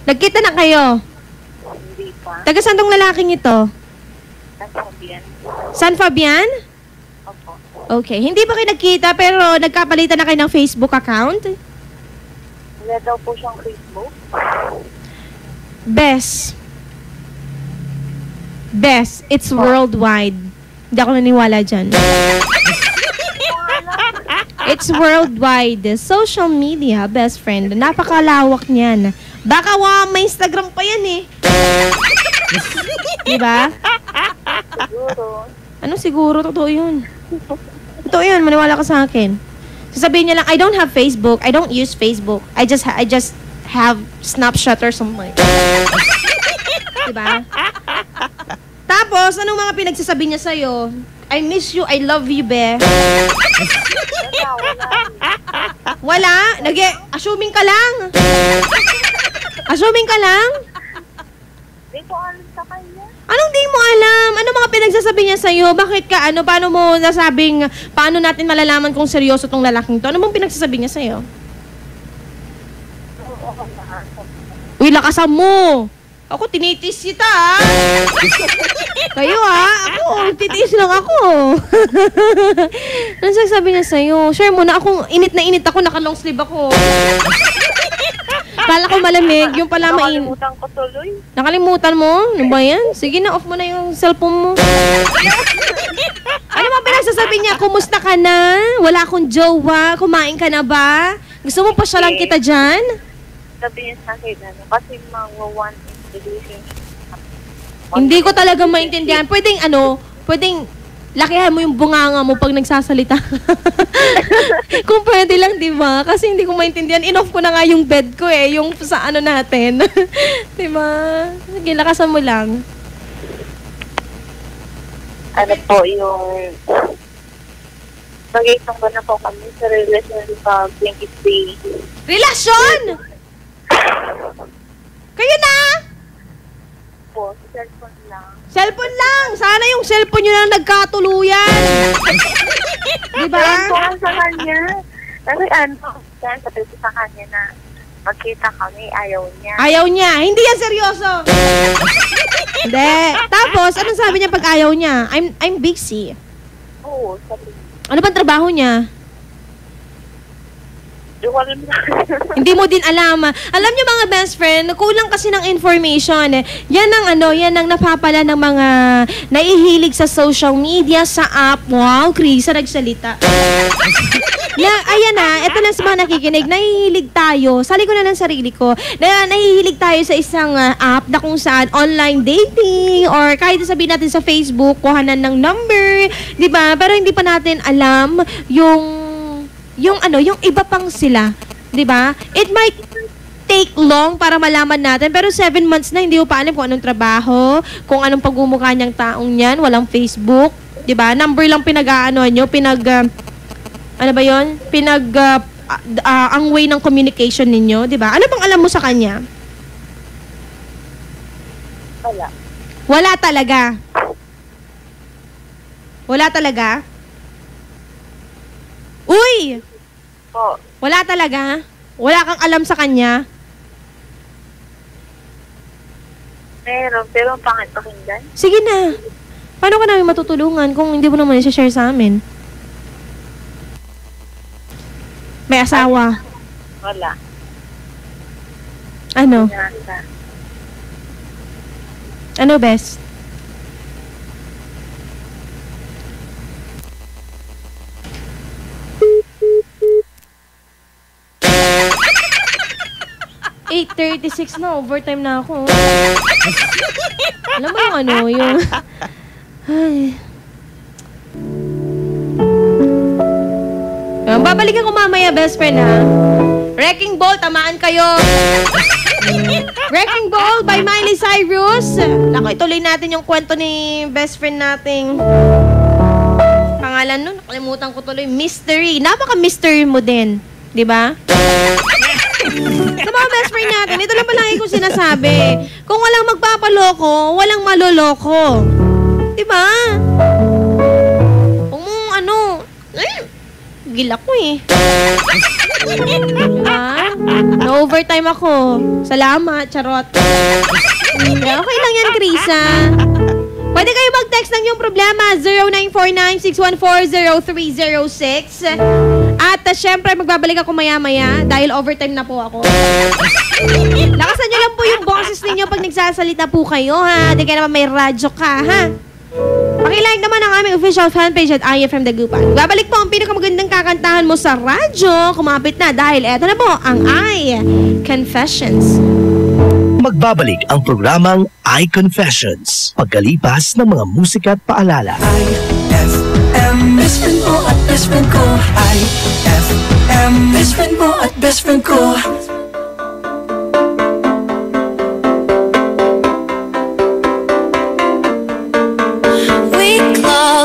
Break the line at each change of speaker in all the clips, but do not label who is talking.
Nagkita na kayo?
Hindi pa.
Taga saan tong lalaking ito?
San Fabian.
San Fabian?
Opo.
Okay. Hindi ba kayo nagkita pero nagkapalitan na kayo ng Facebook account?
Wala daw po siyang Facebook.
Best, it's worldwide. Hindi ako naniwala dyan. It's worldwide. Social media, best friend. Napakalawak niyan. Baka may Instagram pa yan eh. Diba?
Siguro.
Ano siguro? Totoo yun. Totoo yun. Maniwala ka sa akin. Sasabihin niya lang, I don't have Facebook. I don't use Facebook. I just have Snapchat or something. Diba? Tapos, anong mga pinagsasabi niya sa'yo? I miss you, I love you, be. Wala? Assuming ka lang? Assuming ka lang?
Hindi ko alam sa kanya.
Anong di mo alam? Ano mga pinagsasabi niya sa'yo? Bakit ka, paano mo nasabing, paano natin malalaman kung seryoso tong lalaking to? Ano bang pinagsasabi niya sa'yo? Uy, lakasan mo! Ako, tinitis kita, ha? Kayo, ha? Ako, titiis lang ako. Ano sasabi niya sa'yo? Share mo na akong init na init ako, naka-long sleeve ako. Kala ko malamig, yung pala
Nakalimutan ko tuloy.
Nakalimutan mo? Ano ba yan? Sige na, off mo na yung cellphone mo. Ano ba pinagsasabi niya? Kumusta ka na? Wala akong jowa? Kumain ka na ba? Gusto mo pa siya lang kita dyan?
Sabi niya sa akin, kasi mga relationship.
Hindi ko talaga maintindihan. Pwedeng lakihan mo yung bunganga mo pag nagsasalita. Kung pwede lang, di ba? Kasi hindi ko maintindihan. In-off ko na nga yung bed ko eh. Yung sa ano natin. Di ba? Sige, lakasan mo lang.
Ano po yung... Nag-iisang ba na po kami sa relasyon sa 23.
Relasyon! Kayo na!
Po, cellphone lang.
Cellphone lang! Sana yung cellphone nyo na nagkatuluyan! Diba?
Kaya sa kanya. Kasi sabi ko sa kanya na magkita kami, ayaw niya.
Ayaw niya. Hindi yan seryoso. Hindi. Tapos, anong sabi niya pag ayaw niya? I'm busy.
Oo, sabi.
Ano bang trabaho niya? Hindi mo din alam. Alam niyo mga best friend, kulang kasi ng information. Yan ang napapala ng mga naihilig sa social media, sa app. Wow, Krisa nagsalita. Ayan na, ito lang sa mga nakikinig. Nahihilig tayo, sali ko na ng sarili ko, nahihilig tayo sa isang app na kung saan online dating or kahit sabihin natin sa Facebook, kuhanan ng number, di ba? Pero hindi pa natin alam yung iba pang sila, 'di ba? It might take long para malaman natin, pero 7 months na hindi mo pa alam kung anong trabaho, kung anong pagmumukha niyang taong 'yan, walang Facebook, 'di ba? Number lang pinag-aano niyo, ano ba 'yon? Ang way ng communication ninyo, 'di ba? Ano bang alam mo sa kanya?
Wala.
Wala talaga. Wala talaga? Uy!
Po.
Wala talaga? Wala kang alam sa kanya?
Meron, pero ang pangit pakinggan.
Sige na. Paano ka namin matutulungan kung hindi mo naman i-share sa amin? May asawa.
Wala.
Ano?
Nasa.
Ano, best? $8:36 na, overtime na ako. Alam mo yung ay. Babalikan ko mamaya, best friend, ha? Wrecking Ball, tamaan kayo. Wrecking Ball by Miley Cyrus. Naku, ituloy natin yung kwento ni best friend nating pangalan nun, nakalimutan ko tuloy. Mystery. Napaka-mystery mo din. Di ba? Sa mga best friend natin, ito lang palagi kong sinasabi. Kung walang magpapaloko, walang maloloko. Diba? Kung gila ko eh. Diba? Na-overtime ako. Salamat, charot. Okay lang yan, Krisa. Pwede kayo mag-text ng yung problema, 0949-614-0306. At syempre, magbabalik ako maya-maya dahil overtime na po ako. Lakasan nyo lang po yung boses ninyo pag nagsasalita po kayo, ha? Di kaya naman may radyo ka, ha? Pakilike naman ang aming official fanpage at IFM Dagupan. Babalik po ang pinakamagandang kakantahan mo sa radyo. Kumapit na dahil eto na po ang I-Confessions.
Magbabalik ang programang I-Confessions pagkalipas ng mga musika at paalala.
IFM, best friend mo at best friend ko. IFM, best friend mo at best friend ko.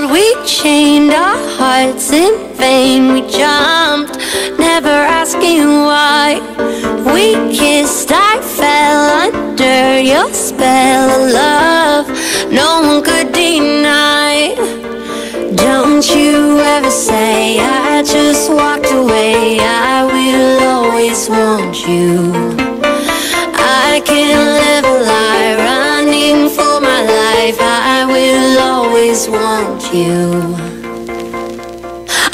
We chained our hearts in vain. We jumped, never asking why. We kissed, I fell under your spell of love. No one could deny. Don't you ever say I just walked away. I will always want you. I can't live a lie running for my life. I will always want you.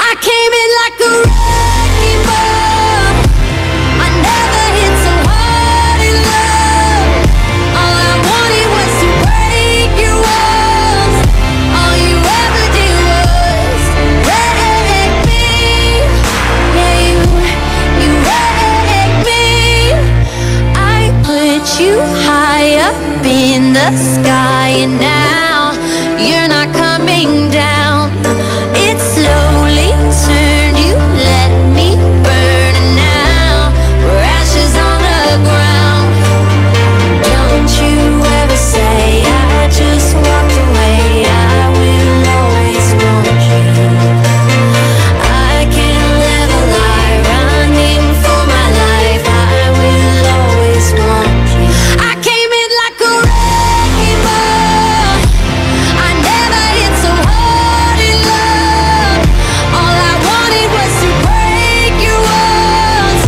I came in like a wrecking ball. I never hit so hard in love. All I wanted was to break your walls. All you ever did was wreck me. Yeah, you wrecked me. I put you high up in the sky, and now you're not coming down. It slowly turned, you let me burn, and now we're ashes on the ground. Don't you ever say I just walked away. I will always want you. I can't live a lie running for my life. I will always want you. I came in like a wrecking ball. I never hit so hard in love. All I wanted was to break your walls.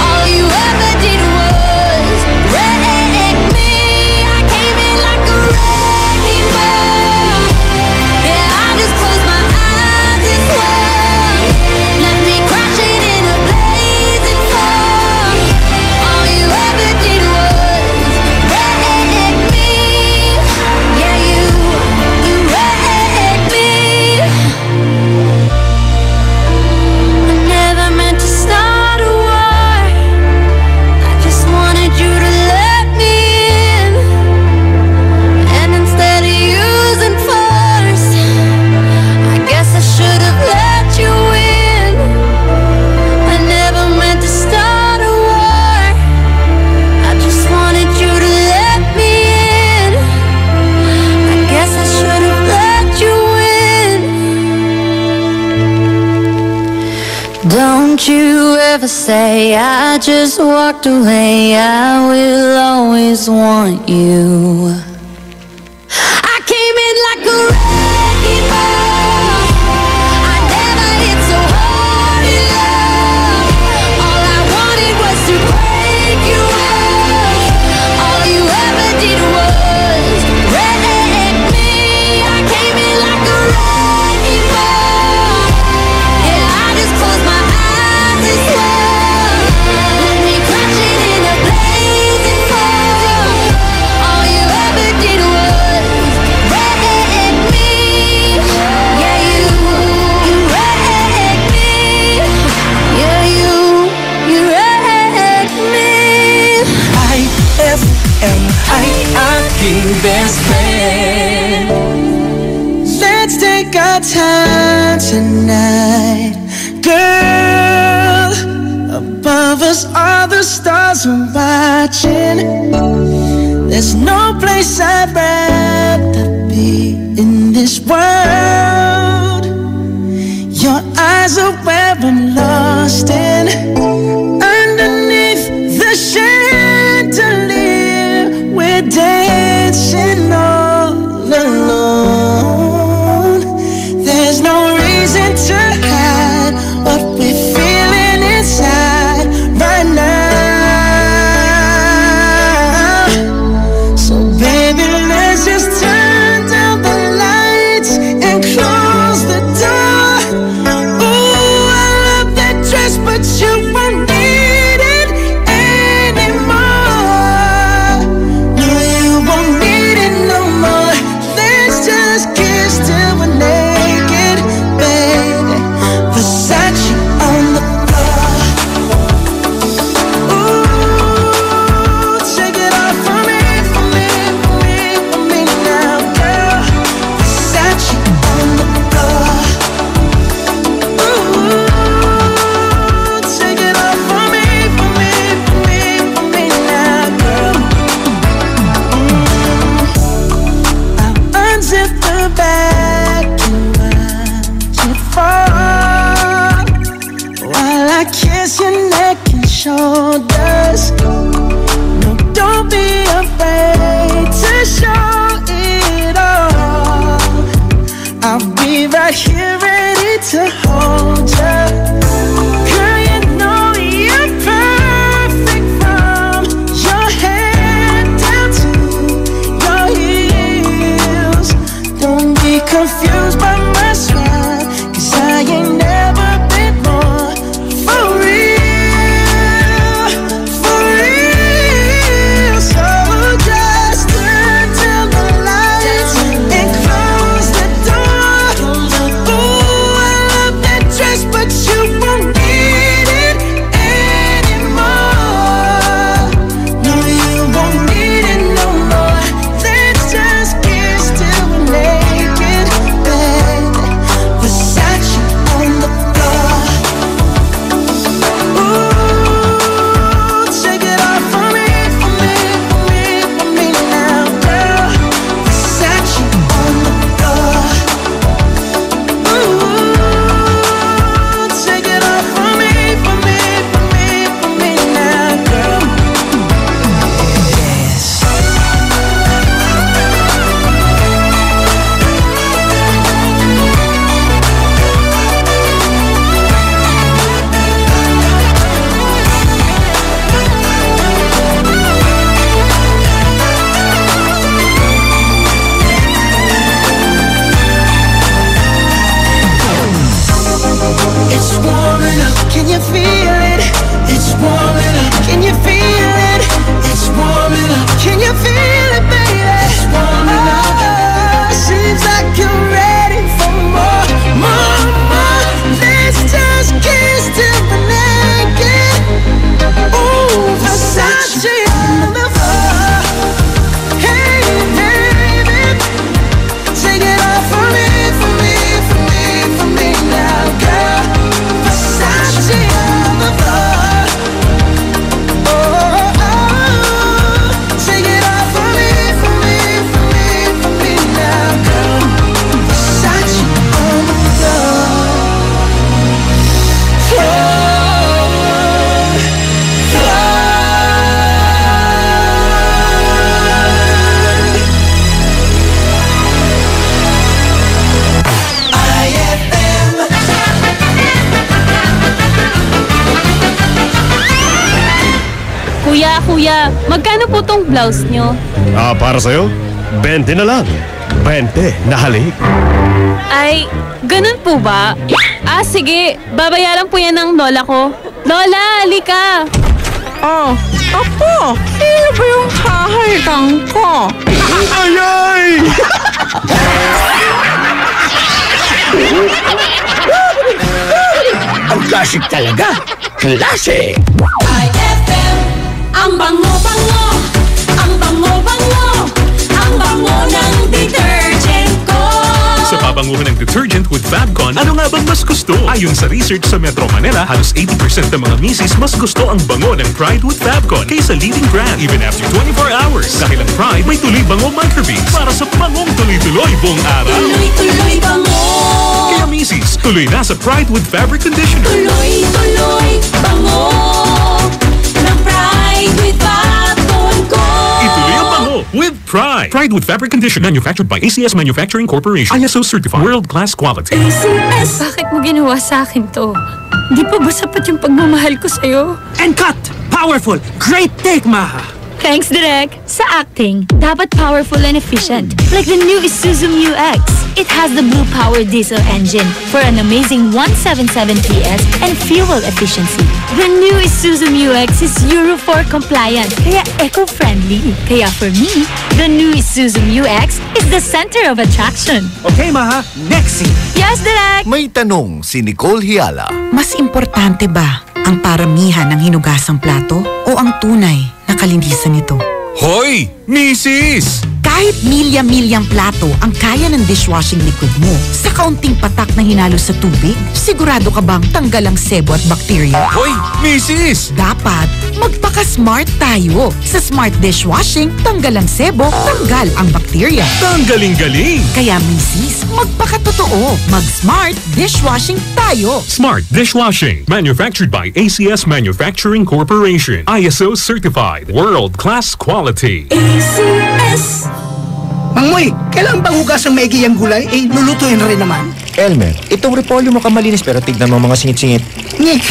All you ever did was wreck me. I came in like a wrecking ball. Yeah, I just closed my eyes and swung. Left me crashing in a blazing fall. All you ever did was wreck me. Yeah, you wrecked me. I never meant to start a war. I just wanted you to let me in. And instead of using force, I guess I should have let you in. I never meant to start a war. I just wanted you to let me in. I guess I should have let you in. Don't you ever say I just walked away. I will always want you. I came in like a wrecking ball. I never hit so hard in love. All I wanted was to break your walls. All you ever did was wreck me. I came in like a wrecking ball. Yeah, I just closed my eyes and swung. Left me crashing in a blazing fall. All you ever did was wreck me. Yeah, you wrecked me. Yeah, you wrecked me.
IFM, our king best friend. Let's take our time tonight, girl. Above us all the stars are watching. There's no place I'd rather be in this world. Your eyes are where I'm lost in. Underneath the chandelier, we're dancing all alone. There's no reason to hide what we're feeling inside right now.
magkano po tong blouse nyo?
Para sa'yo, 20 na lang. 20 na halik.
Ay, ganun po ba? Sige, babayaran po yan ng lola ko. Lola, halika!
Apo, sino ba yung hahalitang ko?
Ay!
Ang classic talaga. Classic!
IFM, ang bango-bango, ang bango-bango, ang bango ng detergent ko.
Sa pabanguhan ng detergent with Fabcon, ano nga bang mas gusto? Ayon sa research sa Metro Manila, halos 80% ng mga misis mas gusto ang bango ng Pride with Fabcon kaysa leading brand even after 24 hours. Dahil ang Pride may tuloy bango microbeads para sa bangong tuloy-tuloy buong araw.
Tuloy-tuloy bango.
Kaya misis, tuloy na sa Pride with Fabric Conditioner.
Tuloy-tuloy bango ng Pride with Fabcon ko.
Ituloy ang bango with Pride. Pride with Fabric Conditioner, manufactured by ACS Manufacturing Corporation. ISO certified, world-class quality.
ACS, bakit mo ginawa sa akin to? Di pa ba sapat yung pagmamahal ko sa'yo?
And cut! Powerful! Great take, Maha!
Thanks, Direk. Sa acting, dapat powerful and efficient. Like the new Isuzu Mu-X. It has the blue-powered diesel engine for an amazing 177 PS and fuel efficiency. The new Isuzu Mu-X is Euro 4 compliant, kaya eco-friendly. Kaya for me, the new Isuzu Mu-X is the center of attraction.
Okay, Maha. Next scene.
Yes, Direk!
May tanong si Nicole Hiala.
Mas importante ba ang paramihan ng hinugasang plato o ang tunay na kalinisan nito?
Hoy! Misis!
Kahit milya-milyang plato ang kaya ng dishwashing liquid mo, sa kaunting patak na hinalo sa tubig, sigurado ka bang tanggal ang sebo at bakterya?
Hoy! Misis!
Dapat magpaka-smart tayo. Sa smart dishwashing, tanggal ang sebo, tanggal ang bakterya.
Tanggaling-galing!
Kaya misis, magpaka-totoo. Mag-smart dishwashing tayo.
Smart Dishwashing, manufactured by ACS Manufacturing Corporation. ISO certified, world-class quality.
ACS.
Mangmoy, kailan bang hugas ang maigi ang gulay? Lulutuin rin naman.
Elmer, itong repolyo mo malinis pero tignan mo mga singit-singit.
Nyik!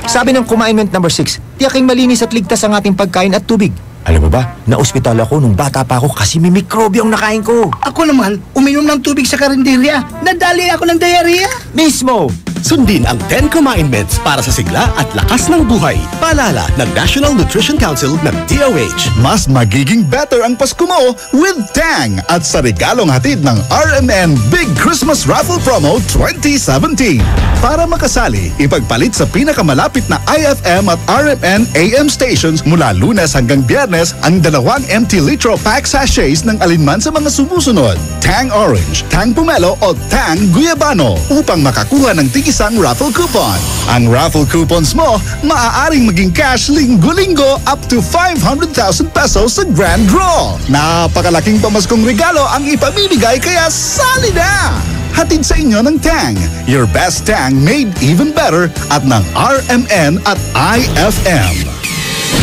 Sabi ng commandment number 6, tiyaking malinis at ligtas ang ating pagkain at tubig. Alam mo ba, na-ospital ako nung bata pa ako kasi may mikrobyo ang nakain ko.
Ako naman, uminom ng tubig sa karinderya. Nadali ako ng diarrhea.
Mismo!
Sundin ang 10 commandments para sa sigla at lakas ng buhay. Paalala ng National Nutrition Council ng DOH.
Mas magiging better ang Pasko mo with Tang at sa regalong hatid ng RMN Big Christmas Raffle Promo 2017. Para makasali, ipagpalit sa pinakamalapit na IFM at RMN AM stations mula Lunes hanggang Biyernes ang 2 empty litro pack sachets ng alinman sa mga sumusunod. Tang Orange, Tang Pomelo o Tang Guyabano upang makakuha ng isang raffle coupon. Ang raffle coupons mo, maaaring maging cash linggo-linggo up to 500,000 pesos sa grand draw. Napakalaking pamaskong regalo ang ipamimigay kaya sali na! Hatid sa inyo ng Tang. Your best Tang made even better at ng RMN at IFM.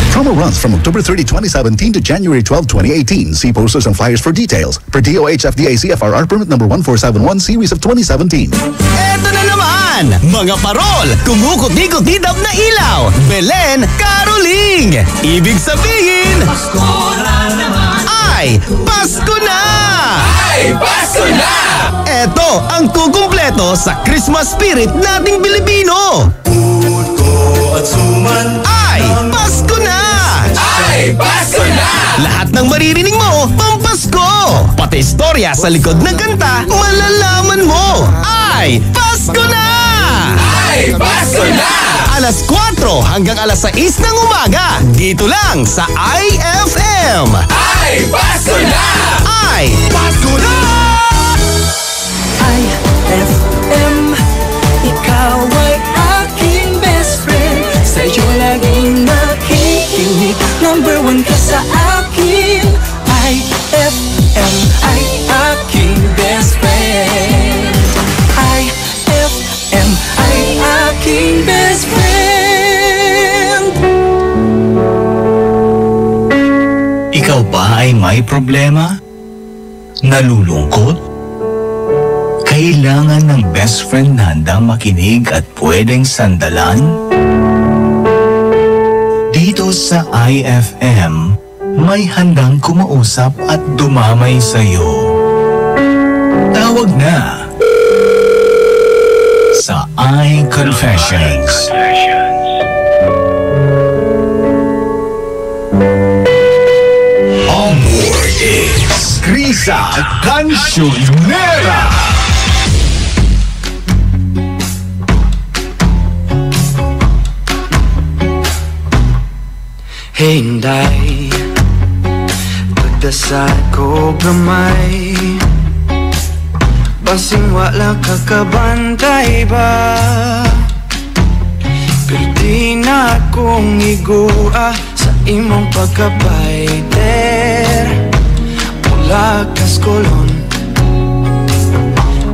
Promo runs from October 30, 2017 to January 12, 2018. See posters and flyers for details. Per DOH FDA CFRR permit number 1471 series of 2017.
Eto na naman! Mga parol! Kumukuti-kutidap na ilaw! Belen Caroling! Ibig sabihin...
Pasko na naman!
Ay! Pasko na!
Ay, Pasko na!
Eto ang kukumpleto sa Christmas spirit nating Pilipino!
Puto at suman!
Ay! Pasko na!
Ay, Pasko na!
Lahat ng maririnig mo, pampasko! Pati istorya sa likod ng kanta, malalaman mo! Ay! Pasko na!
Ay, Pasko na!
Alas 4 hanggang alas 6 ng umaga, dito lang sa IFM!
Ay, Pasko na!
Ay! Pasko na!
IFM, ikaw ay aking best friend. Sa'yo laging nakikinig, number 1 ka sa akin. IFM ay aking best friend. IFM ay aking best friend.
Ikaw ba ay may problema? Nalulungkot? Kailangan ng best friend na handang makinig at pwedeng sandalan? Dito sa IFM,
may handang kumausap at dumamay sa'yo. Tawag na sa iConfessions. On board is Krisa Cancionera.
Hinday, pagdasal ko gamay, basing wala kakabantay ba? Pero di na akong igua sa imong pagkabayter. Mula kaskolon,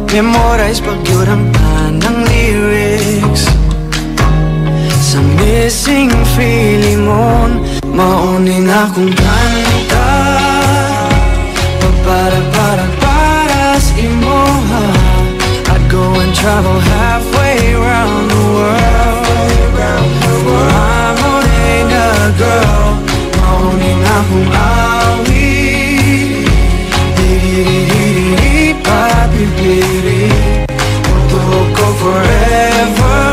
memorize pagyurang ng lyrics. Sa missing feeling mon, maunin akong kanta. Para sa imo, I'd go and travel halfway around the world. I'm only a girl, maunin akong awi. Di-di-di-di-di, papi-piri, tutok ko forever.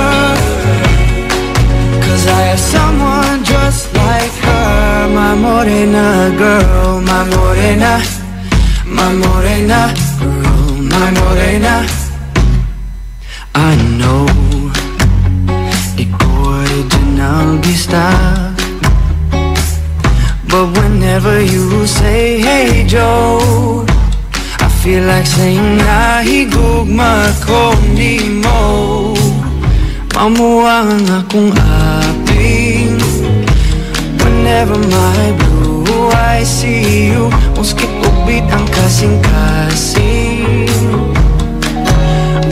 Cause I have someone just like her, my morena girl, my morena girl, my morena. I know ikaw original bista, but whenever you say hey Joe, I feel like saying nahigugma ko ni mo. Mamuwang akong aping whenever my blue eyes see you. Muskit ubit ang kasing-kasing,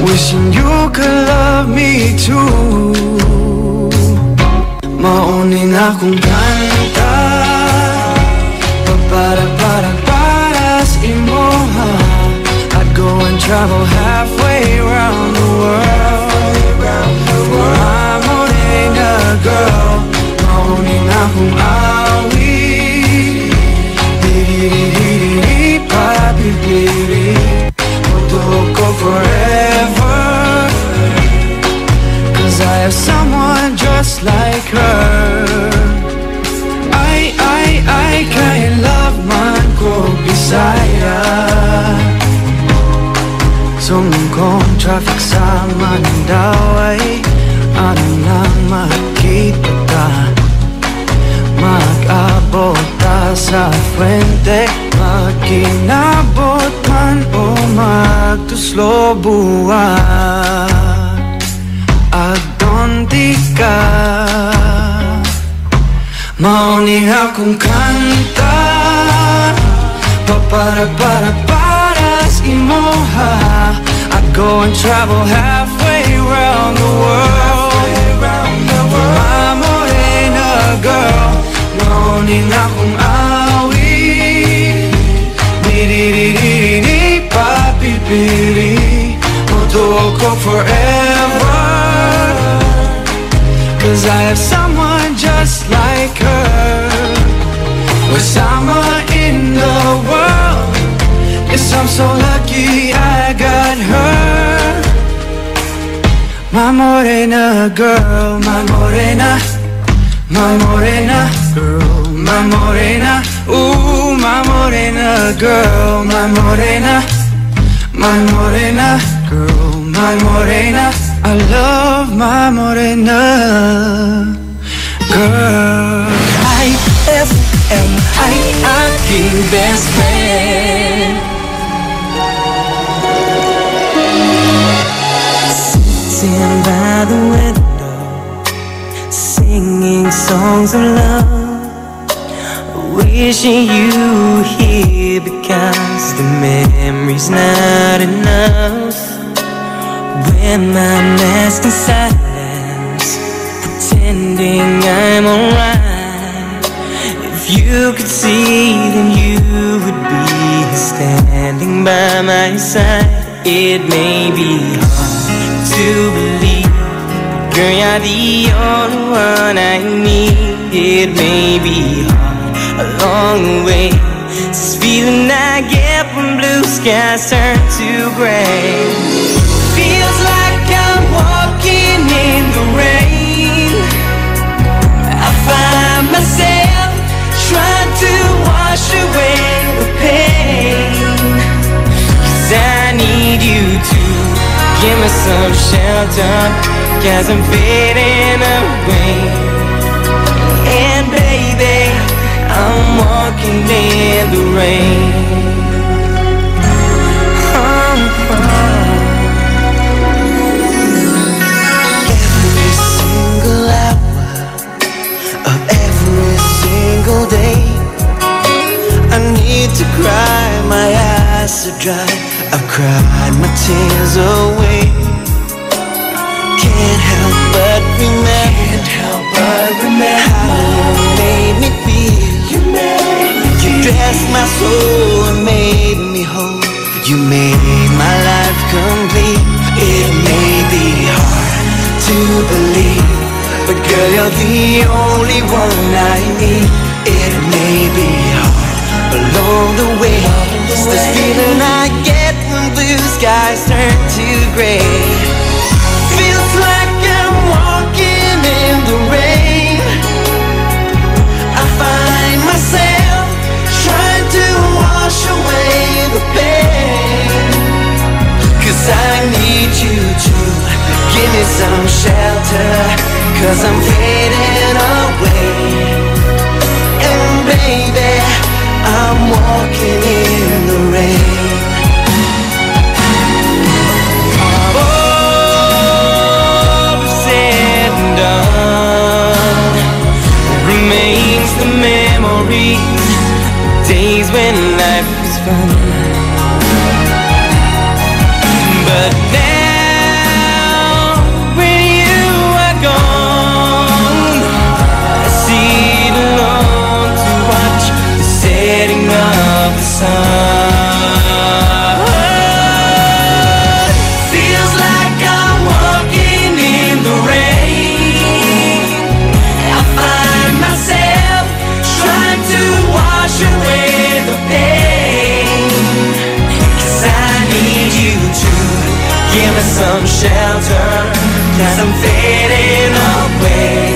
wishing you could love me too. Maunin akong kanta, para sa imo, I'd go and travel halfway around the world. I'm morena girl, maunin akong awi. Di-di-di-di-di, papi-piri, tutok ko forever. Cause I have someone just like her. I kay love man ko Bisaya. Sumungkong traffic sa Mandawi, ano lang makita ka, mag-abot ta sa Fuente. Pag-inabot man o magtuslo buwan, agdonti ka. Mauning akong kanta, para sa imo, I'd go and travel halfway around the world. My morena girl, mauning akong awi. Di-di-di-di-di, papi-piri, tutok ko forever. Cause I have someone just like her. We're summer in the world. Yes, I'm so lucky I got her. My morena girl, my morena girl, my morena. Ooh, my morena girl, my morena girl, my morena. I love my morena girl. IFM, ay aking best friend. Sitting by the window, singing songs of love, wishing you were here because the memory's not enough. When I'm masked in silence, pretending I'm alright, if you could see, then you would be standing by my side. It may be hard to believe, girl, you're the only one I need. It may be hard,
along the way. This feeling I get when blue skies turn to gray. Feels like I'm walking in the rain. I find myself trying to wash away the pain. 'Cause I need you to give me some shelter, 'cause I'm fading away. And baby, I'm walking in the rain. Every single hour of every single day, I need to cry, my eyes are dry. I've cried my tears away. Can't help but remember how you made me feel. You dressed my soul and made me whole. You made my life complete. It may be hard to believe, but girl, you're the only one I need. It may be hard along the way. It's this feeling I get when blue skies turn to gray. Feels like I'm walking in the rain. I find myself trying to wash away the pain. 'Cause I need you to give me some shelter, 'cause I'm fading away. And baby, I'm walking in the rain. All said and done, remains the memory, days when life was fun. But now, when you are gone, I sit alone to watch the setting of the sun. Feels like I'm walking in the rain. I find myself trying to wash away the pain. 'Cause I need you to give me some shelter, 'cause I'm fading away.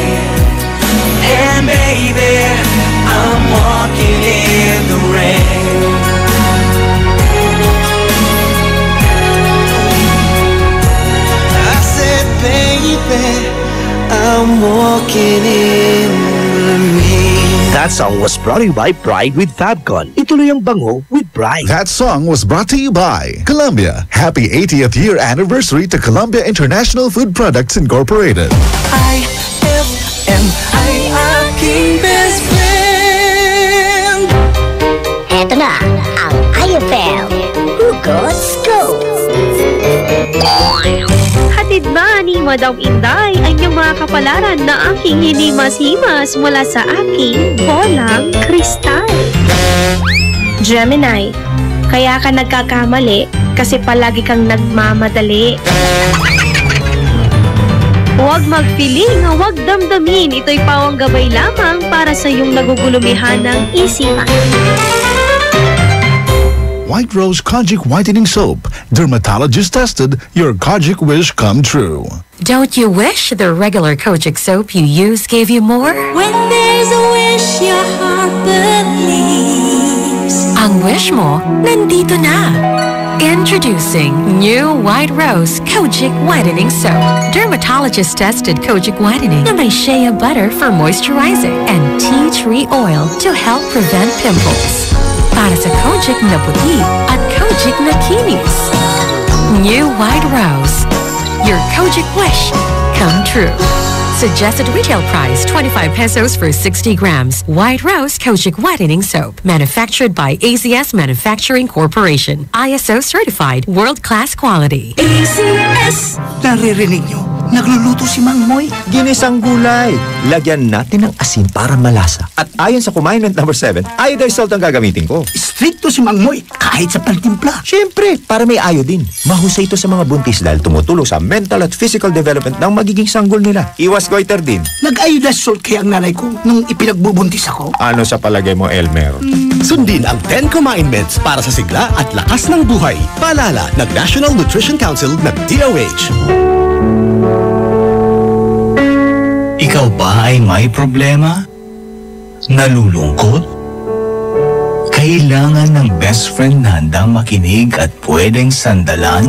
And baby, I'm walking in the rain. I said, baby, I'm walking in the rain.
That song was brought to you by Pride with Fabcon. Ituloy ang bango with Pride.
That song was brought to you by Columbia. Happy 80th year anniversary to Columbia International Food Products Incorporated.
IFM, ay aking best friend.
Eto na ang IFM Hugot Scoop.
Hatid ba ni Madam Inday ang iyong mga kapalaran na aking hinimas-himas mula sa aking bolang kristal?
Gemini, kaya ka nagkakamali kasi palagi kang nagmamadali.
Huwag magpiling, huwag damdamin. Ito'y pawang gabay lamang para sa iyong nagugulumihan ng isipan.
White Rose Kojic Whitening Soap. Dermatologist tested, your Kojic wish come true.
Don't you wish the regular Kojic soap you use gave you more?
When there's a wish your heart believes.
Ang wish mo, nandito na. Introducing new White Rose Kojic Whitening Soap. Dermatologist-tested Kojic Whitening na may shea butter for moisturizing and tea tree oil to help prevent pimples. Para sa Kojic na puti at Kojic na kinis. New White Rose. Your Kojic wish come true. Suggested retail price 25 pesos for 60 grams. White Rose Kojic Whitening Soap. Manufactured by ACS Manufacturing Corporation. ISO certified world-class quality.
ACS! Naririnig nyo? Nagluluto si Mang Moy.
Ginisang gulay. Lagyan natin ng asin para malasa. At ayon sa Commandment number 7, iodized salt ang gagamitin ko.
stricto si Mang Moy kahit sa pantimpla.
Siyempre, para may iodine. Mahusay ito sa mga buntis dahil tumutulong sa mental at physical development ng magiging sanggol nila. Iwas goiter din.
Nag-iodized kaya ang nanay ko nung ipinagbubuntis ako.
Ano sa palagay mo, Elmer?
Sundin ang 10 Kumain-Meds para sa sigla at lakas ng buhay. Paalala ng National Nutrition Council ng DOH.
Ikaw ba ay may problema? Nalulungkot? Kailangan ng best friend na handang makinig at pwedeng sandalan?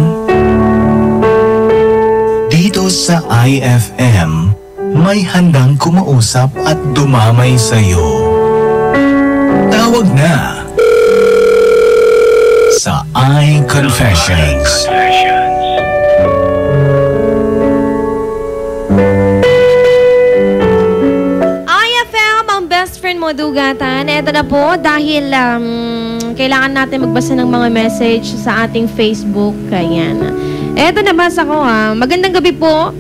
Dito sa IFM, may handang kumausap at dumamay sa'yo. Tawag na sa iConfessions.
IFM, ang best friend mo, Dugatan. Eto na po, dahil kailangan natin magbasa ng mga message sa ating Facebook. Ayan. Eto, nabasa ko ha. Magandang gabi po.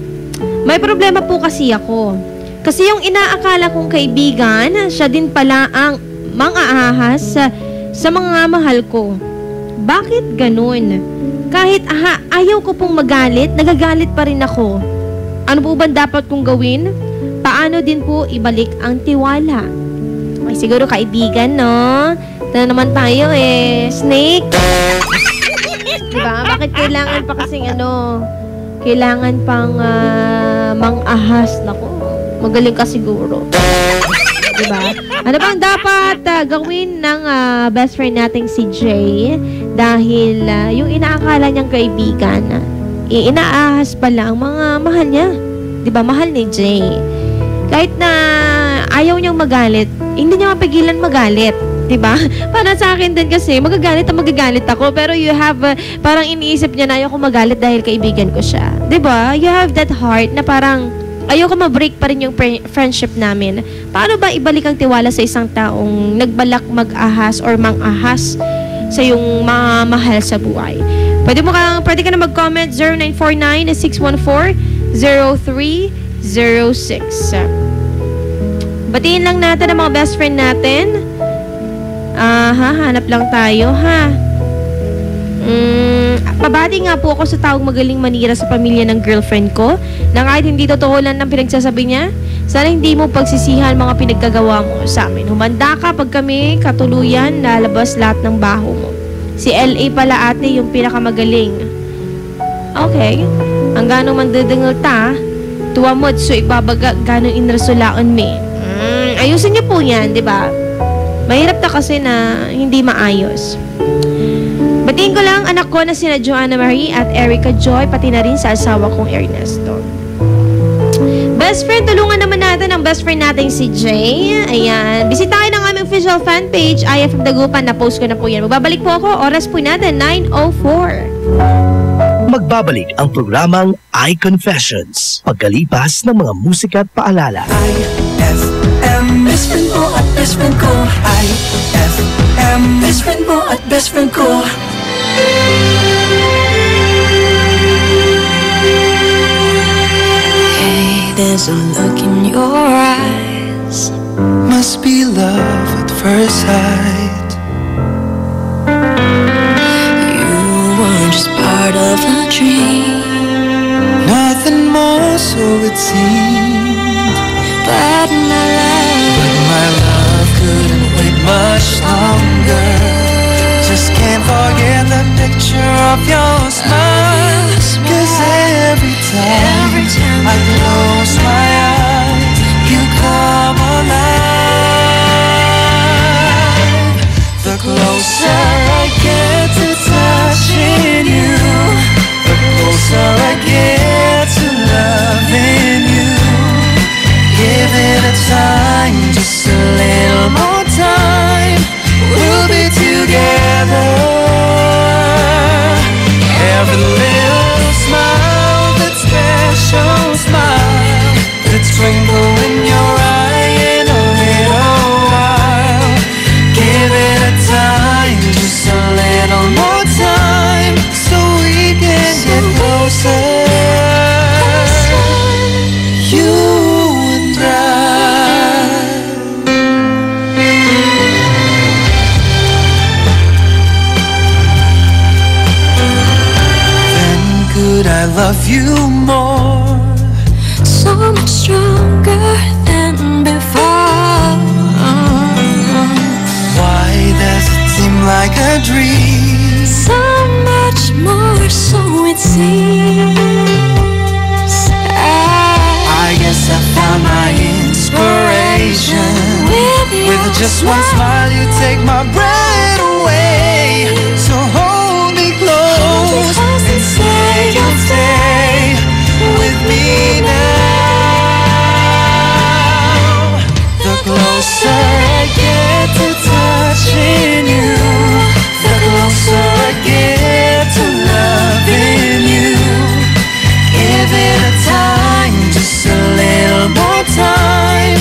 May problema po kasi ako. Kasi yung inaakala kong kaibigan, siya din pala ang mang-aahas sa mga mahal ko. Bakit ganun? Kahit ayaw ko pong magalit, nagagalit pa rin ako. Ano po ba dapat kong gawin? Paano din po ibalik ang tiwala? Ay, siguro kaibigan, no? Ito na naman tayo Snake. Diba? Bakit kailangan pa kasing kailangan pang mang-ahas? Naku, magaling ka siguro. Diba? Ano bang dapat gawin ng best friend nating si Jay? Dahil yung inaakala niyang kaibigan, inaahas pala ang mga mahal niya. Diba? Mahal ni Jay. Kahit na ayaw niyang magalit, hindi niya mapigilan magalit. Diba? Para sa akin din kasi, magagalit ako. Pero you have, parang iniisip niya na ayaw ko magalit dahil kaibigan ko siya. Diba? You have that heart na parang ayaw ko ma-break pa rin yung friendship namin. Paano ba ibalik ang tiwala sa isang taong nagbalak mag-ahas or mang-ahas sa yung mga mahal sa buhay? Pwede ka na mag-comment 0949-614-0306. Batiin lang natin ang mga best friend natin. Hanap lang tayo, ha? Pabati nga po ako sa taong magaling manira sa pamilya ng girlfriend ko na kahit hindi totoo lang ng pinagsasabi niya, sana hindi mo pagsisihan mga pinaggagawa mo sa amin. Humanda ka pag kami katuluyan lalabas lahat ng baho mo. Si LA pala ate yung pinakamagaling. Okay. Ang gano'ng mandadangol ta, tuwamod so ibabaga gano'ng inrasulaan me. Ayusin niyo po yan, di ba? Mahirap na kasi na hindi maayos. Batiin ko lang anak ko na sina Joanna Marie at Erica Joy, pati na rin sa asawa kong Ernesto. Best friend, tulungan naman natin ang best friend natin si Jay. Ayan. Bisitahin ang aming official fan page, IFM Dagupan. Na-post ko na po yan. Magbabalik po ako. Oras po natin, 9:04.
Magbabalik ang programang iConfessions. Pagkalipas ng mga musika at paalala.
IFM, best friend mo at best friend ko. IFM, best friend mo at best friend ko.
Hey, there's a look in your eyes.
Must be love at first sight.
You were just part of a dream.
Nothing more, so it seemed.
But
my love couldn't wait much longer. Just can't forget the picture of your smile. 'Cause every time I close my eyes, you come alive. The closer I get to touching you, the closer I get to loving you. Give it a time, just a little more time. We'll be together. Every little smile, that special smile, that twinkle in your eye in a little while. Give it a time, just a little more time, so we can get closer. love you more.
So much stronger than before.
Why does it seem like a dream?
So much more, so it seems.
I guess I found my inspiration. With just one smile you take my breath away. So hold me close and say you'll stay with me now. The closer I get to touching you, the closer I get to loving you. Give it a time, just a little more time.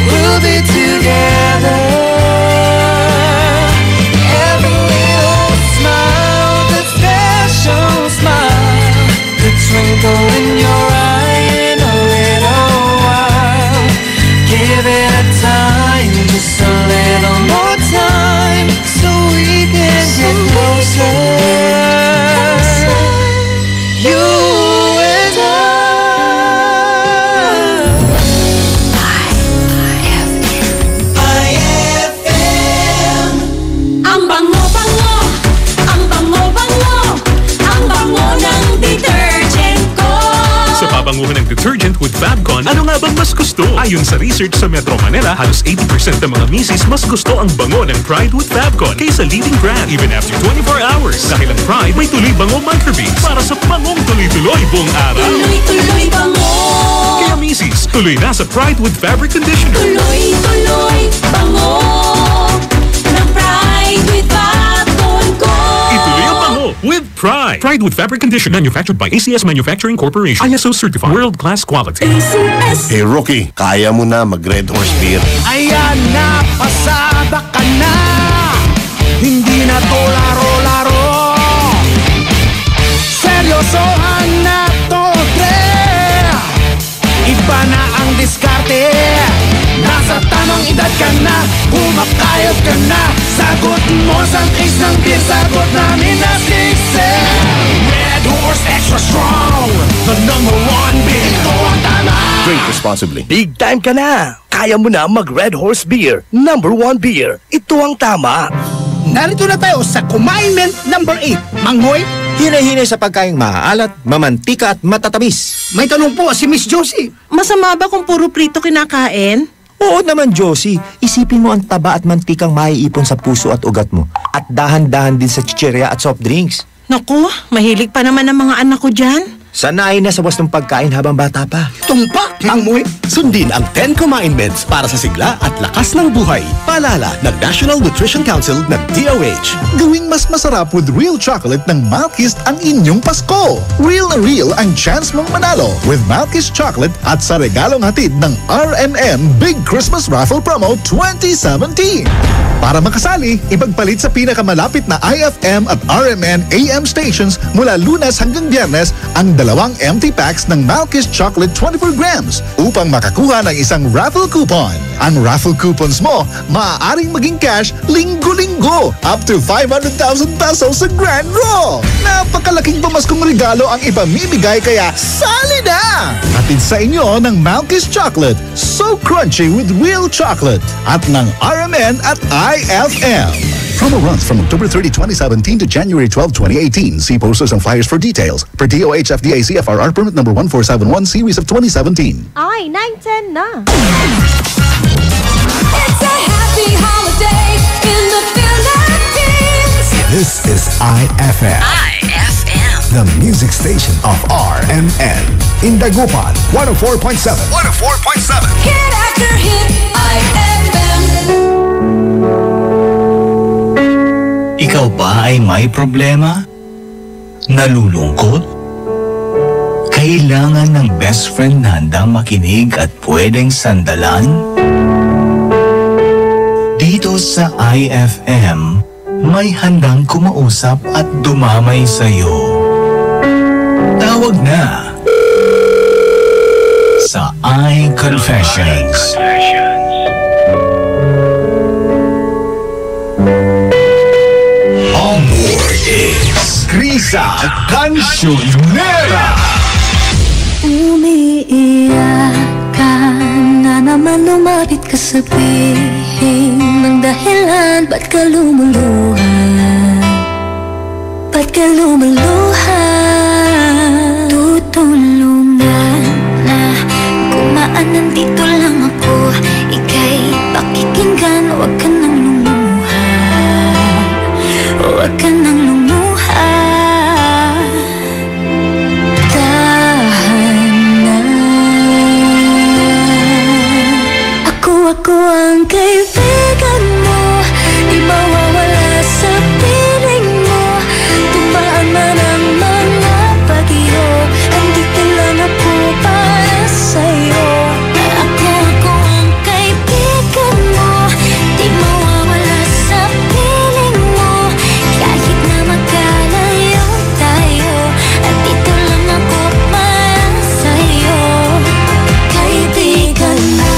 We'll be together. Every little smile, that special smile, the twinkle in your eye in a little while. Give it a time, just a little more time, so we can get closer. You and
Ang bango-bango, ang bango-bango, ang bango ng detergent ko.
Sa pabanguhan ng detergent with Fabcon, ano nga bang mas gusto? Ayon sa research sa Metro Manila, halos 80% ng mga misis mas gusto ang bango ng Pride with Fabcon kaysa leading brand even after 24 hours. Dahil ang Pride may tuloy bango microbeads para sa bangong tuloy-tuloy buong araw.
Tuloy-tuloy bango.
Kaya misis, tuloy na sa Pride with Fabric Conditioner.
Tuloy-tuloy bango ng Pride with Fabcon ko.
Ituloy ang bango with Pride. Pride with Fabric Conditioner, manufactured by ACS Manufacturing Corporation. ISO certified. World-class quality.
Hey Rookie, kaya mo na mag-Red Horse Beer.
Ayan na, pasada ka na. Hindi na to laro-laro. Seryosohan na to, Dre. Iba na ang diskarte. Nasa tamang edad ka na, kumakayod ka na. Sagot mo sa case ng beer, sagot namin na sisi. Red Horse Extra Strong, the #1 beer. Ito ang tama.
Drink responsibly.
Big time ka na. Kaya mo na mag-Red Horse Beer. #1 beer. Ito ang tama.
Narito na tayo sa Kumainment number 8. Manghoy,
Hinay-hinay sa pagkaing maaalat, mamantika at matatamis.
may tanong po si Miss Josie.
Masama ba kung puro prito kinakain?
Oo naman, Josie. Isipin mo ang taba at mantikang maiipon sa puso at ugat mo. At dahan-dahan din sa chichirya at soft drinks.
Naku, mahilig pa naman ang mga anak ko dyan.
Sanayin na sa wastong pagkain habang bata pa.
Tumpak, Manghoy.
Sundin ang 10 Kumainments para sa sigla at lakas ng buhay. Paalala ng National Nutrition Council ng DOH.
Gawing mas masarap with real chocolate ng Malkist ang inyong Pasko. Real na real ang chance mong manalo with Malkist Chocolate at sa regalong hatid ng RMN Big Christmas Raffle Promo 2017. Para makasali, ipagpalit sa pinakamalapit na IFM at RMN AM stations mula Lunes hanggang Biyernes ang dalawang empty packs ng Malkist Chocolate 24 grams upang makakuha ng isang raffle coupon. Ang raffle coupons mo, maaaring maging cash linggo-linggo up to 500,000 pesos sa grand draw. Napakalaking pamaskong regalo ang ipamimigay kaya sali na! Hatid sa inyo ng Malkist Chocolate, so crunchy with real chocolate at ng RMN at IFM. Promo runs from October 30, 2017 to January 12, 2018. See posters and flyers for details. Per DOH FDA CFRR permit number 1471 series of 2017.
Ay, 9:10 na.
It's a happy holiday in the Philippines.
This is IFM.
IFM.
The music station of RMN. In Dagupan, 104.7.
104.7. Hit after hit, IFM.
Ikaw ba ay may problema? Nalulungkot? Kailangan ng best friend na handang makinig at pwedeng sandalan? Dito sa IFM, may handang kumausap at dumamay sa'yo. Tawag na sa iConfessions. All more is
Krisa Cancionera.
Umiiyak ka na naman, lumapit ka, sabihin ng dahilan. Ba't ka lumuluha? Ba't ka lumuluha? Tutulungan na gumaan, nandito lang ako. Ika'y pakikinggan, huwag ka nang lumuha. Huwag ka nang lumuha. Tahan na. Ako ang kaibigan mo, di mawawala sa piling mo. Tumaan man ang mga bagyo, andito lang ako para sa'yo. Ako ang kaibigan mo, di mawawala sa piling mo. Kahit na magkalayo tayo, andito lang ako para sa'yo. Kaibigan mo.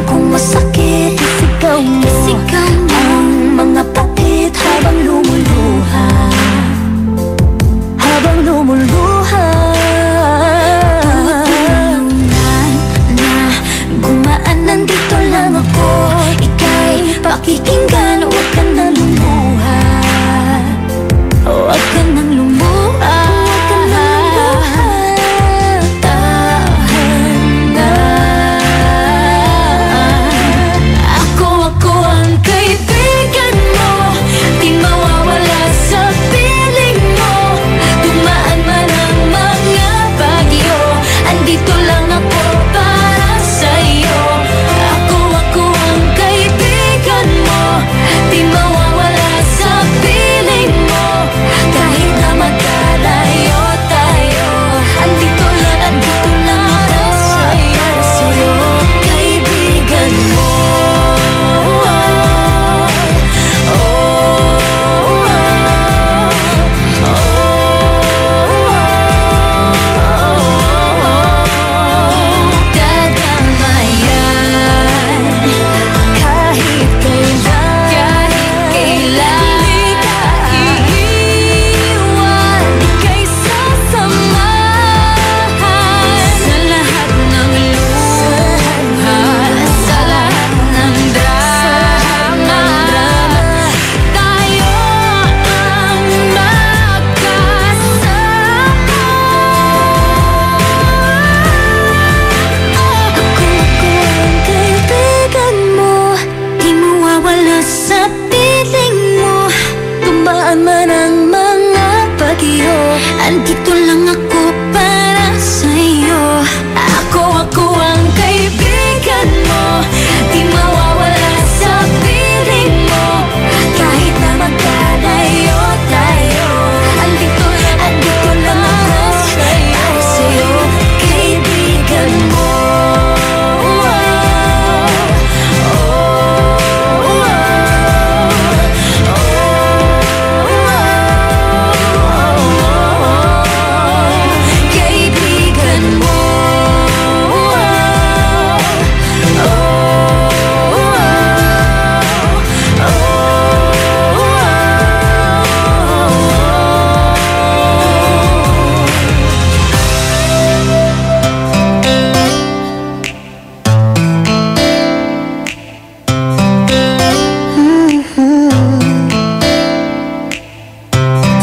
Kung masakit, isigaw mo ang mga patit habang lumuluha. Habang lumuluha. Tutulungan na gumaan, nandito lang ako. Ika'y pakikinggan, huwag ka na lumuha. Huwag ka nang lumuha. Tahan na. Ako ang kaibigan mo, di mawawala sa piling mo. Dumaan man ang mga bagyo, andito lang ako para sa'yo. Ako ang kaibigan mo, di mawawala sa piling mo. Kahit na magkalayo tayo, andito lang ako para sa'yo. Kaibigan mo. Dadamayan kahit kailan, di ka iiwan, ika'y sasamahan sa lahat ng luha, sa lahat ng drama. Tayo ang magkasama. Ako ang kaibigan mo, di mawawala sa piling mo. Tumaan man ang mga bagyo, andito lang ako para sa'yo. Ako ang kaibigan mo, di mawawala sa piling mo. Kahit na magkalayo tayo, andito lang ako para sa'yo. Kaibigan mo. Kaibigan mo.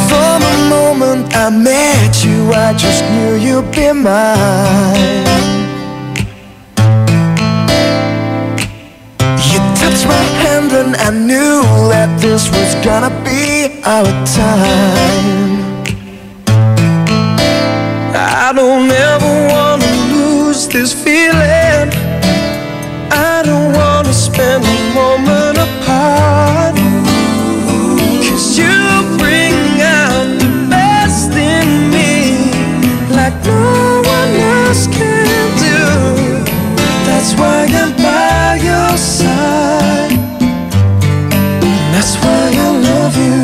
From the moment I met you, I just knew you'd be mine. You touched my hand and I knew that this was gonna be our time. I don't ever wanna lose this feeling. I don't wanna spend a moment apart. 'Cause you bring out the best in me, like no one else can do. That's why I'm by your side. That's why I love you.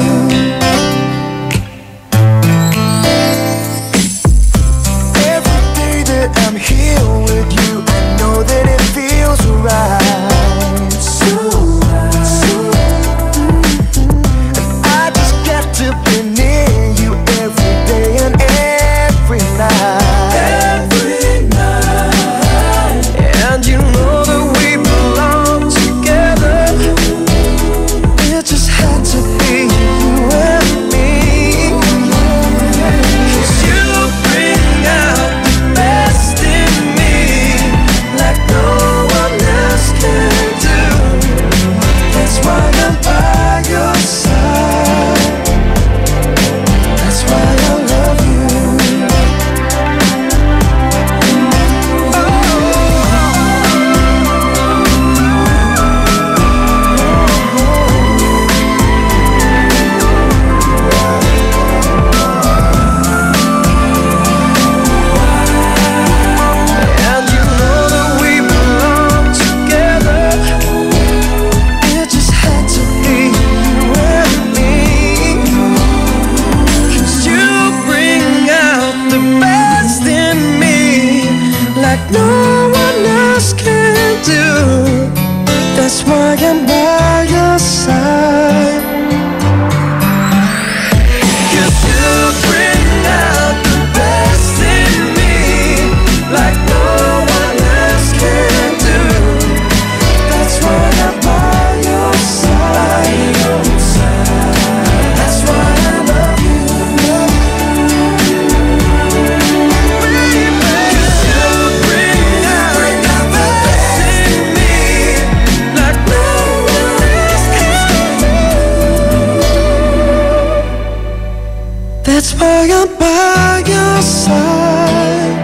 That's why I'm by your side.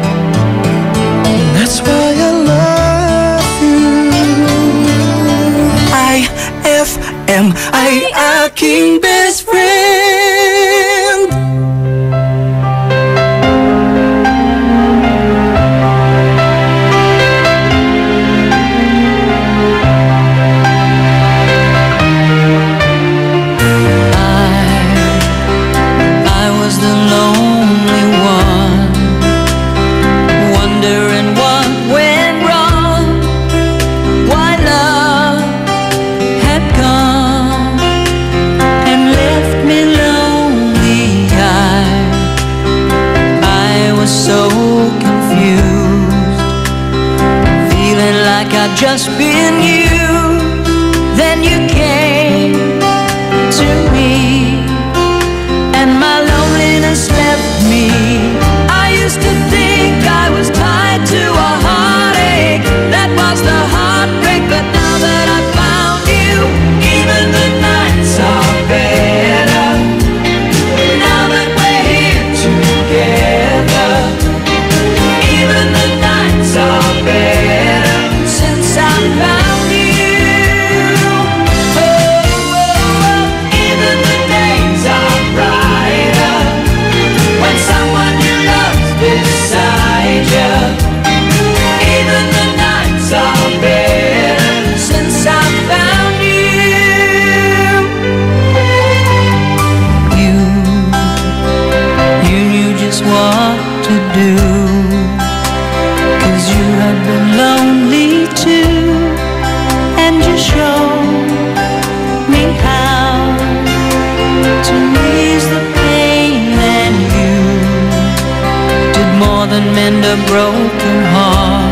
That's why I love you. IFM, ay aking best friend. I was the lonely one, wondering what went wrong, why love had come and left me lonely. I was so confused, feeling like I'd just been used. Then you came to me, and my loneliness left me. I used to think I was tied to a heartache. That was the heartbreak, but now that I found you, even the nights are better. Now that we're here together, even the nights are better since I found you. Even the days are brighter when someone you love's beside you. Even the nights are better since I found you. You knew just what to do, 'cause you had been lonely too, and you showed me how to ease the pain, and you did more than mend a broken heart,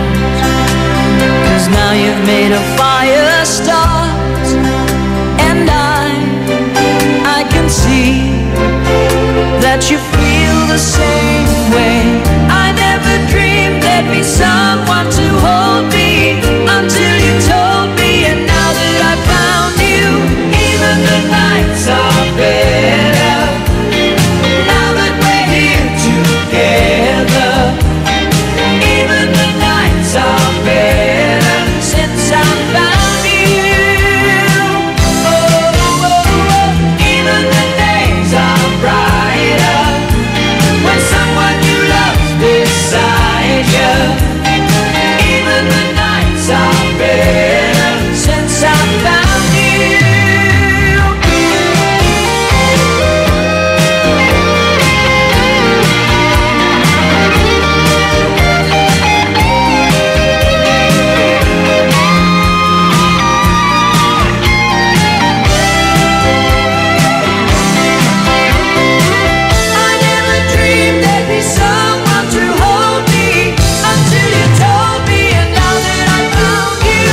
'cause now you've made a fire start, and I can see that you feel the same way. I never dreamed there'd be someone to hold me until you told me, and now that I found you, even the nights are better. Now that we're here together, even the nights are better since I found you. Even the days are brighter when someone you love's beside you. Even the nights are better since I found you. I never dreamed there'd be someone to hold me until you told me, and now that I found you,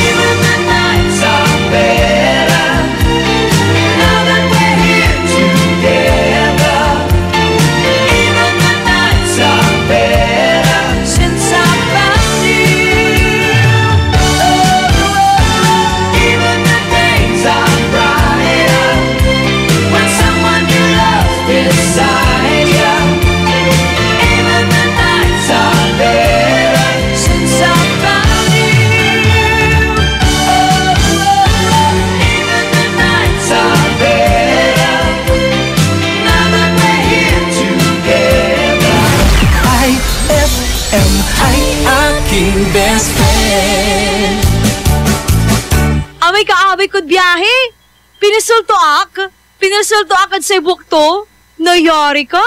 even the nights are better. Now that we're here together, even the nights are better since I found you. Even the days are brighter when someone you love beside you. Even the nights are better since I found you. Even the nights are better now that we're here together. IFM, ay aking best friend.
Amay kaabay ko't biyahe. Pinasulto ak at sa bukto. Nayari ka.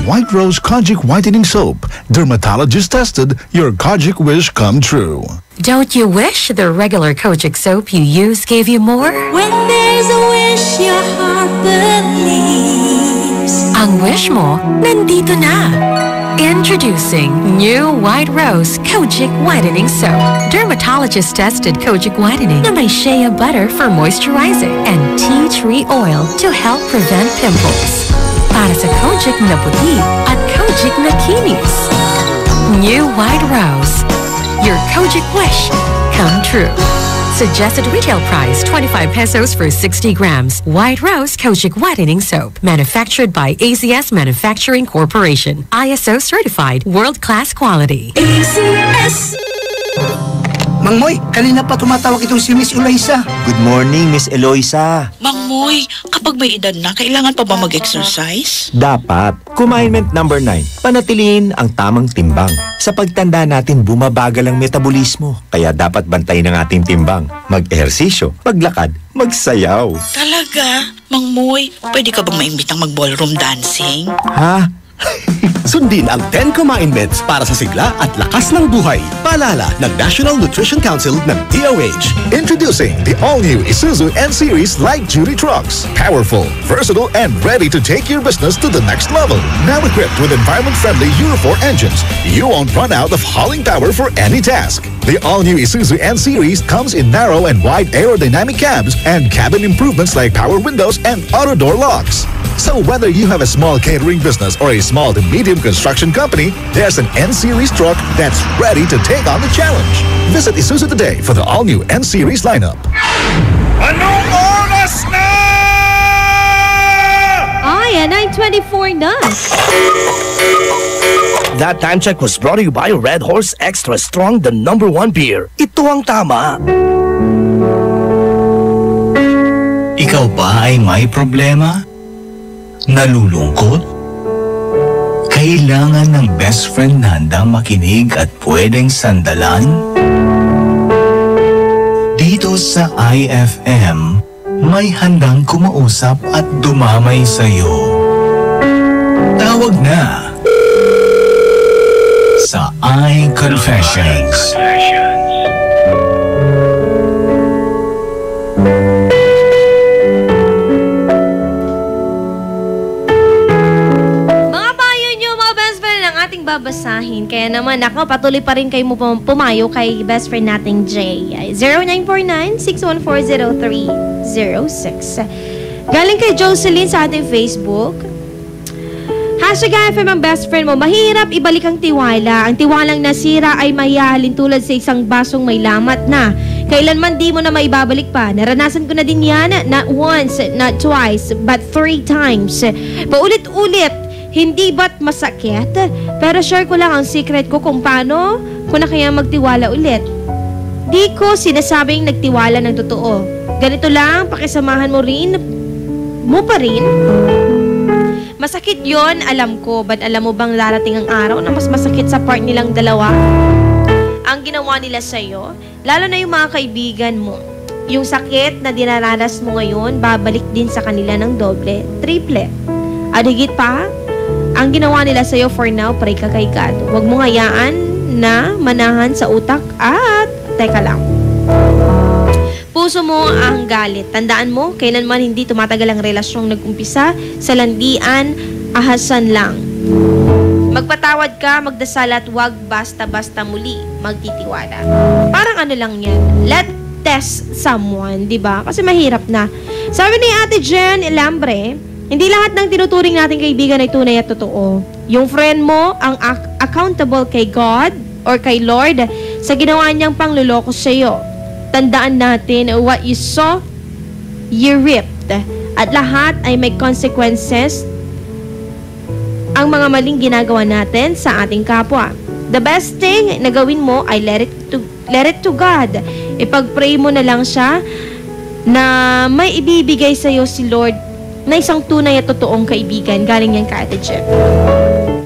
White Rose Kojic Whitening Soap. Dermatologist tested, your Kojic wish come true.
Don't you wish the regular Kojic soap you use gave you more?
When there's a wish your heart believes.
Ang wish mo, nandito na. Introducing new White Rose Kojic Whitening Soap. Dermatologist tested Kojic Whitening na may shea butter for moisturizing and tea tree oil to help prevent pimples. Para sa Kojic na puti at Kojic na kinis. New White Rose. Your Kojic wish come true. Suggested retail price 25 pesos for 60 grams. White Rose Kojic Whitening Soap. Manufactured by AZS Manufacturing Corporation. ISO certified. World-class quality.
AZS. Mang Moy, kanina pa tumatawag itong si Miss Eloisa.
Good morning, Miss Eloisa.
Mang Moy, kapag may edad na, kailangan pa ba mag-exercise?
Dapat. Commandment number 9. Panatiliin ang tamang timbang. Sa pagtanda natin, bumabagal ang metabolismo. Kaya dapat bantayin ang ating timbang. Mag-ehersisyo, maglakad, magsayaw.
Talaga? Mang Moy, pwede ka bang maimbitang mag-ballroom dancing?
Ha?
Sundin ang 10 commandments para sa sigla at lakas ng buhay. Paalala ng National Nutrition Council ng DOH.
Introducing the all-new Isuzu N-Series light-duty trucks. Powerful, versatile, and ready to take your business to the next level. Now equipped with environment-friendly Euro 4 engines, you won't run out of hauling power for any task. The all-new Isuzu N-Series comes in narrow and wide aerodynamic cabs and cabin improvements like power windows and auto door locks. So whether you have a small catering business or a small to medium construction company, there's an N-Series truck that's ready to take on the challenge. Visit Isuzu today for the all-new N-Series lineup.
Anong oras na?
Ay, 9:24 na.
That time check was brought to you by Red Horse Extra Strong, the #1 beer. Ito ang tama.
Ikaw ba ay may problema? Nalulungkot? Kailangan ng best friend na handang makinig at pwedeng sandalan? Dito sa IFM, may handang kumausap at dumamay sa'yo. Tawag na sa iConfessions.
Babasahin. Kaya naman, ako, patuloy pa rin kayo pumayo kay best friend nating Jay. 0949-614-0306. Galing kay Jocelyn sa ating Facebook. #IFM ang best friend mo. Mahirap ibalik ang tiwala. Ang tiwalang nasira ay mayahalin tulad sa isang basong may lamat na. Kailanman di mo na maibabalik pa. Naranasan ko na din yan. Not once, not twice, but 3 times. Paulit-ulit. Hindi ba't masakit? Pero share ko lang ang secret ko kung paano ko na kaya magtiwala ulit. Di ko sinasabing nagtiwala ng totoo. Ganito lang, pakisamahan mo pa rin. Masakit yon, alam ko. But alam mo bang darating ang araw na mas masakit sa part nilang dalawa? Ang ginawa nila sa'yo, lalo na yung mga kaibigan mo. Yung sakit na dinaranas mo ngayon, babalik din sa kanila ng doble, triple. At higit pa, ang ginawa nila sa'yo for now, pray ka kay God. Huwag mo hayaan na manahan sa utak at teka lang. Puso mo ang galit. Tandaan mo, kailanman hindi tumatagal ang relasyong nag-umpisa sa landian, ahasan lang. Magpatawad ka, magdasal at huwag basta-basta muli magtitiwala. Parang ano lang yan. Let test someone, di ba? Kasi mahirap na. Sabi ni Ate Jen Elambre, hindi lahat ng tinuturing nating kaibigan ay tunay at totoo. Yung friend mo ang accountable kay God or kay Lord sa ginawa niyang pangluloko sa iyo. Tandaan natin, what you saw, you reaped. At lahat ay may consequences ang mga maling ginagawa natin sa ating kapwa. The best thing na gawin mo ay let it to God. Ipag-pray mo na lang siya na may ibibigay sa iyo si Lord na isang tunay at totoong kaibigan. Galing yan ka, Ate Jeff.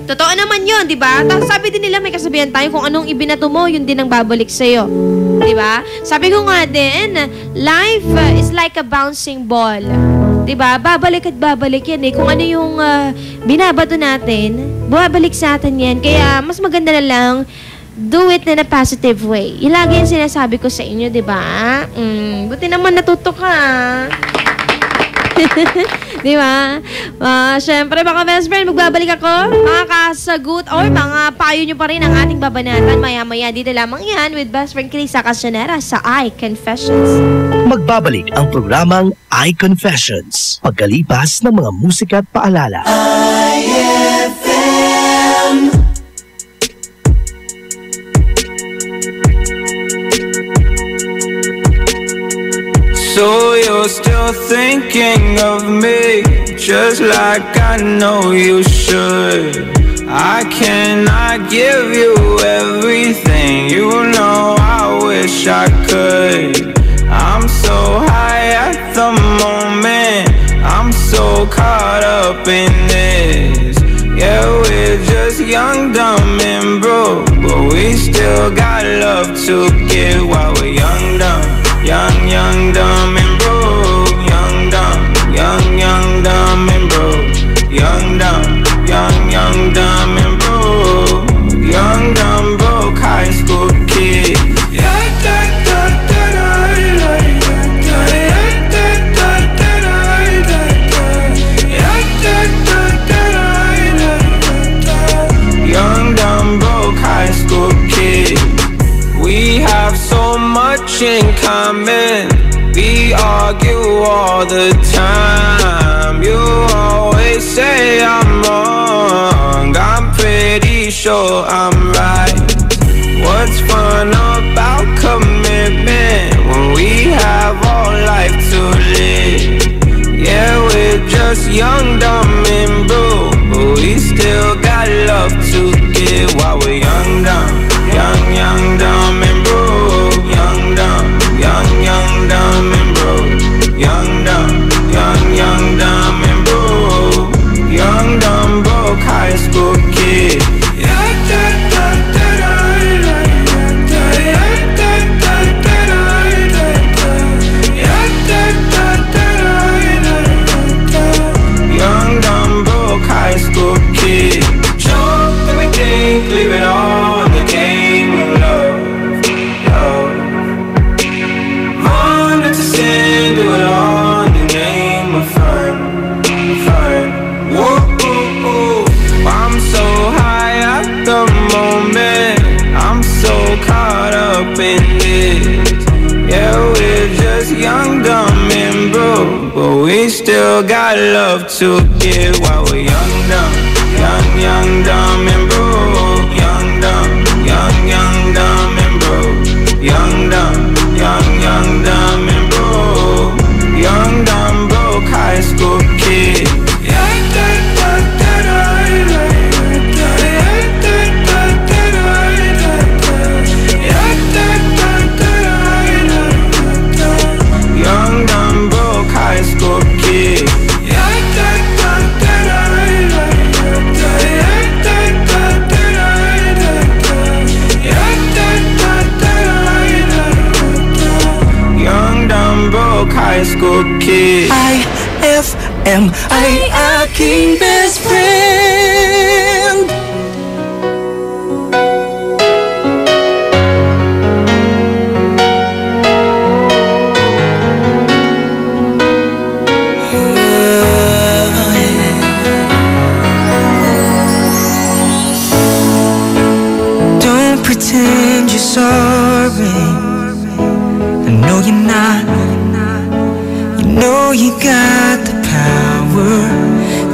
Totoo naman yun, di ba? Sabi din nila, may kasabihan tayo, kung anong ibinato mo, yun din ang babalik sa'yo. Di ba? Sabi ko nga din, life is like a bouncing ball. Di ba? Babalik at babalik yan eh. Kung ano yung binabato natin, babalik sa atin yan. Kaya mas maganda na lang, do it in a positive way. Yung lagi yung sinasabi ko sa inyo, di ba? Buti naman natuto ka. Di ba? Siyempre, mga best friend, magbabalik ako. Mga kasagot or mga payo nyo pa rin ang ating babanatan. Maya-maya, dito lamang yan with best friend Krisa Castanera sa iConfessions.
Magbabalik ang programang iConfessions pagkalipas ng mga musika at paalala.
IFM.
So you're still thinking of me, just like I know you should. I cannot give you everything, you know I wish I could. I'm so high at the moment, I'm so caught up in this. Yeah, we're just young, dumb, and broke, but we still got love to give while we're young, dumb. Young, dumb, and broke. Young, dumb, dumb, and broke. Young, dumb, dumb, and broke. Young, dumb, broke high school kid. Young, dumb, broke high school kid. We have so much in common. We argue all the time. You always say I'm wrong, I'm pretty sure I'm right. What's fun about commitment when we have all life to live? Yeah, we're just young, dumb, and broke, but we still got love to give while we're young, dumb. Young, dumb, and broke. Young, dumb, dumb, and broke. Young, dumb, dumb, and broke. Young, dumb, broke high school kid. Young, dumb, broke high school kid. Jump, everything, leave it all in the game of love. Run into sin, do it all in the name of fun. Whoa, I'm so high at the moment, I'm so caught up in this. Yeah, we're just young, dumb, and broke, but we still got love to give while we're young, dumb, dumb, and broke. Young, dumb, dumb, and broke. Young, dumb, dumb, and broke. Young, dumb, broke high school kid. Young, dumb, broke high school kid. Young, dumb, broke high school kid.
IFM, aking best friend.
Don't pretend you're sorry, I know you're not. You know you got the power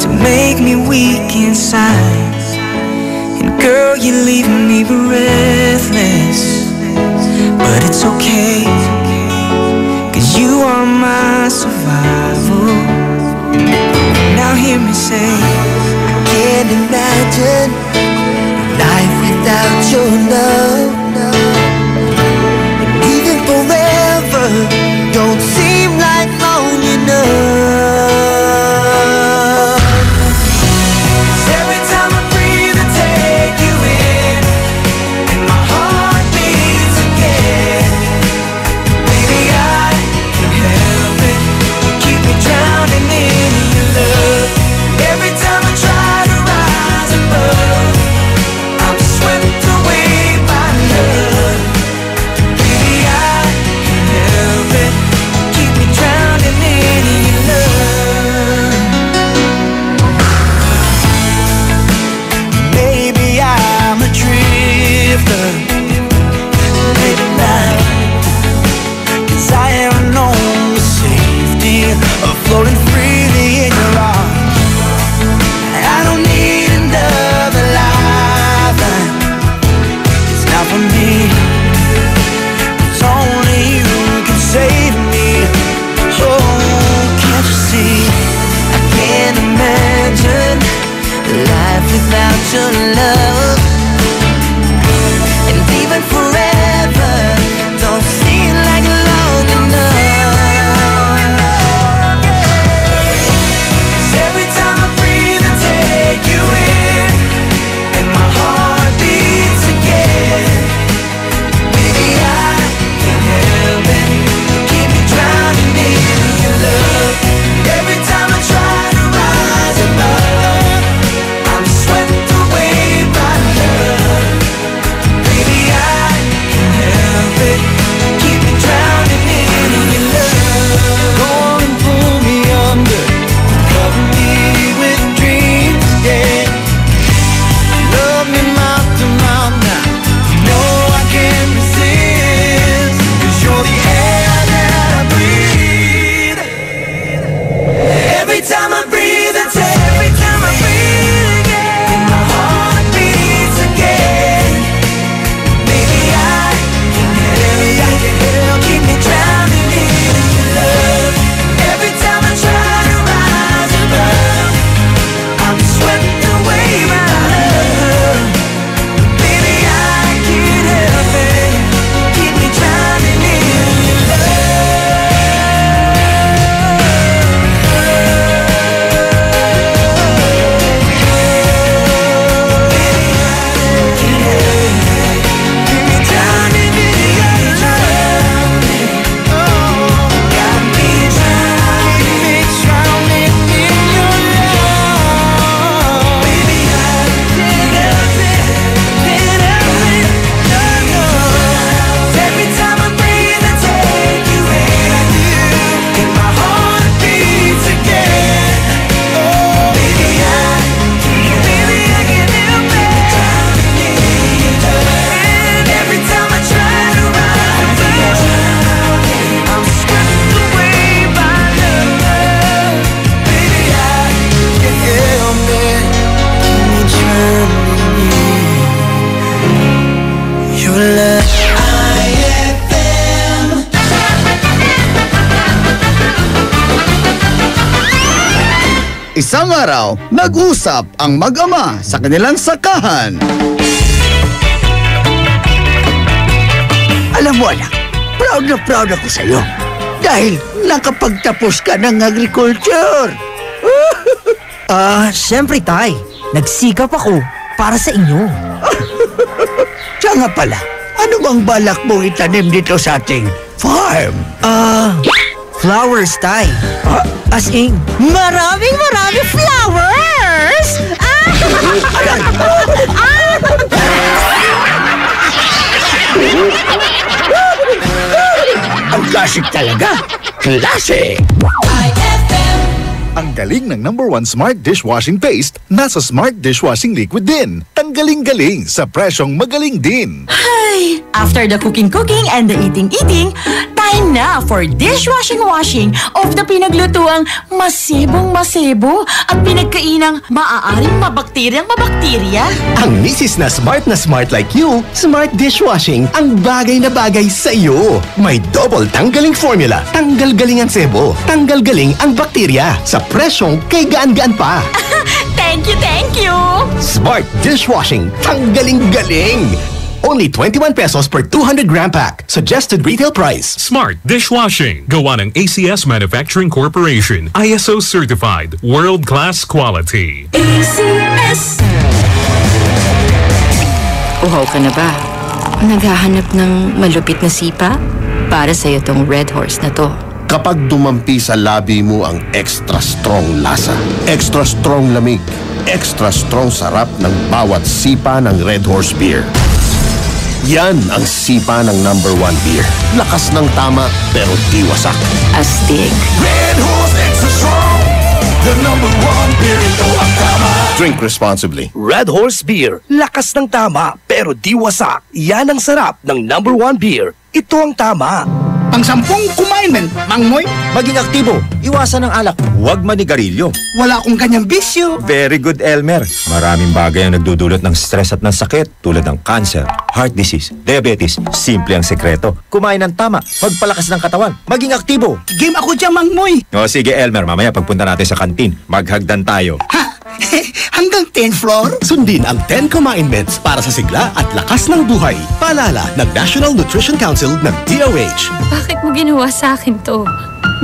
to make me weak inside. And girl, you're leaving me breathless, but it's okay, 'cause you are my survival. Now hear me say,
I can't imagine life without your love. And even forever don't seem like long enough.
'cause every time I breathe I take you in, and my heart beats again. Baby, I can't help it, you keep me drowning in your love. Every time I try to rise above,
your love. And even forever don't seem like long enough. 'Cause every time I breathe I take you in, and my heart beats again. Baby, I can't help it, keep me drowning in your love. Every time I try to rise above, I'm swept away by love. Baby, I can't help it, keep me drowning in your love. Go on and pull me under, cover me with dreams, yeah. Love me mouth to mouth now, you know I can't resist. 'Cause you're the air that I breathe. Every time I breathe, I take, every time I breathe again, and my heart beats again. Baby, I can't help, keep me drowning in your love. Every time I try to rise above, I'm swept away by love. Baby, I can't help it, keep me drowning in your love.
Isang araw, nag-usap ang mag-ama sa kanilang sakahan.
Alam mo anak, proud ako sa'yo. Dahil nakapagtapos ka ng agriculture.
Siyempre tay, nagsikap ako para sa inyo.
Siya nga pala, ano bang balak mong itanim dito sa ating farm?
Flowers, tay. As in, maraming flowers!
Ang classic talaga. Classic!
Ang galing ng #1 Smart Dishwashing Paste nasa Smart Dishwashing Liquid din. Tanggaling-galing sa presyong magaling din.
Hi! After the cooking and the eating, time na for dishwashing of the pinaglutuang masibong-masibo at pinagkainang maaaring mabakterya.
Ang misis na smart like you, Smart Dishwashing ang bagay na bagay sa iyo. May double tanggaling formula. Tanggal galing ang sebo, tanggal galing ang bakterya. Sa presyong kay gaan-gaan pa.
Thank you!
Smart Dishwashing, tanggaling-galing. Only 21 pesos per 200-gram pack. Suggested retail price.
Smart Dishwashing. Gawa ng ACS Manufacturing Corporation. ISO certified. World-class quality.
ACS!
Uhaw ka na ba? Naghahanap ng malupit na sipa? Para sa'yo tong Red Horse na to.
Kapag dumampi sa labi mo ang extra strong lasa, extra strong lamig, extra strong sarap ng bawat sipa ng Red Horse Beer. Yan ang sipa ng #1 beer. Lakas ng tama pero di wasak.
Astig.
Red Horse Extra Strong, the #1 beer. Ito ang tama. Drink responsibly.
Red Horse Beer. Lakas ng tama pero di wasak. Yan ang sarap ng #1 beer. Ito ang tama.
Pang-10 kumain, Mangmoy.
Maging aktibo, iwasan ng alak, huwag manigarilyo.
Wala akong ganyang bisyo.
Very good, Elmer. Maraming bagay ang nagdudulot ng stress at ng sakit tulad ng cancer, heart disease, diabetes. Simple ang sekreto. Kumain ng tama, magpalakas ng katawan, maging aktibo.
Game ako dyan, Mangmoy.
O sige, Elmer, mamaya pagpunta natin sa kantin, maghagdan tayo.
Ha?
Hanggang 10th floor?
Sundin ang 10 Kumain Meds para sa sigla at lakas ng buhay. Paalala ng National Nutrition Council ng DOH.
Bakit mo ginawa sa akin to?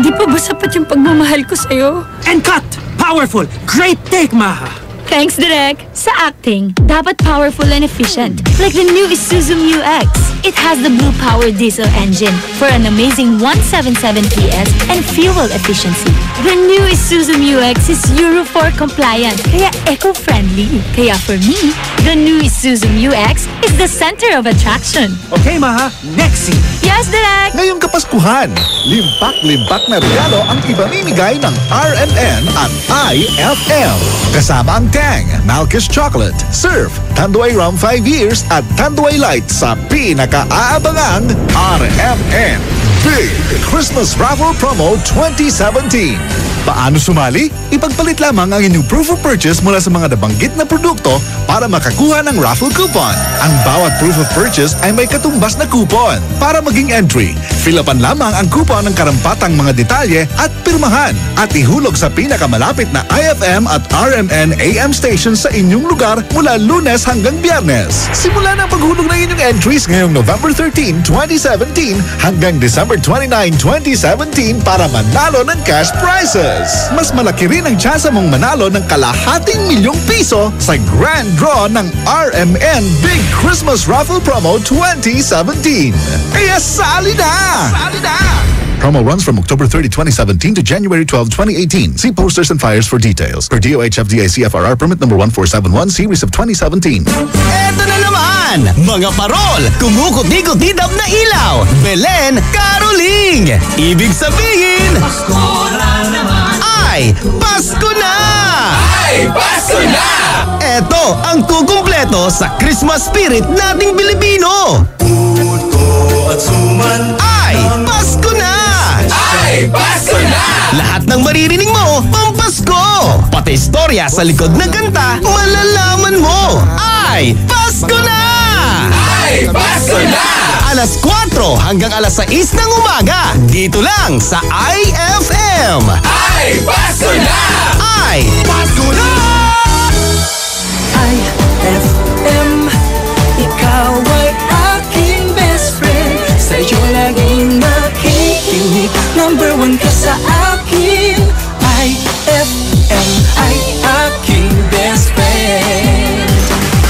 Di pa ba sapat yung pagmamahal ko sa'yo?
And cut! Powerful! Great take, Maha!
Thanks, Direk. Sa acting, dapat powerful and efficient. Like the new Isuzu Mu-X. It has the Blue Power Diesel engine for an amazing 177 PS and fuel efficiency. The new Isuzu Mu-X is Euro 4 compliant, kaya eco-friendly. Kaya for me, the new Isuzu Mu-X is the center of attraction.
Okay, Maha. Next scene.
Yes, Direk!
Ngayong Kapaskuhan, limpak-limpak na regalo ang ibamimigay ng RMN at IFM. Kasama ang Tang, Malkish Chocolate, Surf, Tanduay Rum 5 Years at Tanduay Light sa pinaka-aabangang RMN Big Christmas Raffle Promo 2017. Paano sumali? Ipagpalit lamang ang inyong proof of purchase mula sa mga nabanggit na produkto para makakuha ng raffle coupon. Ang bawat proof of purchase ay may katumbas na coupon. Para maging entry, fill upan lamang ang coupon ng karampatang mga detalye at pirmahan at ihulog sa pinakamalapit na IFM at RMN AM station sa inyong lugar mula Lunes hanggang Biyernes. Simula na ang paghulog ng inyong entries ngayong November 13, 2017 hanggang December 29, 2017 para manalo ng cash prizes. Mas malaki rin ang tsansa mong manalo ng ₱250,000 sa grand draw ng RMN Big Christmas Raffle Promo 2017. Kaya sali na! Sali na! Promo runs from October 30, 2017 to January 12, 2018. See posters and flyers for details. Per DOH FDA CFRR Permit number 1471 Series of 2017.
Eto na naman! Mga parol! Kumukot-ikot-idap na ilaw! Belen Caroling! Ibig sabihin... Pasko na naman! Ay, Pasko na! Ay, Pasko na! Eto ang kukumpleto sa Christmas spirit nating Pilipino! Puto at suman ay, Pasko na! Ay, Pasko na! Lahat ng maririnig mo, pampasko! Pati istorya sa likod ng kanta, malalaman mo! Ay, Pasko na! Ay, Pasko na! Alas 4 hanggang alas 6 ng umaga, dito lang sa IFM! Ay, Pasko na! Ay, Pasko na!
IFM, ikaw ay aking best friend. Sa'yo laging nakikinig, number 1 ka sa akin. IFM ay aking best friend.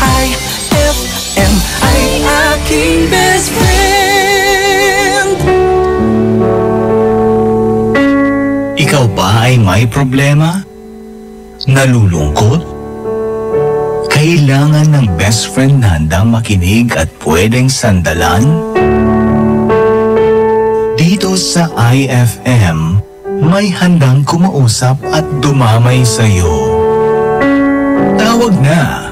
IFM ay aking best friend.
Ikaw ba ay may problema? Nalulungkot? Kailangan ng best friend na handang makinig at pwedeng sandalan? Dito sa IFM, may handang kumausap at dumamay sa'yo. Tawag na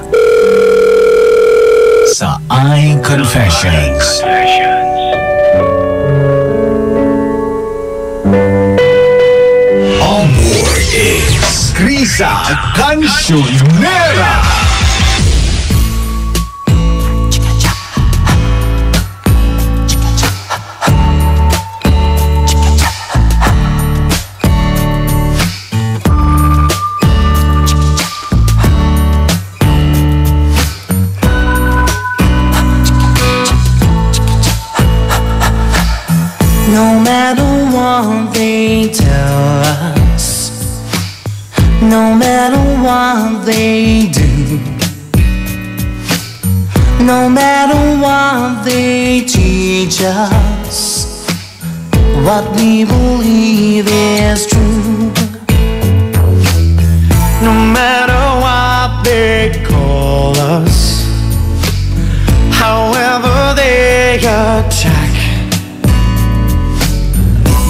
sa iConfessions. On board is Krisa Cancionera.
No matter what they tell us, no matter what they do, no matter what they teach us, what we believe is true. No matter what they call us, however they attack,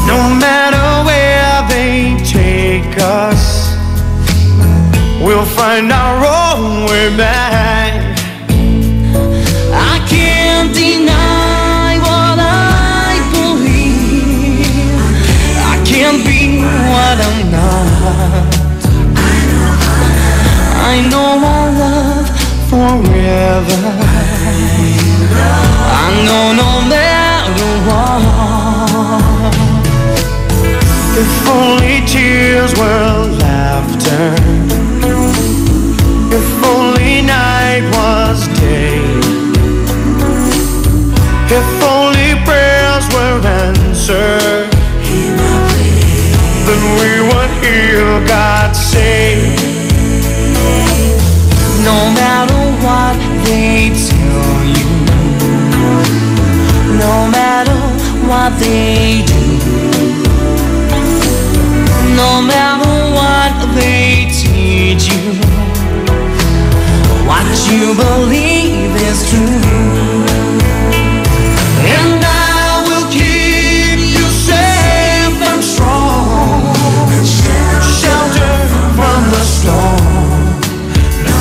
no matter where they take us, we'll find our own way back. I can't deny what I believe. I can't be what I'm not. I know I'll love forever. I know no matter what, if only tears were laughter,
hear God say, no matter what they tell you, no matter what they do, no matter what they teach you, what you believe is true. And I will keep you safe and strong, shelter from the storm. No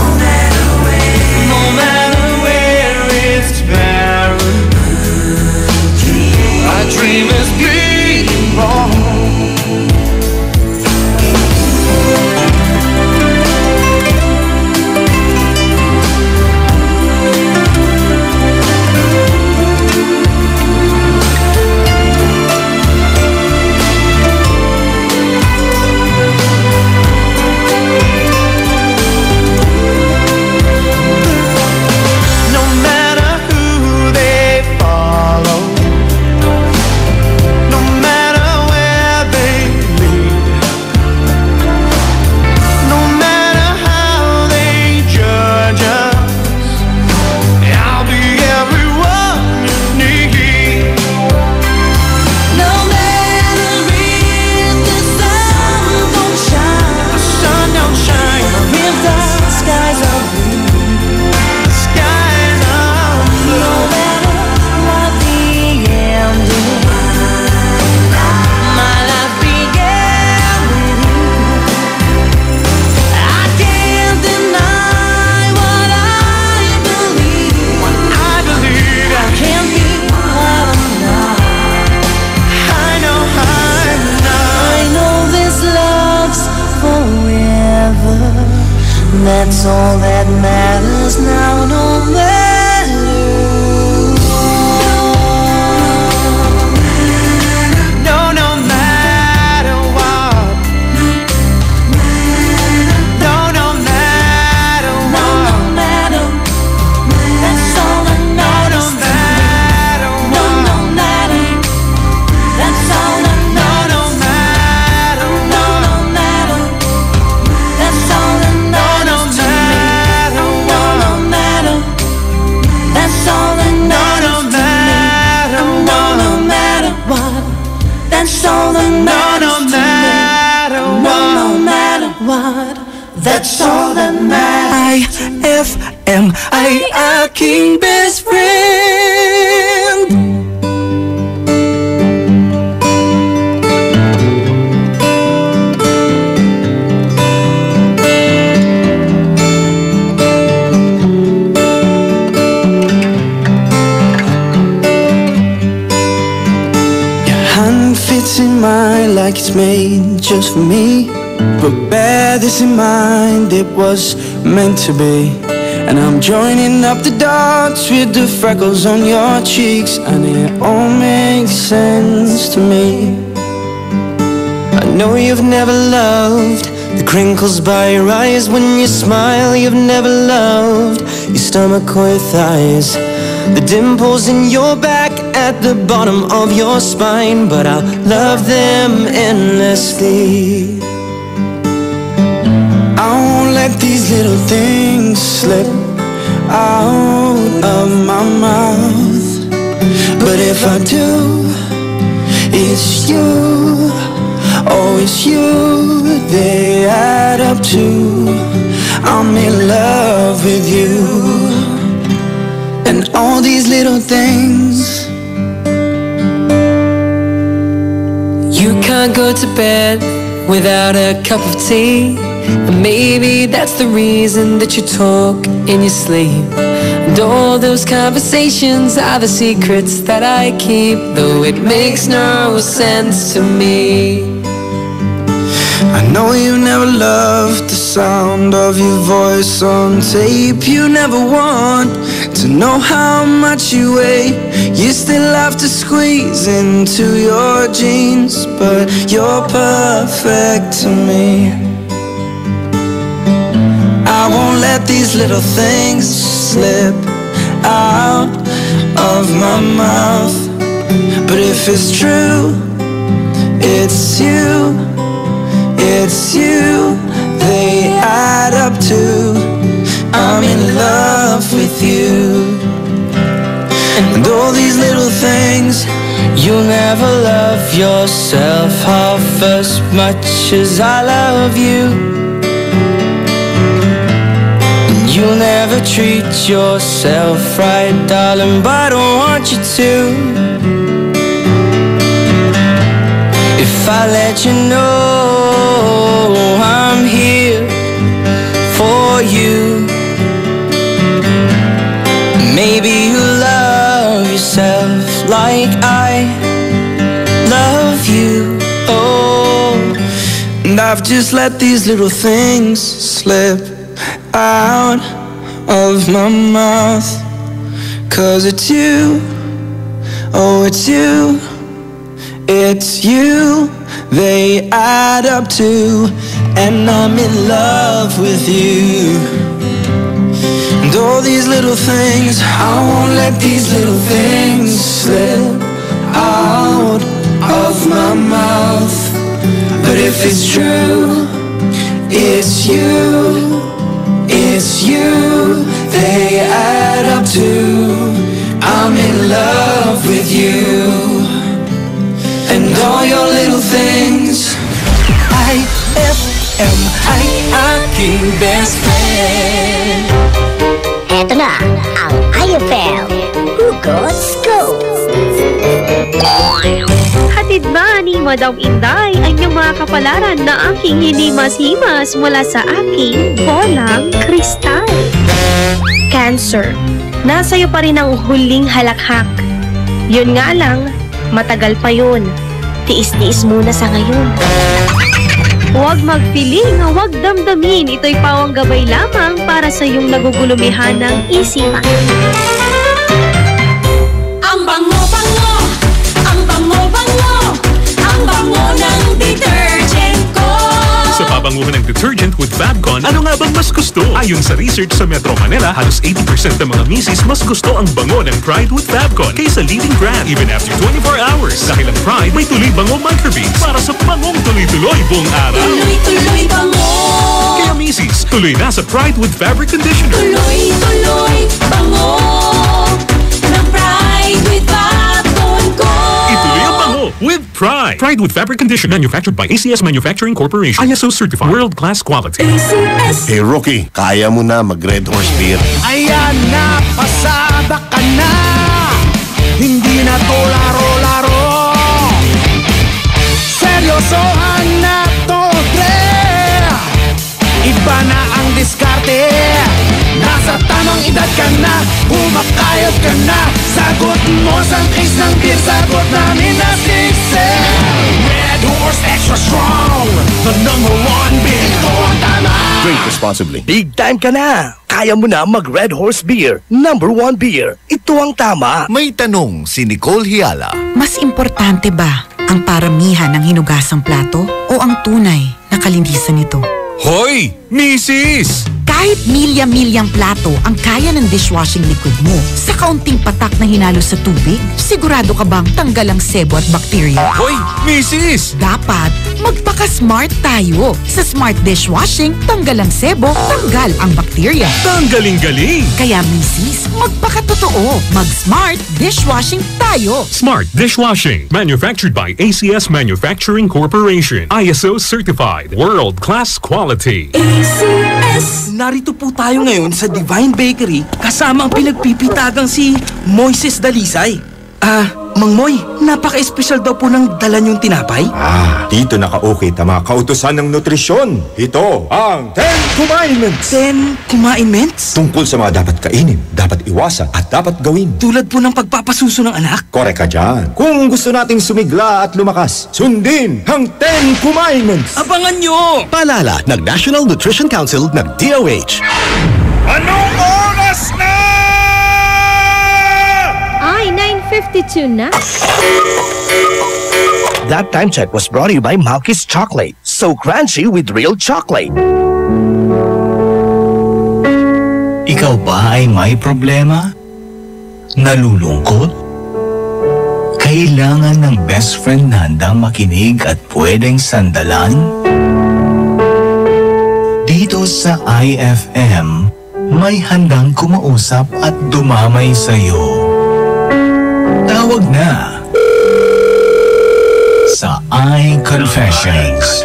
matter where it's barren, a dream is being born. That's all that matters now, no matter what. No, no matter what. No, no matter what. No matter. That's all that matters. No, no matter. That's all that matters. No matter. No, no matter. That's all that matters. That's all that matters to me. No matter what. That's all that matters to me. No matter what. That's all that matters.
IFM, aking best friend.
In mine like it's made just for me, but bear this in mind, it was meant to be. And I'm joining up the dots with the freckles on your cheeks, and it all makes sense to me. I know you've never loved the crinkles by your eyes when you smile. You've never loved your stomach or your thighs, the dimples in your back at the bottom of your spine, but I'll love them endlessly. I won't let these little things slip out of my mouth, but if I do, it's you, oh it's you they add up to. I'm in love with you. And all these little things.
You can't go to bed without a cup of tea, and maybe that's the reason that you talk in your sleep. And all those conversations are the secrets that I keep, though it makes no sense to me.
I know you never loved the sound of your voice on tape. You never want to know how much you weigh. You still have to squeeze into your jeans, but you're perfect to me. I won't let these little things slip out of my mouth, but if it's true, it's you. It's you, they add up to I'm in love with you. And all these little things, you'll never love yourself half as much as I love you. And you'll never treat yourself right, darling, but I don't want you to. If I let you know I'm here for you, maybe you'll love yourself like I love you. Oh, and I've just let these little things slip out of my mouth, 'cause it's you, oh it's you, it's you, they add up to, and I'm in love with you. And all these little things, I won't let these little things slip out of my mouth. But if it's true, it's you, they add up to, I'm in love with you. And all your little things, IFM, ay aking best friend.
Eto na ang IFM Hugot Scoop.
Hatid ba ni Madam Inday ang iyong mga kapalaran na aking hinimas-himas mula sa aking bolang kristal?
Cancer, nasa iyo pa rin ang huling halakhak. Yun nga lang, matagal pa yun. Tiis-tiis muna sa ngayon.
Huwag magpiling, huwag damdamin. Ito'y pawang gabay lamang para sa iyong nagugulumihan ng isipan.
Ang bango-bango, ang bango-bango, ang bango ng detergent ko.
Sa pabanguhan ng detergent with Fabcon, ano nga bang mas gusto? Ayon sa research sa Metro Manila, halos 80% ng mga misis mas gusto ang bango ng Pride with Fabcon kaysa leading brand even after 24 hours. Dahil ang Pride may tuloy bango microbeads para sa bangong tuloy-tuloy buong araw.
Tuloy-tuloy bango.
Kaya misis, tuloy na sa Pride with Fabric Conditioner.
Tuloy-tuloy bango ng Pride with Fabcon ko.
Ituloy ang bango with Pride. Pride with Fabric Conditioner, manufactured by ACS Manufacturing Corporation. ISO certified, world-class quality.
Hey Rocky, kaya mo na mag-Red Horse Beer.
Ayan na, pasada ka na. Hindi na to laro-laro. Seryosohan na to, Dre. Iba na ang diskarte. Nasa tamang edad ka na, humakayot ka na. Sagot mo sa case ng beer, sagot namin na Sixel. Red Horse Extra Strong, the #1 beer. Ito ang tama.
Drink responsibly.
Big time ka na. Kaya mo na mag Red Horse Beer, #1 beer. Ito ang tama.
May tanong si Nicole Hiala.
Mas importante ba ang paramihan ng hinugasang plato o ang tunay na kalinisan nito?
Hoy, misis!
Kahit milya-milyang plato ang kaya ng dishwashing liquid mo, sa kaunting patak na hinalo sa tubig, sigurado ka bang tanggal ang sebo at bakterya?
Hoy, misis!
Dapat magpaka-smart tayo. Sa smart dishwashing, tanggal ang sebo, tanggal ang bakterya.
Tanggaling-galing!
Kaya misis, magpakatotoo. Mag-smart dishwashing tayo.
Smart Dishwashing, manufactured by ACS Manufacturing Corporation. ISO certified, world-class quality.
ACS.
Narito po tayo ngayon sa Divine Bakery kasama ang pinagpipitagang si Moises Dalisay. Mang Moy, napaka-espesyal daw po ng dala niyong tinapay.
Dito naka-ukit ang mga kautusan ng nutrisyon. Ito ang 10 Commandments.
10 Commandments?
Tungkol sa mga dapat kainin, dapat iwasan at dapat gawin.
Tulad po ng pagpapasuso ng anak?
Korek ka dyan. Kung gusto nating sumigla at lumakas, sundin ang 10 Commandments.
Abangan nyo!
Paalala ng National Nutrition Council ng DOH.
Anong oras na?
Ay, 9:52 na.
That time check was brought to you by Malky's Chocolate. So crunchy with real chocolate.
Ikaw ba ay may problema? Nalulungkot? Kailangan ng best friend na handang makinig at pwedeng sandalan? Dito sa IFM, may handang kumausap at dumamay sa'yo. Tawag na sa iConfessions.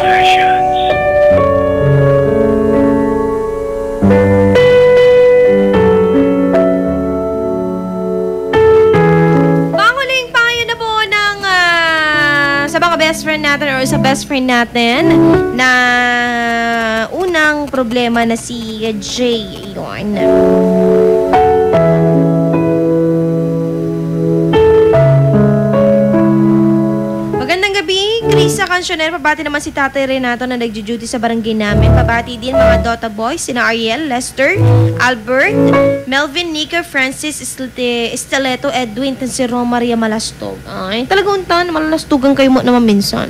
Panguling payo na po ng sa mga best friend natin or sa best friend natin na unang problema na si Jay. Yun. Magandang gabi, Krisa Cancioner. Pabati naman si Tatay Renato na nagjo-duty sa barangay namin. Pabati din mga Dota Boys, sina Ariel, Lester, Albert, Melvin, Nico, Francis, Stiletto, Edwin, at si Romaria Malastog. Ay, talagang untan, malalastugan kayo mo naman minsan.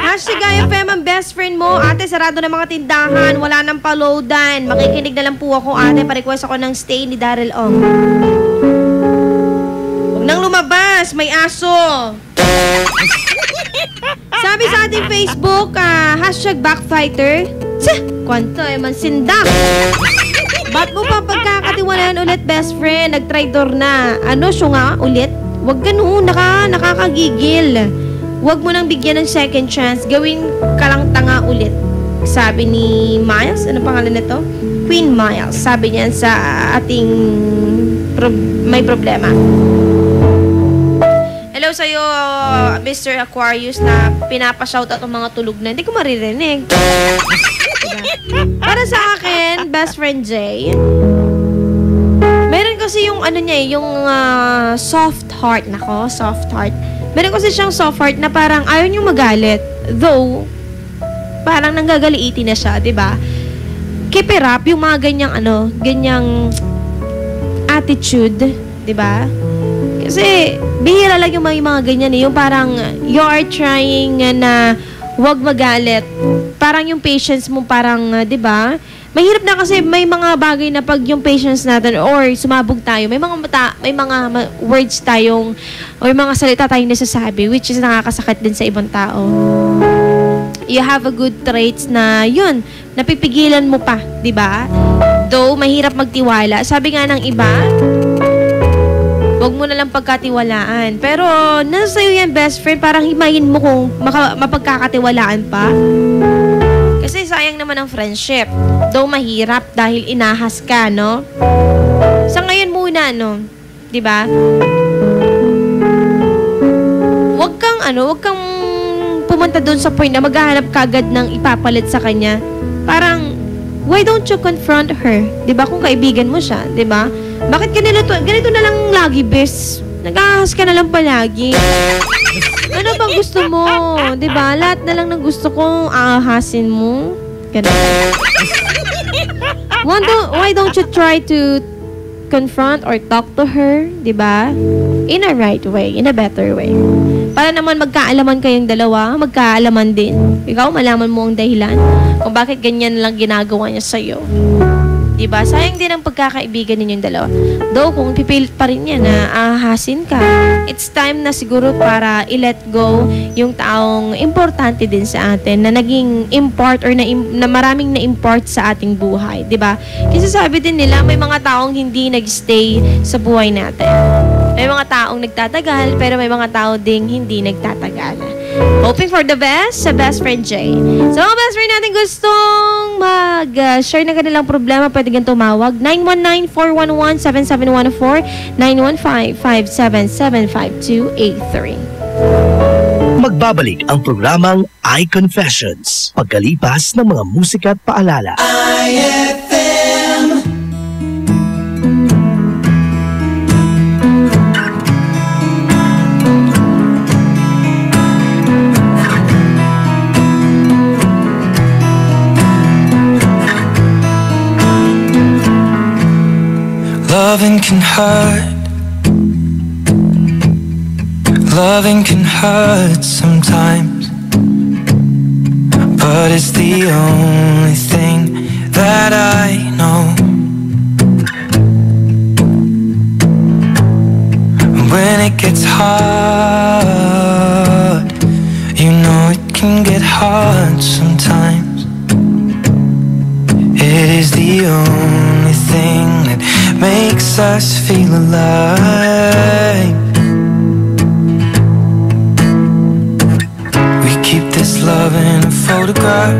Hashtag IFM ang best friend mo. Ate, sarado na mga tindahan. Wala nang pa-loadan. Makikinig na lang po ako, ate. Pa-request ako ng stay ni Daryl Ong. Huwag nang lumabas. May aso. Sabi sa ating Facebook, hashtag backfighter. Kwanto, mansindak. Ba't mo pa pagkakatiwalayan ulit, best friend? Nag-traitor na. Ano, siya nga ulit? Huwag ganun. Nakakagigil. Huwag mo nang bigyan ng second chance. Gawin ka lang tanga ulit. Sabi ni Miles. Ano pangalan nito? Queen Miles. Sabi niyan sa ating may problema. Hello sa'yo, Mr. Aquarius, na pinapashoutout ang mga tulog na. Hindi ko maririnig. Para sa akin, best friend Jay, meron kasi yung ano niya, yung soft heart. Nako, soft heart. Meron kasi siyang soft heart na parang ayaw niyong magalit. Though, parang nanggagaliitin na siya, diba? Keep it up, yung mga ganyang attitude, diba? Kasi, bihira lang yung mga ganyan eh. Yung parang, you are trying na wag magalit. Parang yung patience mo parang, diba? Mahirap na kasi may mga bagay na pag yung patience natin or sumabog tayo, may mga words tayong or mga salita tayong nasasabi which is nakakasakit din sa ibang tao. You have a good traits na yun, napipigilan mo pa, di ba? Though mahirap magtiwala. Sabi nga ng iba, wag mo na lang pagkatiwalaan. Pero nasa sa'yo yan, best friend, parang himayin mo kung mapagkakatiwalaan pa. Kasi sayang naman ang friendship. Though mahirap dahil inahas ka, no? Sa ngayon muna, no? 'Di ba? Wag kang pumunta doon sa point na maghahanap ka agad ng ipapalit sa kanya. Parang, why don't you confront her? 'Di ba? Kung kaibigan mo siya, 'di ba? Bakit ganito na lang lagi, bes? Nag-ahas ka na lang palagi. Ano bang gusto mo? Diba? Lahat na lang ng gusto kong aahasin mo. Ganun. Why don't you try to confront or talk to her? Diba? In a right way. In a better way. Para naman magkaalaman kayong dalawa. Magkaalaman din. Ikaw, malaman mo ang dahilan kung bakit ganyan lang ginagawa niya sa'yo. Diba? Sayang din ang pagkakaibigan ninyong dalawa. Though, kung pipilit pa rin yan na ahasin ka, it's time na siguro para i-let go yung taong importante din sa atin na naging import or na maraming na-import sa ating buhay. Diba? Kasi sabi din nila, may mga taong hindi nag-stay sa buhay natin. May mga taong nagtatagal, pero may mga tao ding hindi nagtatagal. Hoping for the best sa best friend Jay. Sa mga best friend natin gustong mag-share ng kanilang problema, pwede kang tumawag 919-411-7714, 915-577-5283.
Magbabalik ang programang iConfessions pagkalipas ng mga musika at paalala.
IFM.
Loving can hurt. Loving can hurt sometimes, but it's the only thing that I know. When it gets hard, you know it can get hard sometimes. is the only thing that makes us feel alive. We keep this love in a photograph.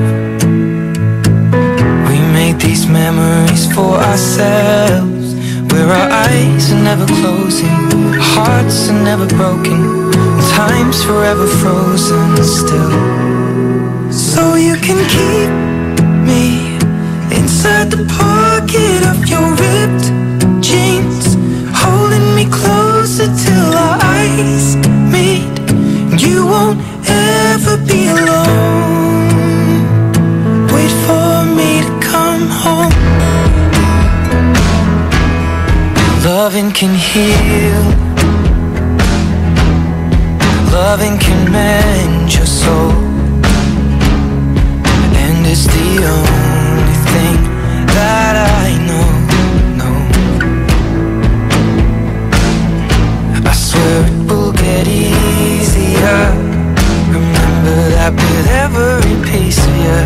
We make these memories for ourselves, where our eyes are never closing, hearts are never broken, time's forever frozen still. So you can keep me inside the pocket of your ripped jeans, holding me closer till our eyes meet. You won't ever be alone. Wait for me to come home. Loving can heal, loving can mend your soul, and it's the only thing that I know. I swear it will get easier. Remember that with every piece of you.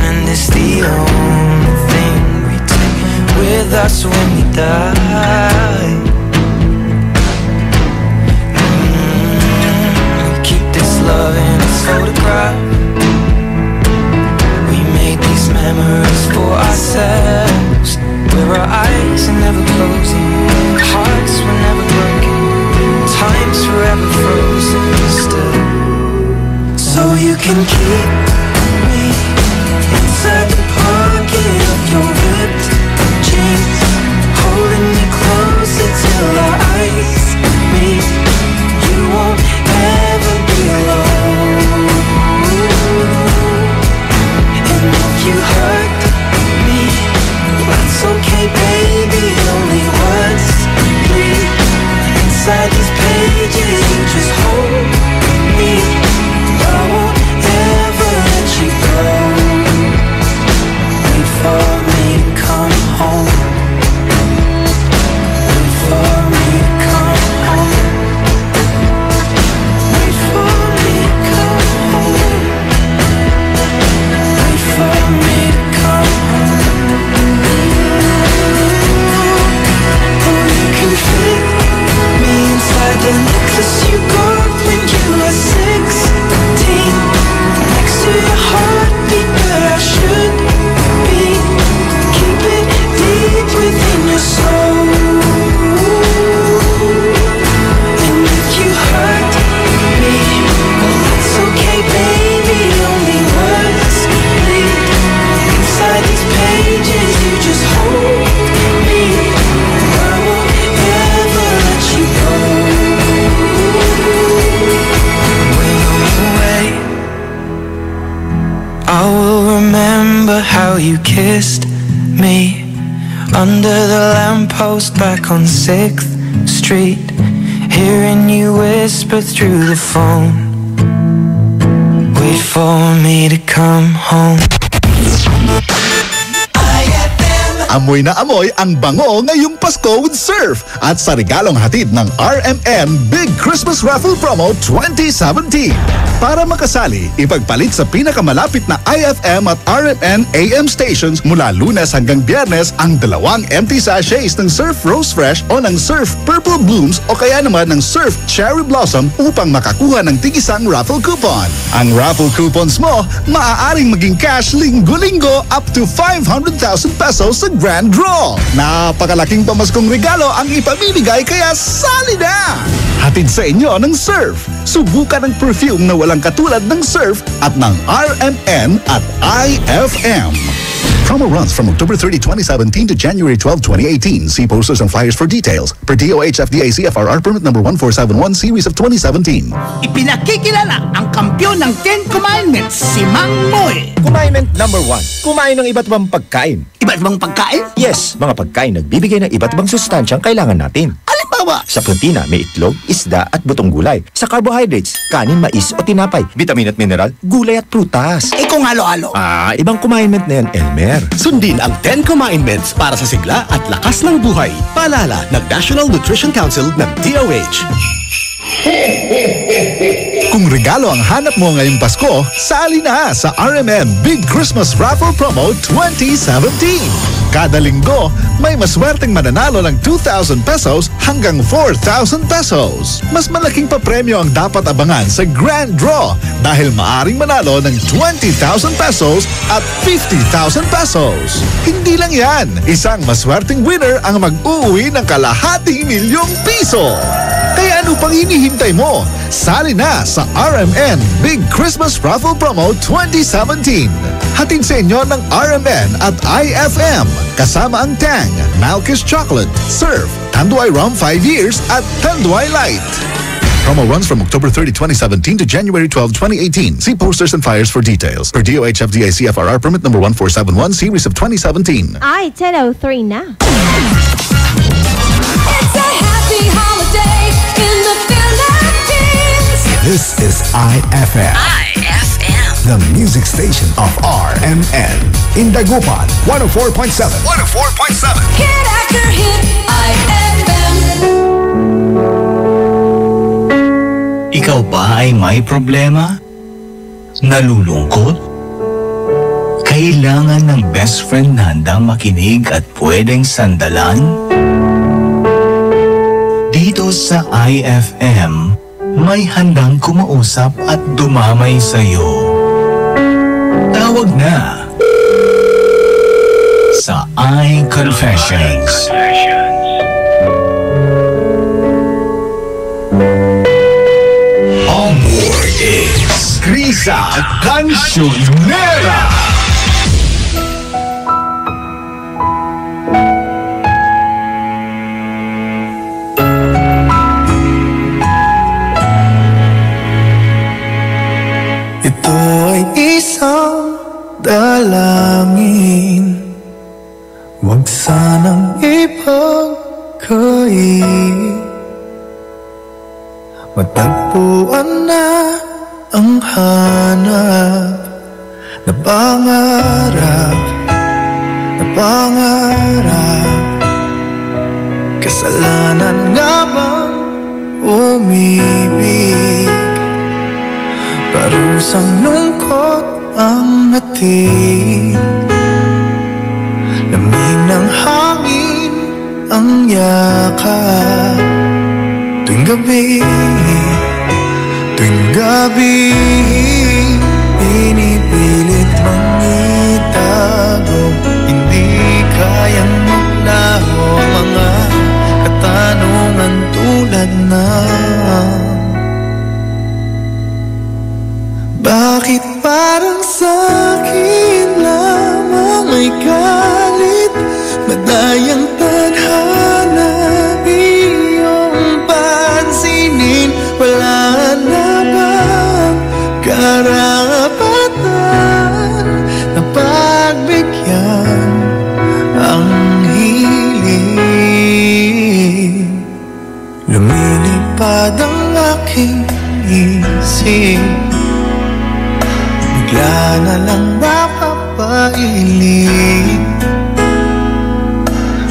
And it's the only thing we take with us when we die. We keep this love in its photograph. We made these memories for ourselves, where our eyes are never closing, hearts were never broken, time's forever frozen still. So you can keep me inside the pocket of your ripped jeans, holding me closer till our eyes meet. You won't ever be alone. And if you hurt me, that's okay, baby. Only words bleed inside these pages. You just hold me. I won't ever let you go. Wait for me to come home. Wait for me to come home. Wait for me to come home. Wait for me to come home. Oh, you can fit me inside the necklace you got when you were 16, next to your heartbeat where I should be. Keep it deep within your soul. And if you hurt me, well, that's okay, baby. Only words bleed inside these pages. You just hold me. I won't ever let you go. When I'm away, I will remember how you kissed me under the lamppost back on 6th Street, hearing you whisper through the phone. Wait for me to come home.
Amoy na amoy ang bango ngayong Pasko with Surf at sa regalong hatid ng RMN Big Christmas Raffle Promo 2017. Para makasali, ipagpalit sa pinakamalapit na IFM at RMN AM stations mula Lunes hanggang Biyernes ang 2 empty sachets ng Surf Rose Fresh o ng Surf Purple Blooms o kaya naman ng Surf Cherry Blossom upang makakuha ng tig-isang raffle coupon. Ang raffle coupons mo, maaaring maging cash linggo-linggo up to 500,000 pesos sa Grand Draw. Napakalaking pamaskong regalo ang ipamimigay kaya sali na! Hatid sa inyo ng Surf. Subukan ang perfume na walang katulad ng Surf at ng RMN at IFM. Promo runs from October 30, 2017 to January 12, 2018. See posters and flyers for details. Per DOH FDA CFRR permit number 1471 series of 2017.
Ipinakikilala ang kampyon ng 10 Commandments, si Mang Moy.
Commandment number 1. Kumain ng iba't ibang pagkain.
Iba't ibang pagkain?
Yes, mga pagkain nagbibigay ng iba't ibang sustansyang kailangan natin.
Halimbawa,
sa protina, may itlog, isda at butong gulay. Sa carbohydrates, kanin, mais o tinapay. Vitamin at mineral, gulay at prutas.
Kung halo-halo.
Ibang commandment na yan, Elmer.
Sundin ang 10 Commandments para sa sigla at lakas ng buhay. Paalala ng National Nutrition Council ng DOH.
Kung regalo ang hanap mo ngayong Pasko, sali na sa RMN Big Christmas Raffle Promo 2017. Kada linggo, may maswerteng mananalo ng 2,000 pesos hanggang 4,000 pesos. Mas malaking papremyo ang dapat abangan sa Grand Draw dahil maaring manalo ng 20,000 pesos at 50,000 pesos. Hindi lang yan, isang maswerteng winner ang mag-uuwi ng kalahating milyong piso. Kaya ano pang hinihintay mo? Sali na sa RMN Big Christmas Raffle Promo 2017. Hatid sa inyo ng RMN at IFM. Kasama ang Tang, Malkish Chocolate, Surf, Tanduay Rum 5 years at Tanduay Light. Promo runs from October 30, 2017 to January 12, 2018. See posters and flyers for details. Per DOH FDA CFRR permit number 1471 series of 2017.
Ay, 10:03 na.
It's a happy holiday in the Philippines.
This is IFM. The music station of RMN. In Dagupan, 104.7. 104.7.
Hit after hit, IFM.
Ikaw ba ay may problema? Nalulungkot? Kailangan ng best friend na handang makinig at pwedeng sandalan? Dito sa IFM, may handang kumausap at dumamay sa'yo. Tawag na sa iConfessions. On board is Krisa Cancionera.
Ito ay isang dalangin, huwag sanang ipagkait. Matagpuan na ang hanap na pangarap, na pangarap. Kasalanan nga bang umibig? Parusang lungkot ang hatid, lamig ng hangin ang yakap. Tuwing gabi, tuwing gabi, pinipilit mang itago. Hindi kayang maglaho ang mga katanungan tulad ng bakit parang sa'kin lamang ay galit, madayang tadhana iyong pansinin. Wala na bang karapatan na pagbigyan ang hiling? Lumilipad ang aking isip, bigla na lang napapailing.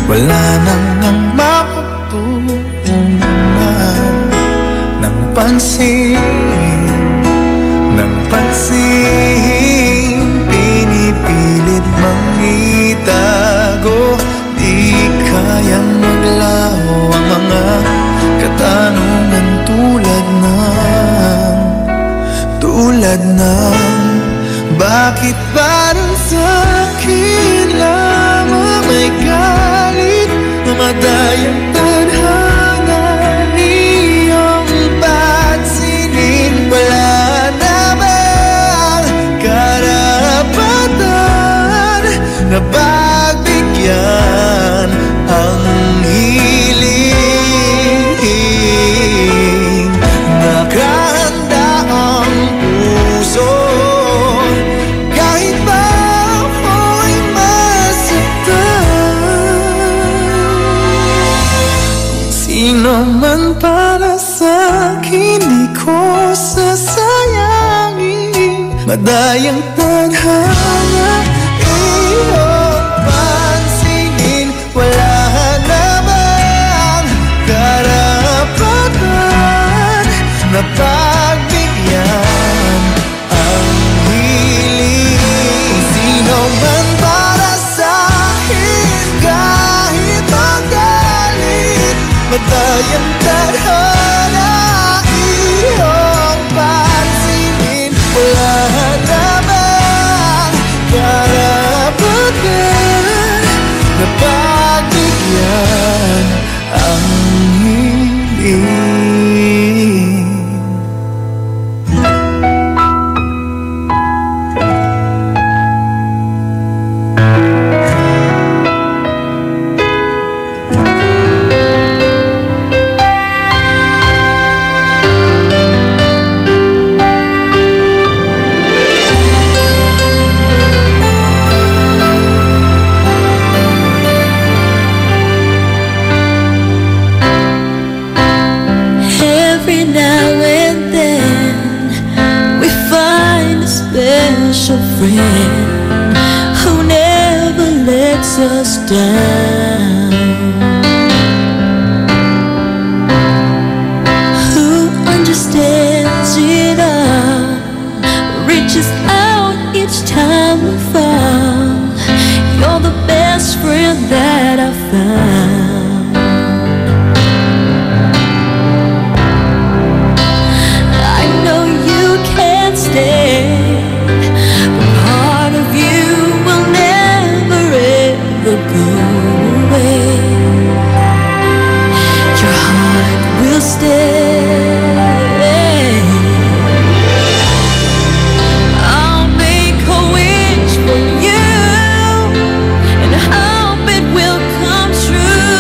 Wala nang ang maputunan ng pansin, ng pansin. Pinipilit mang itago, di kayang maglaho ang mga katanungan tulad ng bakit parang sa'kin lamang may galit, mamadayang tadhana iyong pansinin. Wala na bang karapatan na pagbigyan ang hiling? Nakahanda ang puso kahit pa ako'y masaktan. Sino man para sa'kin di ko sasayangin, madayang tadhana iyong pansinin. Wala na bang karapatan na pagbigyan ang hiling. Kung sino man para sa'kin, kahit magalit, matayang tadhana, iyong pansinin. Wala namang karapatan na pagbigyan ang hiling.
Every now and then we find a special friend who never lets us down, who understands it all, reaches out each time we fall. You're the best friend that I found. But part of you will never ever go away. Your heart will stay. I'll make a wish for you and hope it will come true.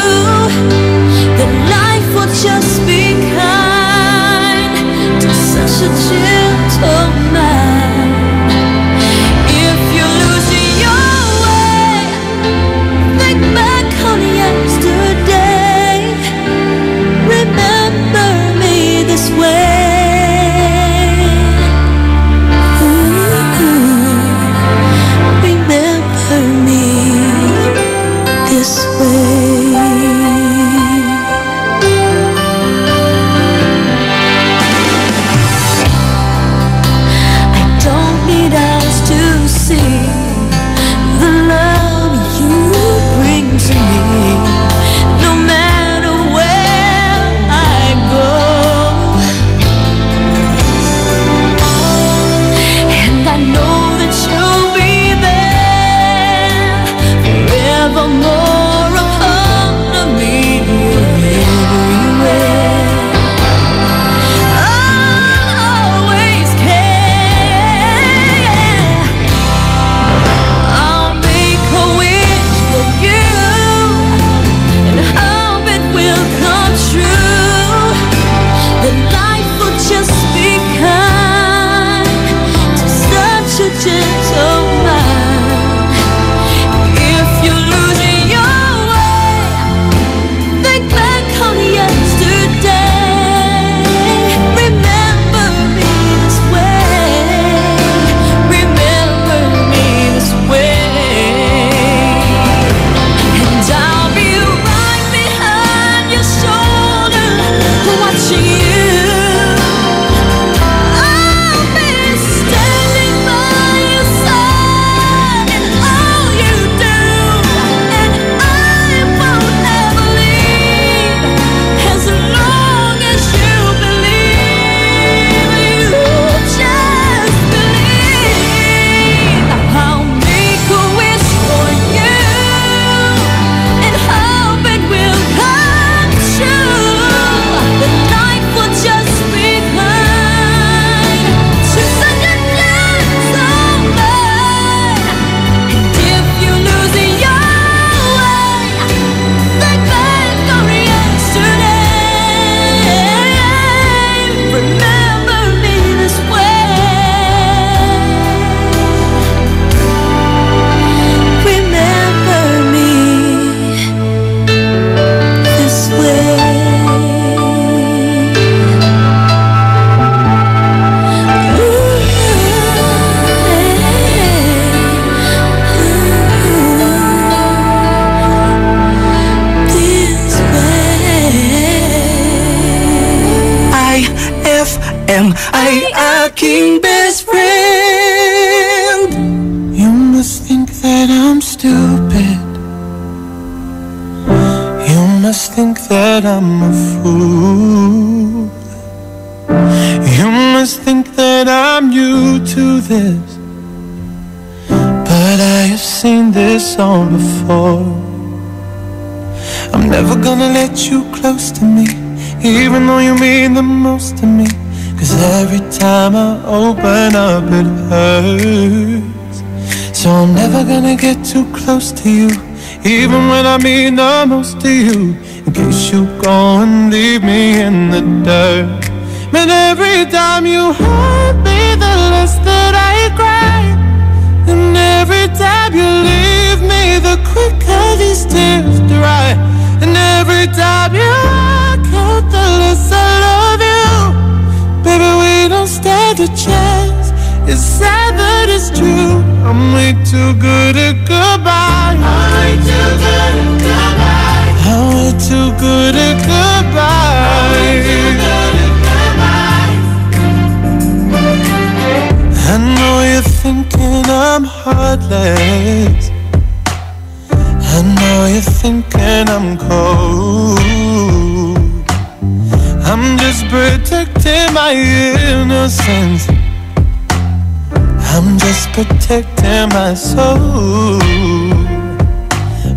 that I'm a fool. You must think that I'm new to this, but I have seen this all before. I'm never gonna let you close to me, even though you mean the most to me. 'Cause every time I open up it hurts. So I'm never gonna get too close to you, even when I mean the most to you, in case you go and leave me in the dirt. But every time you hurt me, the less that I cry. And every time you leave me, the quicker these tears dry. And every time you walk out, the less I love you. Baby, we don't stand a chance. It's sad but it's true. I'm way too good at goodbye. I'm way too good at goodbye. I'm way too good at goodbye. I know you're thinking I'm heartless. I know you're thinking I'm cold. I'm just protecting my innocence. I'm just protecting my soul.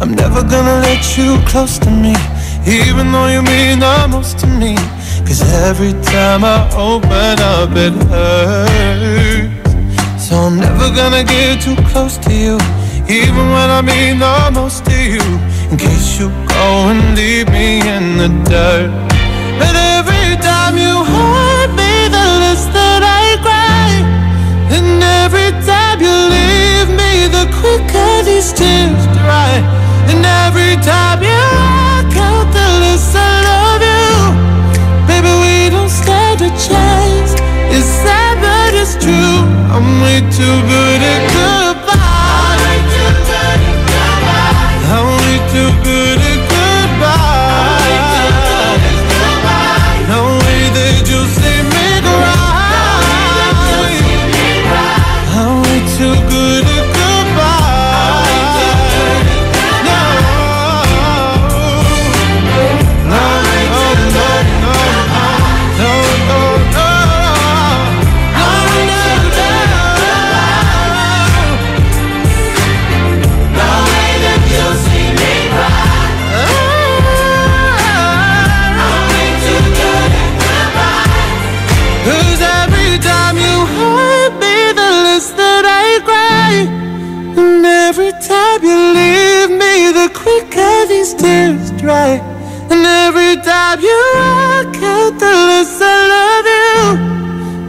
I'm never gonna let you close to me, even though you mean the most to me. 'Cause every time I open up it hurts. So I'm never gonna get too close to you, even when I mean the most to you, in case you go and leave me in the dirt. But every time you hurt me, the less that I cry. And every time you leave me, the quicker these tears dry. And every time you walk out, the less I love you. Baby, we don't stand a chance. It's sad but it's true. I'm way too good at goodbye. I'm way too good at goodbye. I'm way too good at goodbye. No way that you see me cry. I'm way too good at goodbye. No, no, no, no, no, no, no, no way that you see me cry. Cause every time you hurt me, the less that I cry. And every time you leave me, the quicker these tears dry. And every time you walk out, the less I love you.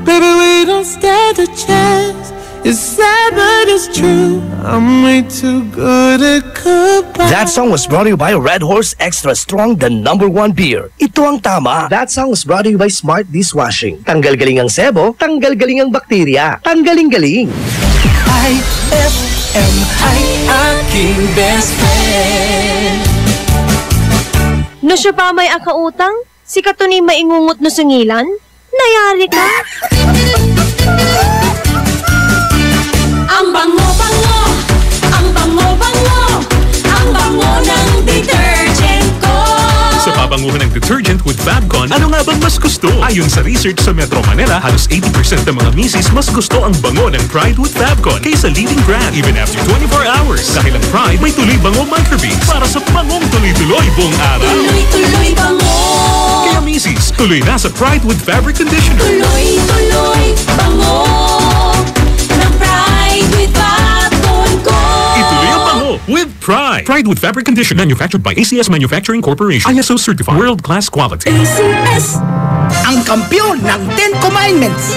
Baby, we don't stand a chance. It's sad but it's true. I'm way too good at goodbye.
That song was brought to you by Red Horse Extra Strong, the #1 beer. Ito ang tama. That song was brought to you by Smart Dishwashing. Tanggal-galing ang sebo, tanggal-galing ang bakterya. Tanggaling-galing.
IFM ay aking best friend.
No siya pa may akautang, si Katuni maingungot no sungilan, nayari ka.
Ang bango-bango, ang bango-bango, ang bango ng detergent ko.
Sa pabanguhan ng detergent with Fabcon, ano nga bang mas gusto? Ayon sa research sa Metro Manila, halos 80% ng mga misis mas gusto ang bango ng Pride with Fabcon kaysa leading brand even after 24 hours. Dahil ang Pride may tuloy bango microbeads para sa bangong tuloy-tuloy buong araw.
Tuloy-tuloy bango.
Kaya misis, tuloy na sa Pride with Fabric Conditioner.
Tuloy-tuloy bango ng Pride with Fabcon ko.
Ituloy ang bango with Pride. Pride with Fabric Conditioner, manufactured by ACS Manufacturing Corporation. ISO certified, world-class quality.
ACS.
Ang kampiyon ng 10 Commandments.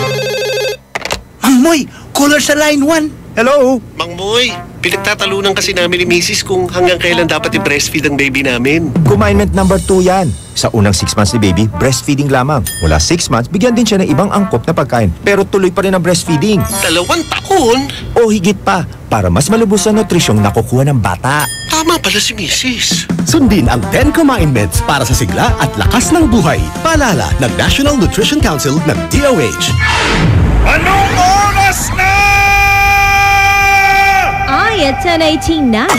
Mang Moy, caller sa line 1.
Hello? Mang Moy, pinagtatalunan kasi namin ni Mrs. kung hanggang kailan dapat i-breastfeed ang baby namin.
Commandment number 2 yan. Sa unang 6 months ni baby, breastfeeding lamang. Mula 6 months, bigyan din siya ng ibang angkop na pagkain. Pero tuloy pa rin ang breastfeeding.
2 taon?
O higit pa, para mas malubos sa nutrisyong nakukuha ng bata.
Tama pala si Mrs.
Sundin ang 10 Commandments para sa sigla at lakas ng buhay. Paalala ng National Nutrition Council ng DOH.
Anong oras na?
Ay, 10:18 na.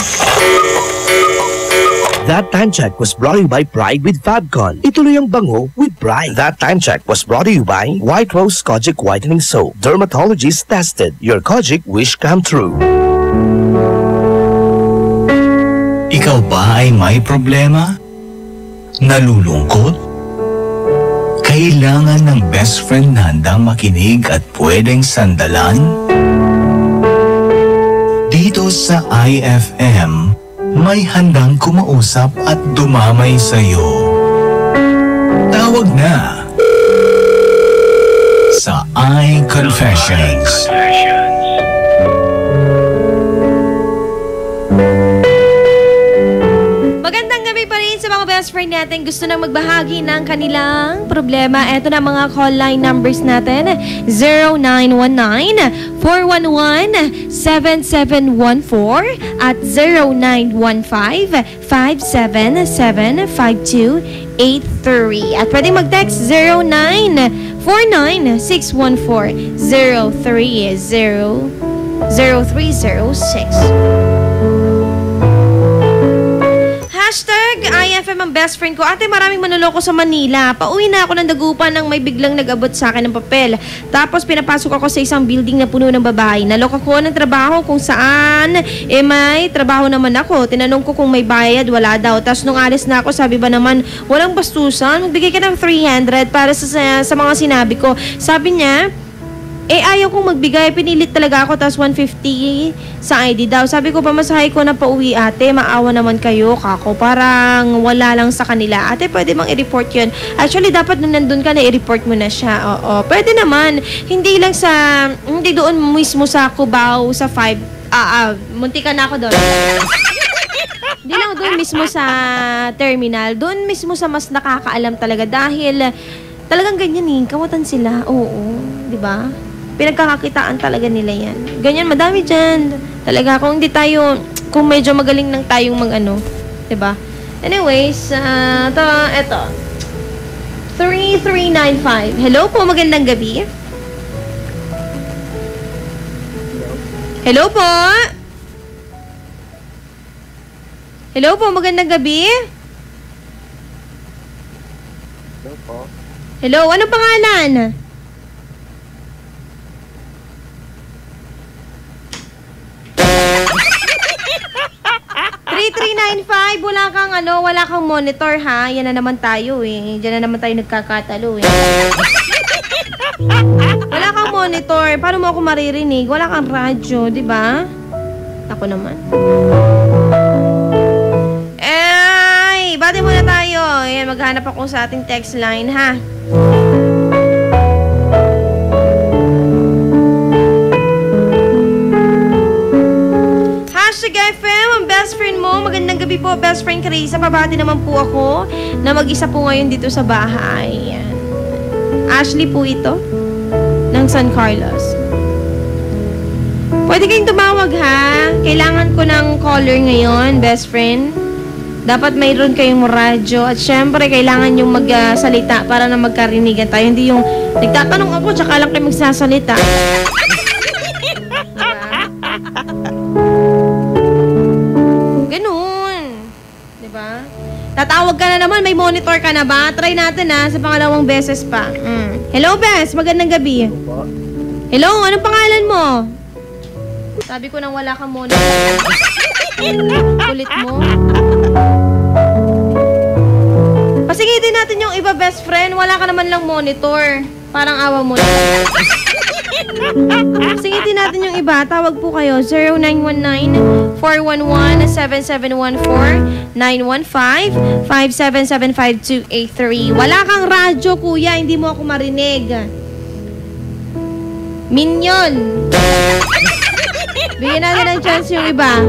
That Time Check was brought to you by Pride with Fabcon. Ituloy ang bango with Pride. That Time Check was brought to you by White Rose Kojic Whitening Soap. Dermatologist tested. Your Kojic wish come true.
Ikaw ba ay may problema? Nalulungkot? Kailangan ng best friend na handang makinig at pwedeng sandalan? Dito sa IFM, may handang kumausap at dumamay sa'yo. Tawag na sa iConfessions.
Magandang gabi pa rin sa mga best friend natin. Gusto nang magbahagi ng kanilang problema. Ito na mga call line numbers natin. 0919-411-7714 at 0915-577-5283. At pwede mag-text 0949-614-0306. Hashtag IFM ang best friend ko. Ate, maraming manloloko sa Manila. Pauwi na ako ng Dagupan nang may biglang nag-abot sa akin ng papel. Tapos pinapasok ako sa isang building na puno ng babae. Naloko ko ng trabaho kung saan may trabaho naman ako. Tinanong ko kung may bayad, wala daw. Tapos nung alis na ako, sabi ba naman, walang bastusan, magbigay ka ng 300 para sa mga sinabi ko. Sabi niya, ayaw kong magbigay. Pinilit talaga ako. Tapos 150 sa ID daw. Sabi ko, pamasahe ko na pauwi, ate. Maawa naman kayo, kako. Parang wala lang sa kanila. Ate, pwede bang i-report yun? Actually, dapat nung nandun ka na, i-report mo na siya. Oo. Pwede naman. Hindi lang sa, hindi doon mismo sa Cubao, sa 5. Munti ka na ako doon. Hindi lang doon mismo sa terminal. Doon mismo sa mas nakakaalam talaga. Dahil talagang ganyan eh. Kawatan sila. Oo. Diba? Pinagkakakitaan talaga nila yan. Ganyan, madami dyan. Talaga, kung hindi tayo, kung medyo magaling lang tayong mag-ano. Diba? Anyways, eto. 3395. Hello po, magandang gabi. Hello po. Hello po, magandang gabi.
Hello po.
Hello, anong pangalan? Wala kang monitor ha. Yan na naman tayo eh. Diyan na naman tayo nagkakatalo eh. Wala kang monitor. Paano mo ako maririnig? Wala kang radyo, di ba? Ako naman. Bati muna tayo. Ayan, maghanap ako sa ating text line ha. FM, ang best friend mo. Magandang gabi po, best friend Carissa. Pabati naman po ako na mag-isa po ngayon dito sa bahay. Yan. Ashley po ito ng San Carlos. Pwede kayong tumawag ha. Kailangan ko ng caller ngayon, best friend. Dapat mayroon kayong radyo. At syempre, kailangan yung magsalita para na magkarinigan tayo. Hindi yung nagtatanong ako, tsaka lang kayo magsasalita. Tatawag ka na naman, may monitor ka na ba? Try natin ha, sa pangalawang beses pa. Hello, Bes, magandang gabi. Hello, anong pangalan mo? Sabi ko nang wala kang monitor. Kulit mo. Pasingitin natin yung iba, best friend. Wala ka naman lang monitor. Parang awa mo na. Singitin natin yung iba. Tawag po kayo 0919-411-7714 915-577-5283. Wala kang radyo, kuya. Hindi mo ako marinig. Minion. Bigyan natin ng chance yung iba.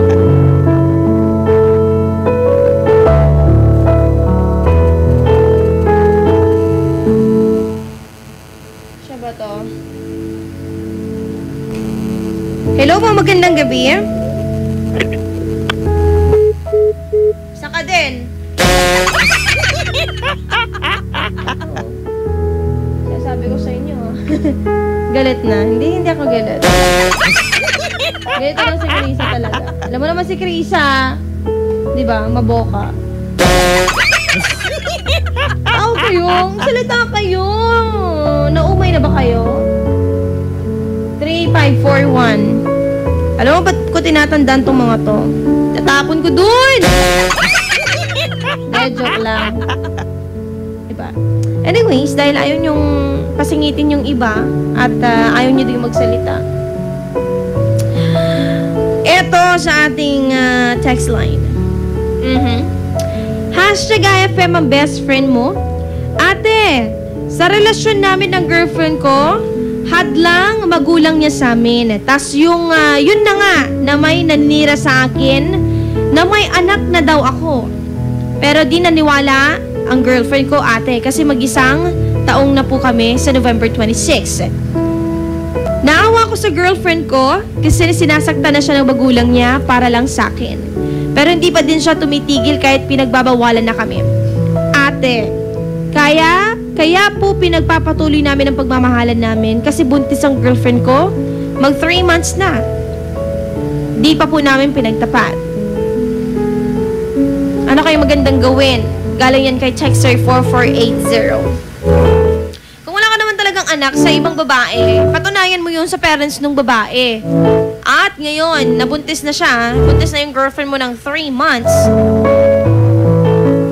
Siya ba to? Hello po, magandang gabi. Saka din. Kaya sabi ko sa inyo, galit na. Hindi ako galit. Ganito lang si Krisa talaga. Alam mo naman si Krisa, di ba, maboka. Tao kayo, salita kayo. Naumay na ba kayo? 3541. Alam mo ba't ko tinatandaan tong mga to? Tatapon ko dun! Joke lang. Diba? Anyways, dahil ayaw nyong pasingitin yung iba at ayaw nyo din magsalita. Ito sa ating text line. Hashtag IFM ang best friend mo. Ate, sa relasyon namin ng girlfriend ko, hadlang magulang niya sa amin. Tas yung, yun na nga, na may nanira sa akin, na may anak na daw ako. Pero di naniwala ang girlfriend ko, ate, kasi mag-isang taong na po kami sa November 26. Naawa ko sa girlfriend ko kasi sinasaktan na siya ng magulang niya para lang sa akin. Pero hindi pa din siya tumitigil kahit pinagbabawalan na kami. Ate, kaya po pinagpapatuloy namin ang pagmamahalan namin kasi buntis ang girlfriend ko. Mag 3 months na. Di pa po namin pinagtapat. Ano kayo magandang gawin? Galing yan kay Texter 4480. Kung wala ka naman talagang anak sa ibang babae, patunayan mo yun sa parents ng babae. At ngayon, nabuntis na siya. Buntis na yung girlfriend mo ng 3 months.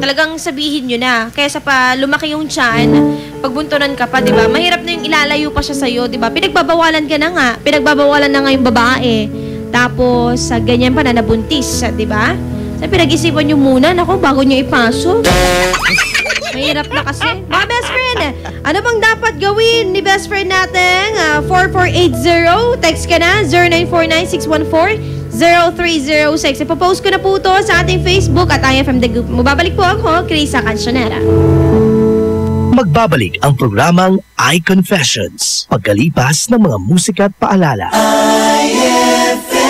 Talagang sabihin nyo na. Kaysa pa lumaki yung tiyan, pagbuntunan ka pa, diba? Mahirap na yung ilalayo pa siya sa'yo, diba? Pinagbabawalan ka na nga. Pinagbabawalan na nga yung babae. Tapos, ganyan pa na nabuntis, diba? So, pinag-isipan nyo muna, naku, bago nyo ipasok. Mahirap na kasi. Mga best friend, ano bang dapat gawin ni best friend natin? 4480, text ka na, 0949-614-0306. Ipopost ko na po ito sa ating Facebook at IFM The Group. Mababalik po ako, Krisa Cancionera.
Magbabalik ang programang iConfessions pagkalipas ng mga musika at paalala.
IFM.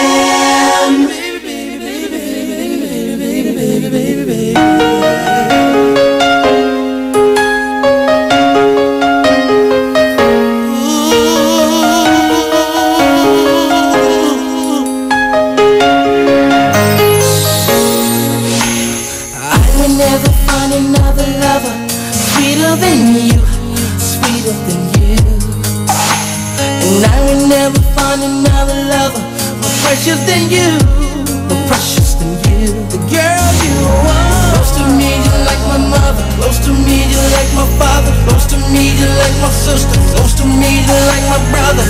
Than you, sweeter than you. And I will never find another lover more precious than you, more precious than you. The girl you are. Close to me, you're like my mother. Close to me, you're like my father. Close to me, you're like my sister. Close to me, you're like my brother.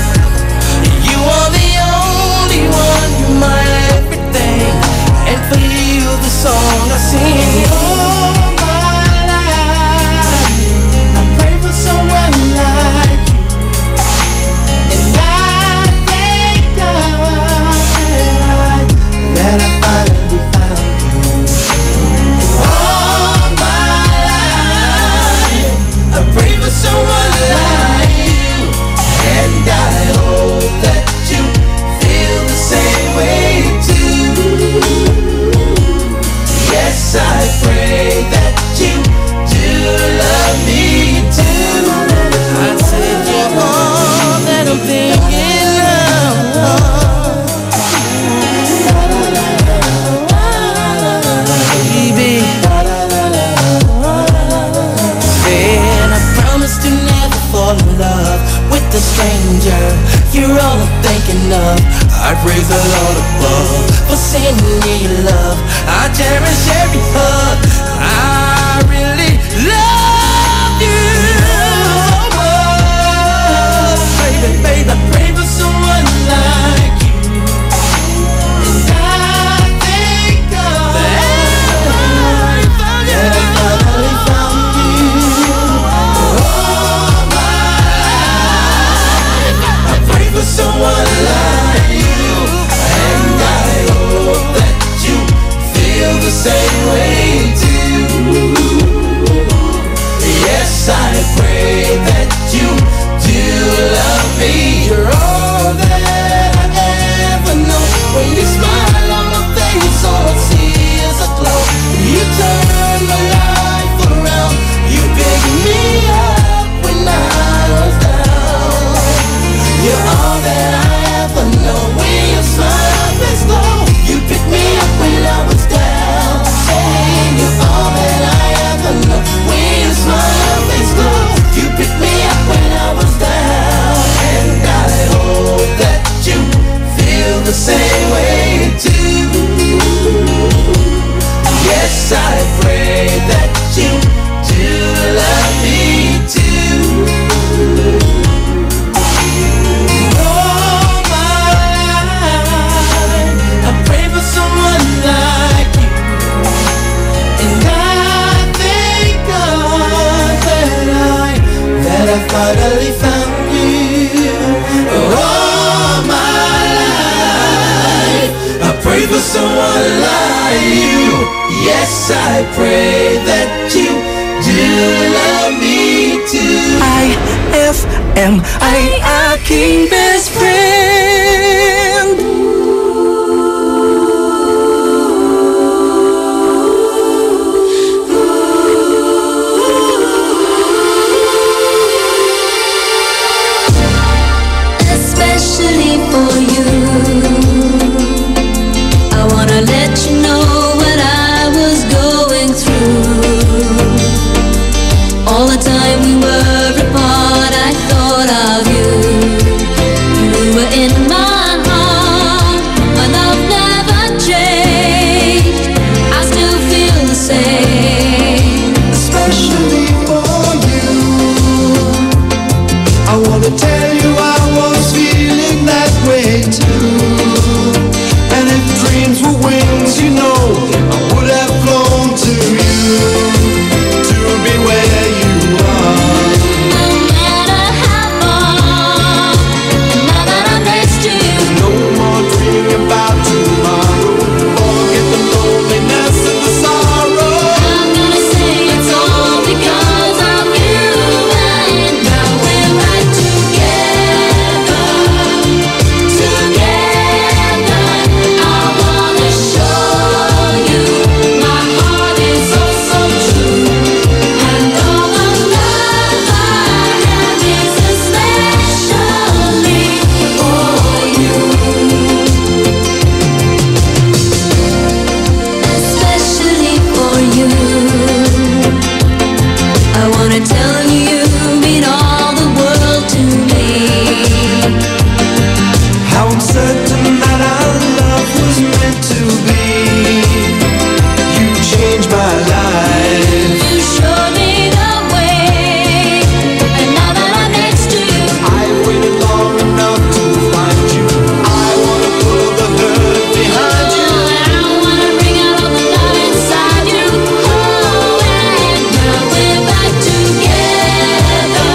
You are the only one, you're my everything. And for you, the song I sing. Someone like you, and I thank God that I finally found you. All my life, I pray for someone like you, and I hope that you feel the same way too. Yes, I pray that you do love me too. I said you're all that I'm thinking of, baby. Said I promised to never fall in love with a stranger. You're all I'm thinking of. I praise the Lord above for sending me your love. I cherish every hug. I really love you. Baby, I pray for someone like you, and I thank God that I finally found you. All my life, I pray for someone like you, and I hope that you feel the same way too. Yes, I pray that you do love me. You're the same way too. Yes, I pray that you do love me too. Oh my, I pray for someone like you, and I thank God that I finally found you. Oh my life, I pray for someone like you. Yes, I pray that you do love me too.
IFM, ay aking best friend.
Especially for you, I wanna let you know what I was going through. All the time we were apart, I thought of you. You were in my heart, my love never changed. I still feel the same.
Especially for you, I wanna tell you I was feeling that way too. And if dreams were wings, you know, I would have flown to you, to be where you are.
No matter how far, now that I'm next to you,
No more dreaming about tomorrow. Forget the loneliness and the sorrow.
I'm gonna say it's all because of you. And now we're right together, together. I wanna show you my heart is oh so true, and all the love I have is especially for you. Especially for you, I wanna tell you you mean all the world to me.
How I'm certain that our love was meant to be. You changed my life.
You showed me the way, and now that I'm next to you,
I waited long enough to find you. I wanna put all the hurt behind you.
I wanna bring out all the love inside you. Oh, and now we're back together,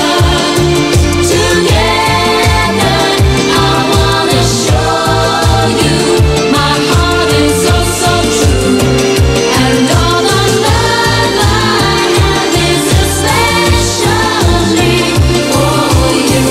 together. I wanna show you my heart is oh so true, and all the love I have is especially for you.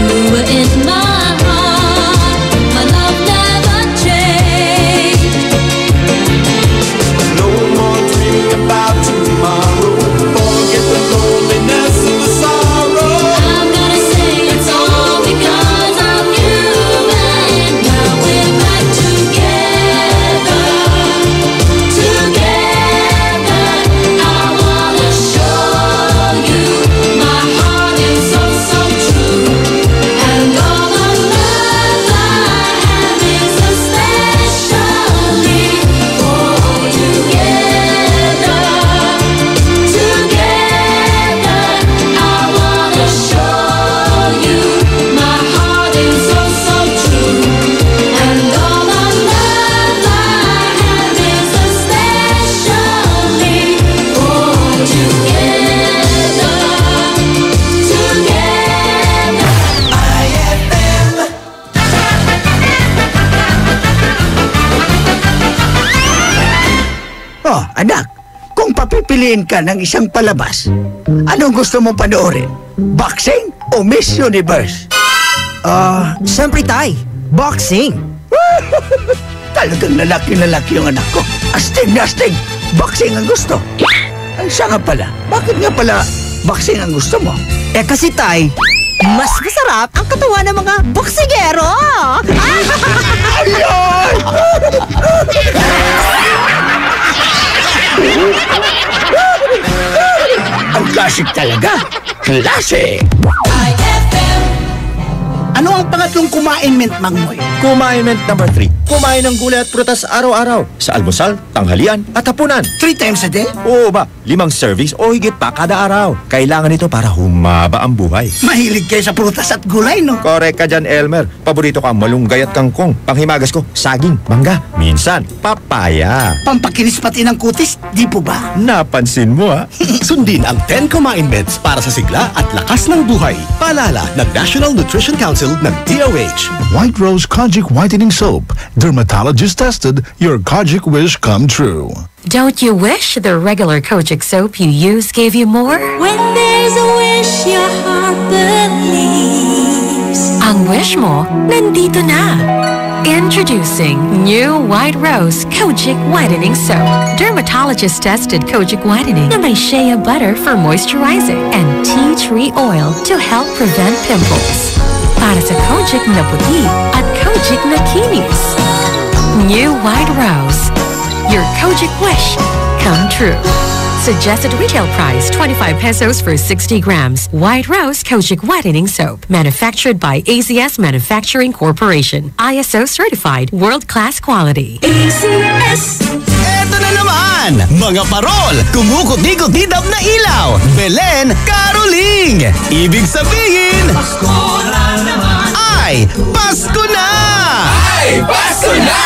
You were in my heart, my love never changed.
No more dreaming about tomorrow. Forget the loneliness and the sorrow.
I'm gonna say it's all because of you, and now we're back together, together. I wanna show you my heart is oh so true, and all the love I have is especially for you. Together, together. I wanna show you my heart is oh so true, and all the love I have is especially for together, together.
Oh, anak, kung papipiliin ka ng isang palabas, anong gusto mong panoorin? Boxing o Miss Universe?
Siyempre, Tay. Boxing.
Talagang lalaki yung anak ko. Astig na astig. Boxing ang gusto. Ay, siya nga pala. Bakit nga pala boxing ang gusto mo?
Kasi, Tay,
Mas masarap ang katawan ng mga boksingero!
Ang classic talaga! Classic!
Ano ang pangatlong kumain-ment, Mang Moy?
Kumain-ment number 3. Kumain ng gulay at prutas araw-araw. Sa almusal, tanghalian at hapunan.
3 times a day?
Oo ba? 5 servings o higit pa kada araw. Kailangan ito para humaba ang buhay.
Mahilig kayo sa prutas at gulay, no?
Correct ka dyan, Elmer. Paborito ka malunggay at kangkong. Panghimagas ko, saging, mangga, minsan, papaya.
Pampakinis pati ng kutis, di po ba?
Napansin mo, ha?
Sundin ang 10 Kumain-ments para sa sigla at lakas ng buhay. Paalala ng National Nutrition Council ng DOH.
White Rose Kojic Whitening Soap. Dermatologist tested, your Kojic wish come true.
Don't you wish the regular Kojic soap you use gave you more?
When there's a wish your heart believes.
Ang wish mo, nandito na. Introducing new White Rose Kojic Whitening Soap. Dermatologist-tested Kojic Whitening na may shea butter for moisturizing and tea tree oil to help prevent pimples. Para sa Kojic na puti at Kojic na kinis. New White Rose. Your Kojic wish come true. Suggested retail price 25 pesos for 60 grams. White Rose Kojic Whitening Soap. Manufactured by AZS Manufacturing Corporation. ISO certified world-class quality.
AZS.
Eto na naman! Mga parol! Kumukuti-kutidap na ilaw! Belen Caroling! Ibig sabihin...
Pasko na naman!
Ay! Pasko na!
Ay! Pasko na!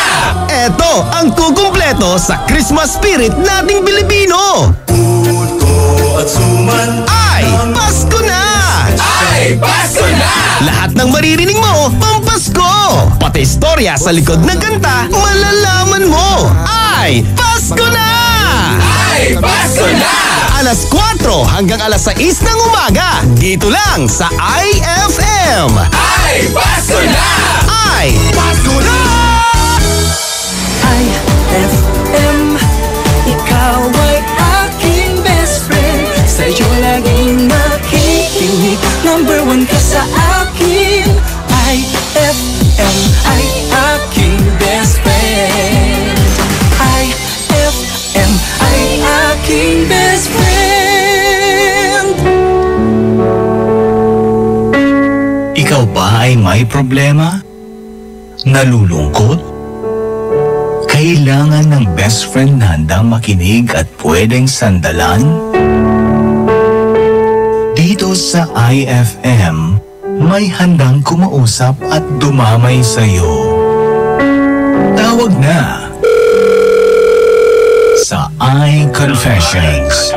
Eto ang kukumpleto sa Christmas spirit nating Pilipino!
Puto at suman!
Ay! Pasko na!
Ay! Pasko na!
Lahat ng maririnig mo, pampasko! Pati istorya sa likod ng kanta, malalaman mo! Ay! Pasko na!
Ay! Pasko na!
Alas 4 hanggang alas 6 ng umaga. Dito lang sa IFM.
Ay! Pasko na!
Ay! Pasko na!
IFM, ikaw ay aking best friend. Sa'yo laging makikinig. Number 1 ka sa akin. IFM ay aking best friend. IFM ay aking best friend.
Ikaw ba ay may problema? Nalulungkot? Kailangan ng best friend na handang makinig at pwedeng sandalan? Dito sa IFM, may handang kumausap at dumamay sa'yo. Tawag na sa iConfessions.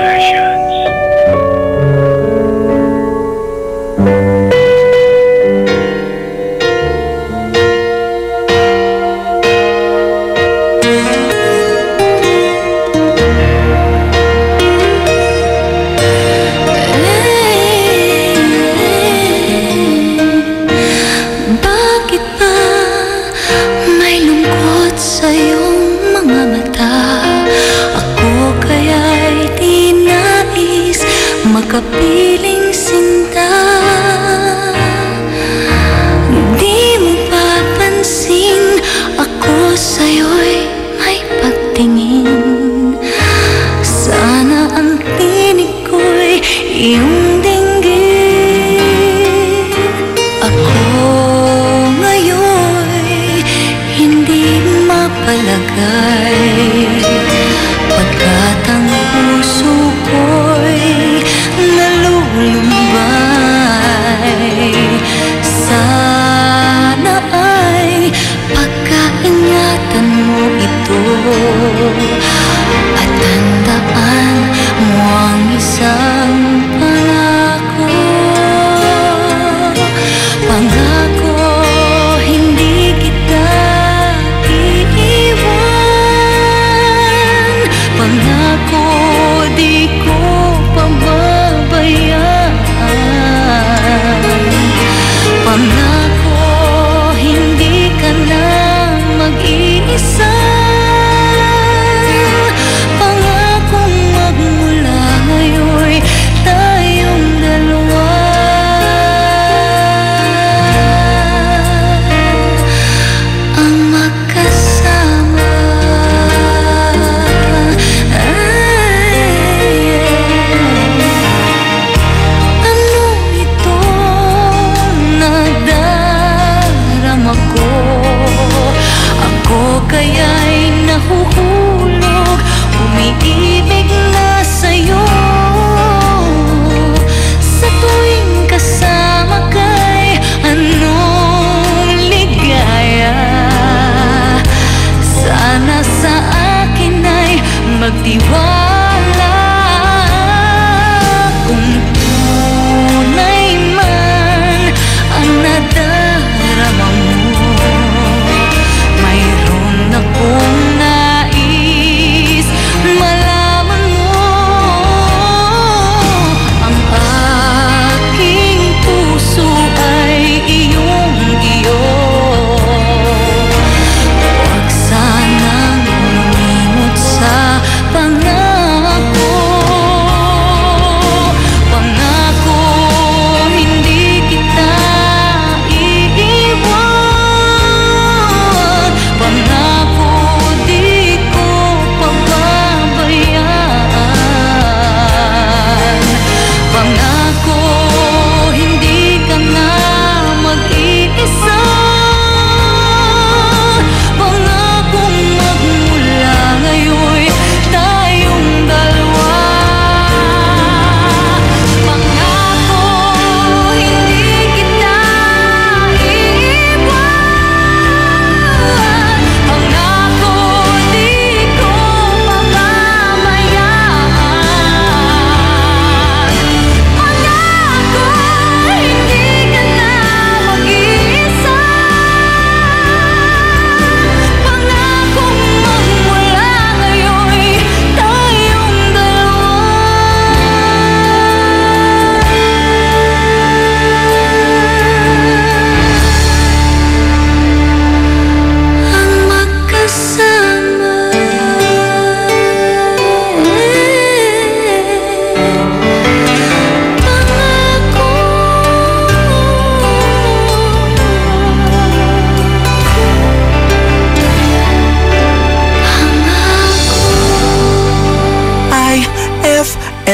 Bakit ba may lungkot sa iyong mga mata? Ako kaya'y di na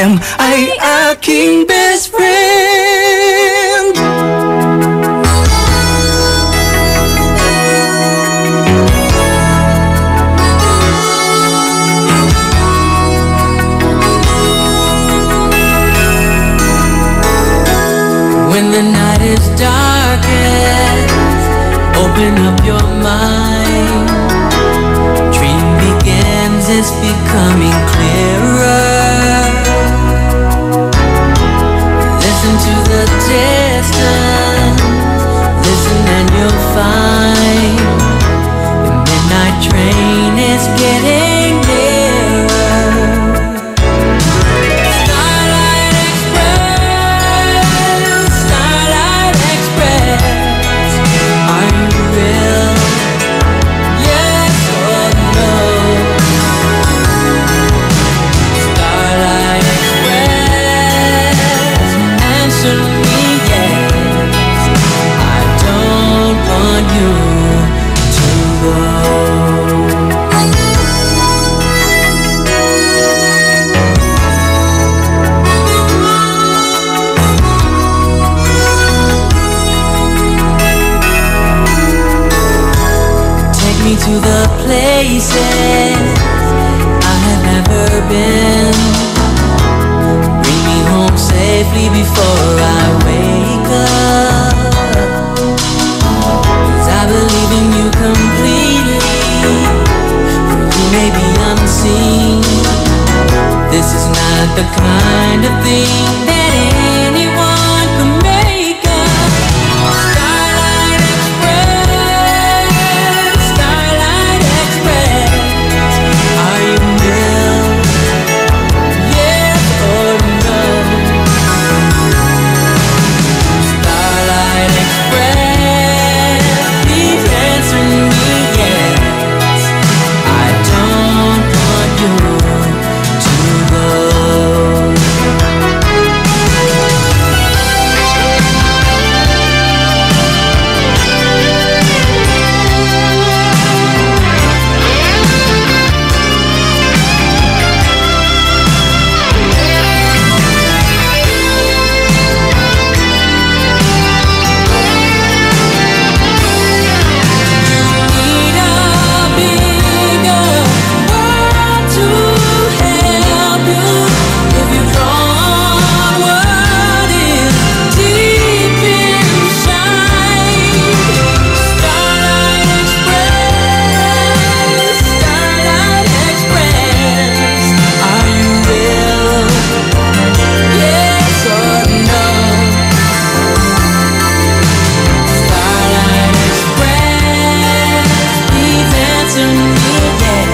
FM ay aking best friend.
When the night is darkest, open up your mind. Dream begins, it's becoming clearer. Listen to the distance, listen and you'll find the midnight train is getting nearer. Starlight Express, Starlight Express, are you real? Yes or no? Starlight Express, answer me yes. I don't want you to go. Take me to the places I have never been. Bring me home safely before I wake up. 'Cause I believe in you completely. For you may be unseen. This is not the kind of thing that anyone can make up. Starlight Express, Starlight Express, are you real? Yes or no? Starlight Express, please answer me yes. I don't want you to go. Need a bigger world to help you. If you draw what is deep inside. Starlight Express, Starlight Express, are you real? Yes or no? Starlight Express, please answer me yes.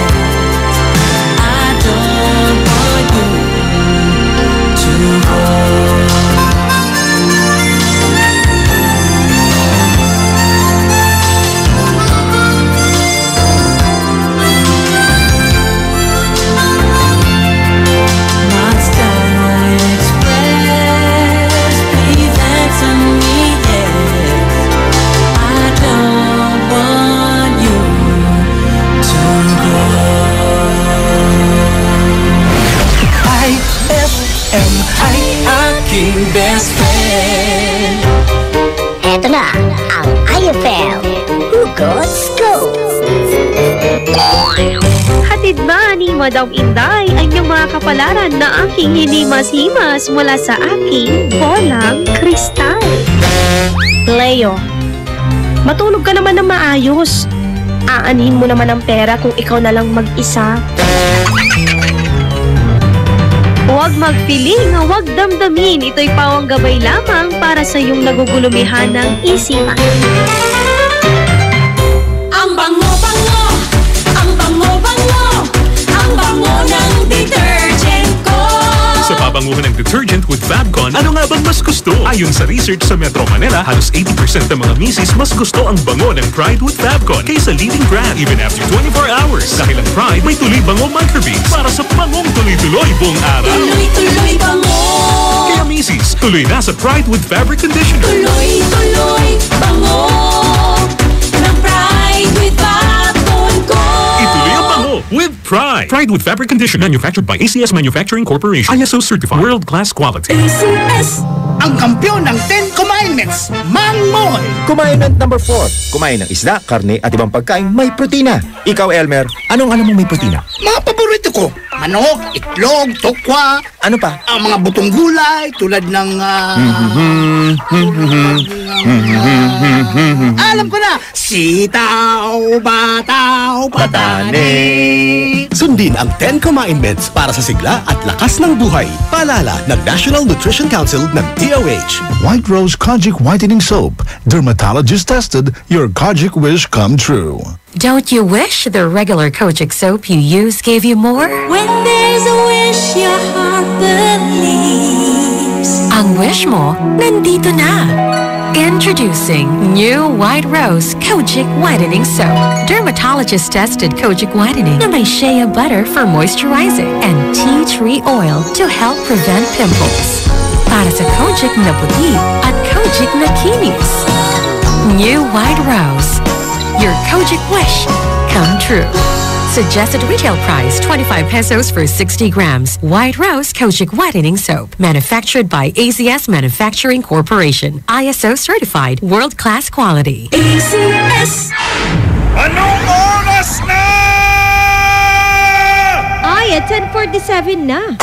I don't want you to go. Not Starlight Express, please answer me yes. I don't want you to go.
IFM ay aking best friend.
Eto na ang IFL Hugot Scoop.
Hatid ba ni Madam Inday ang inyong mga kapalaran na aking hinimas-himas mula sa aking bolang kristal?
Leo, matulog ka naman ng maayos. Aanhin mo naman ang pera kung ikaw na lang mag-isa.
Huwag magpiling, huwag damdamin. Ito'y pawang gabay lamang para sa iyong nagugulumihan ng isipan.
Ang bango-bango, ang bango-bango, ang bango ng detergent ko.
Sa pabanguhan ng detergent with Fabcon, ano nga bang mas gusto? Ayon sa research sa Metro Manila, halos 80% ng mga misis mas gusto ang bango ng Pride with Fabcon kaysa leading brand even after 24 hours. Dahil ang Pride may tuloy bango microbeads para sa bangong tuloy-tuloy buong araw.
Tuloy-tuloy bango.
Kaya misis, tuloy na sa Pride with Fabric Conditioner.
Tuloy-tuloy bango ng Pride with Fabcon ko.
Ituloy ang bango with Pride. Pride with Fabric Conditioner. Manufactured by ACS Manufacturing Corporation. ISO certified. World-class quality.
ACS. Ang kampiyon ng 10 Commandments, Mang Moy.
Commandment number 4. Kumain ng isda, karne at ibang pagkain may protina. Ikaw, Elmer, anong alam mong may protina?
Mga paborito ko, manok, itlog, tokwa.
Ano pa?
Ang mga butong gulay tulad ng... alam ko na! Sitaw, bataw, patani.
Sundin ang 10 Commandments para sa sigla at lakas ng buhay. Paalala ng National Nutrition Council ng DOH.
White Rose Kojic Whitening Soap. Dermatologist tested, your Kojic wish come true.
Don't you wish the regular Kojic soap you use gave you more?
When there's a wish your heart believes.
Ang wish mo, nandito na. Introducing new White Rose Kojic Whitening Soap. Dermatologist-tested Kojic Whitening na may shea butter for moisturizing and tea tree oil to help prevent pimples. Para sa Kojic na puti at Kojic na kinis. New White Rose. Your Kojic wish come true. Suggested retail price 25 pesos for 60 grams. White Rose Kojic Whitening Soap. Manufactured by ACS Manufacturing Corporation. ISO certified. World-class quality.
ACS. Anong oras na?
Ay, at 10:47 na.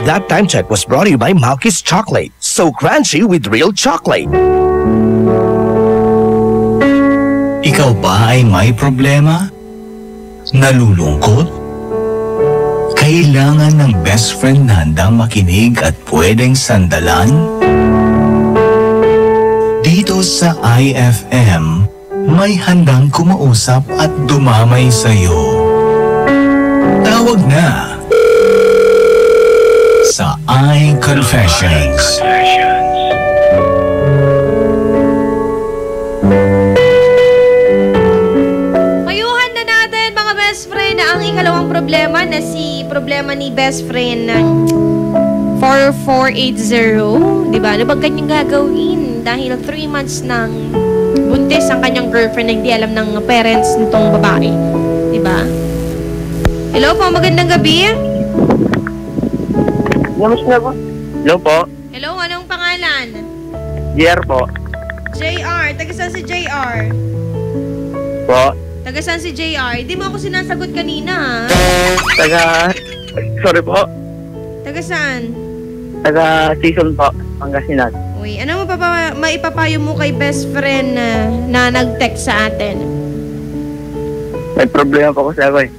That time check was brought to you by Malky's Chocolate. So crunchy with real chocolate.
Ikaw ba ay may problema? Nalulungkot? Kailangan ng best friend na handang makinig at pwedeng sandalan? Dito sa IFM, may handang kumausap at dumamay sa'yo. Tawag na sa iConfessions.
Ikalawang problema na problema ni best friend ng 4480, di ba? Ano ba kanyang gagawin? Dahil 3 months nang buntis ang kanyang girlfriend na hindi alam ng parents nitong babae. Di ba? Hello po, magandang gabi.
Hello po.
Hello, anong pangalan?
JR po.
JR, taga saan si JR?
Po.
Taga saan si JR? Hindi mo ako sinasagot kanina, ha?
Sorry po.
Taga saan?
Taga Season po, Pangasinan.
Uy, ano mo pa maipapayo mo kay best friend na nag-text sa atin?
May problema po kasi ako eh.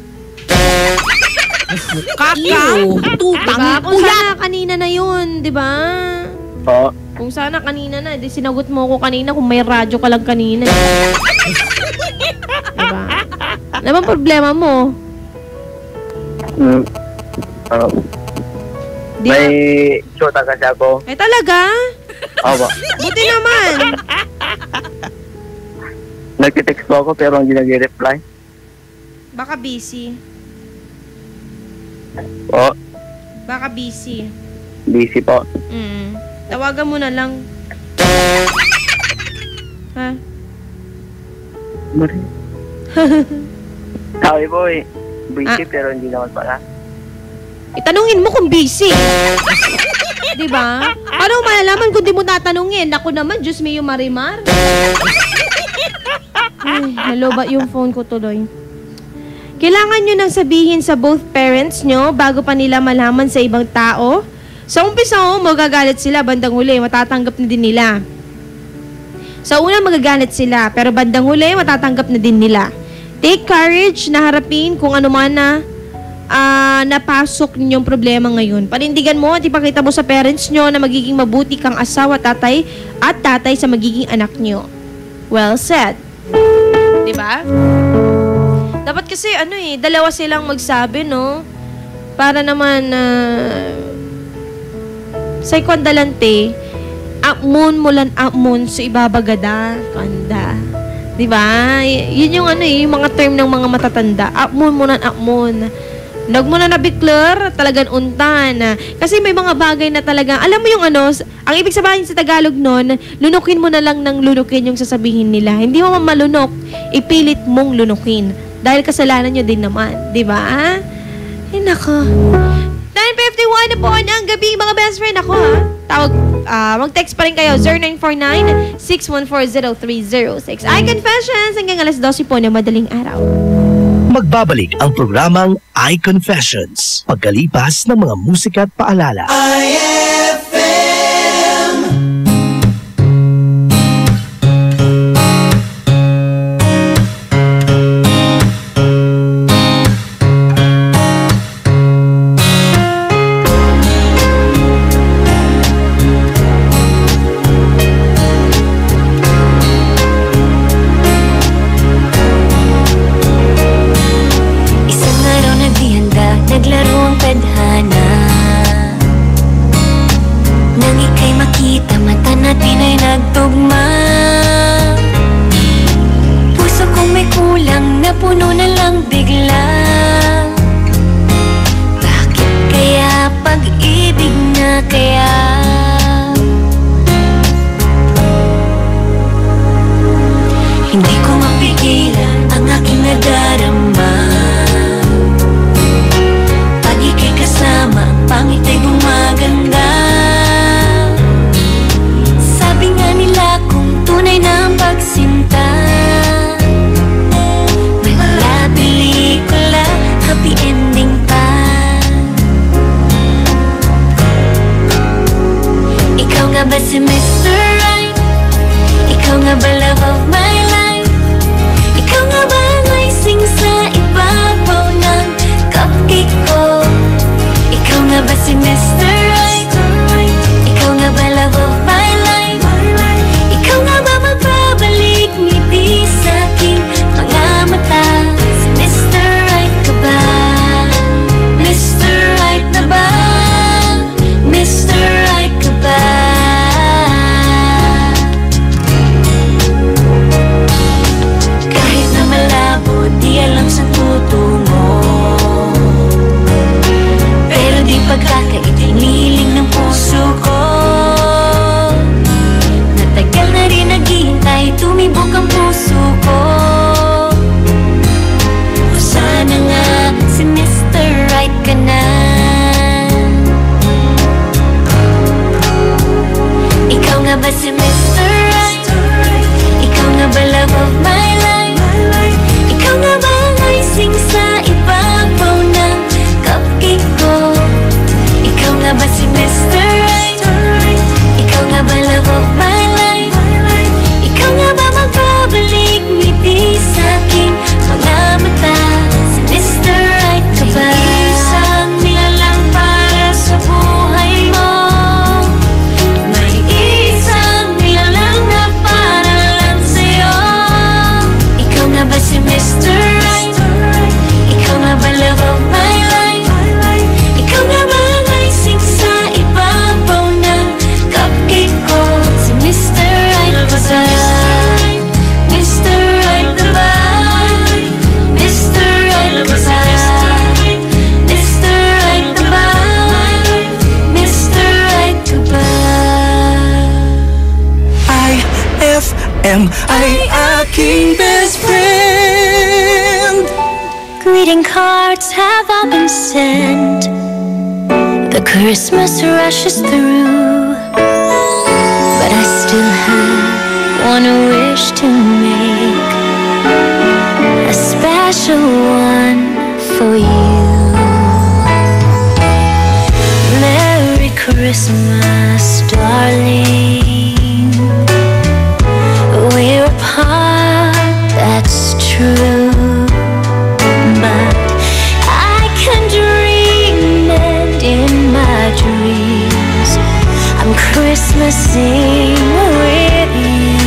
Kakao! Tutang! Kung sana kanina na yun, di ba?
Po.
Kung sana kanina na, di sinagot mo ko kanina kung may radyo ka lang kanina. Diba? Ano bang problema mo?
May shota kasi ako.
Eh talaga?
Opo.
Buti naman.
Nagtitext po ako pero hindi nag-reply.
Baka busy.
Po.
Baka busy.
Busy po.
Tawagan mo na lang. Ha?
Sabi po eh. Busy pero hindi naman pala.
Itanungin mo kung busy. Diba? Paano malalaman kung di mo tatanungin? Ako naman, Diyos mio Marimar. Ay, hello ba yung phone ko tuloy? Kailangan nyo nang sabihin sa both parents nyo bago pa nila malaman sa ibang tao. Sa umpisa magagalit sila, bandang huli, matatanggap na din nila. Sa una magagalit sila, pero bandang huli, matatanggap na din nila. Take courage na harapin kung ano man na napasok ninyong problema ngayon. Panindigan mo at ipakita mo sa parents nyo na magiging mabuti kang asawa, tatay at tatay sa magiging anak nyo. Well said. Diba? Dapat kasi dalawa silang magsabi, no? Para naman sa ikondalante, apmon mulan apmon so ibabagada kanda. Diba? Yun yung yung mga term ng mga matatanda. Apmon mulan apmon. Nag mo na nabikler, talagang untan. Kasi may mga bagay na talagang, alam mo yung ang ibig sabihin sa Tagalog nun, lunukin mo na lang ng lunukin yung sasabihin nila. Hindi mo malunok, ipilit mong lunukin. Dahil kasalanan nyo din naman. Diba? Ay, nako. 9:51 na po ng gabi, mga best friend. Ako, mag-text pa rin kayo. 0949-614-0306. iConfessions hanggang alas 12 po na madaling araw.
Magbabalik ang programang iConfessions pagkalipas ng mga musika at paalala.
ay aking best friend.
Greeting cards have all been sent. The Christmas rushes through, but I still have one wish to make, a special one for you. Merry Christmas, darling. We're apart, that's true, but I can dream, and in my dreams I'm Christmasing with you.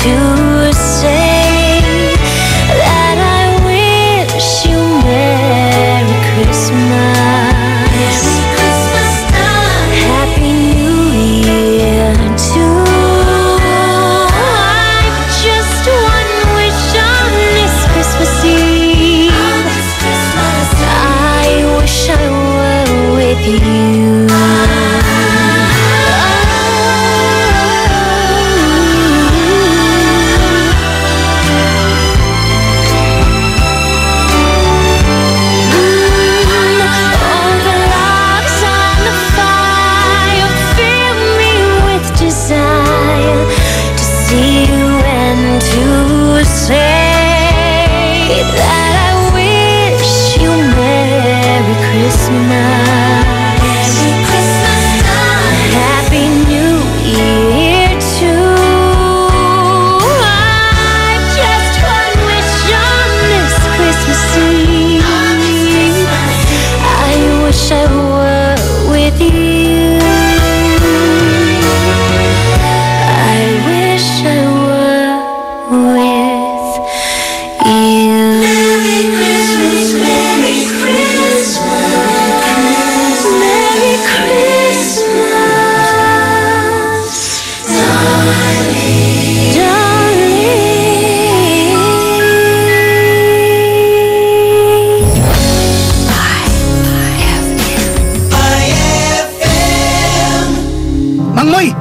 to say that I wish you Merry Christmas. Merry Christmas time. Happy New Year too. I've just one wish on this Christmas Eve. I wish I were with you.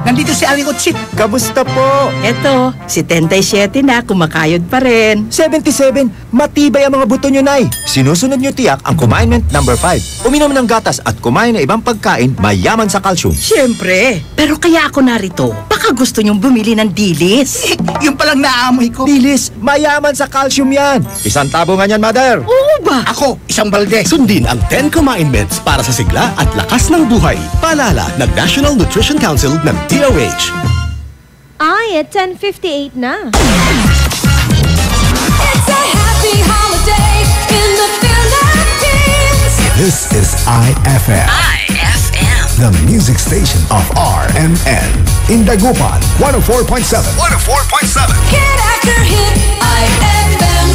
Nandito si Aling Utsit.
Kamusta po?
Eto, si 77 na, kumakayod pa rin.
77, matibay ang mga buto nyo, Nay. Sinusunod nyo tiyak ang commandment number 5. Uminom ng gatas at kumain ng ibang pagkain mayaman sa calcium.
Siyempre, pero kaya ako narito. Baka gusto nyong bumili ng dilis.
Yung palang naamoy ko.
Dilis, mayaman sa calcium yan. Isang tabo nga yan, Mother.
Oo ba?
Ako, isang balde.
Sundin ang 10 commandments para sa sigla at lakas ng buhay. Paalala ng National Nutrition Council ng DOH.
Ay, at 10:58 na.
It's a happy holiday in the Philippines.
This is IFM.
IFM.
The music station of RMN. In Dagupan, 104.7. 104.7.
Hit after hit, IFM.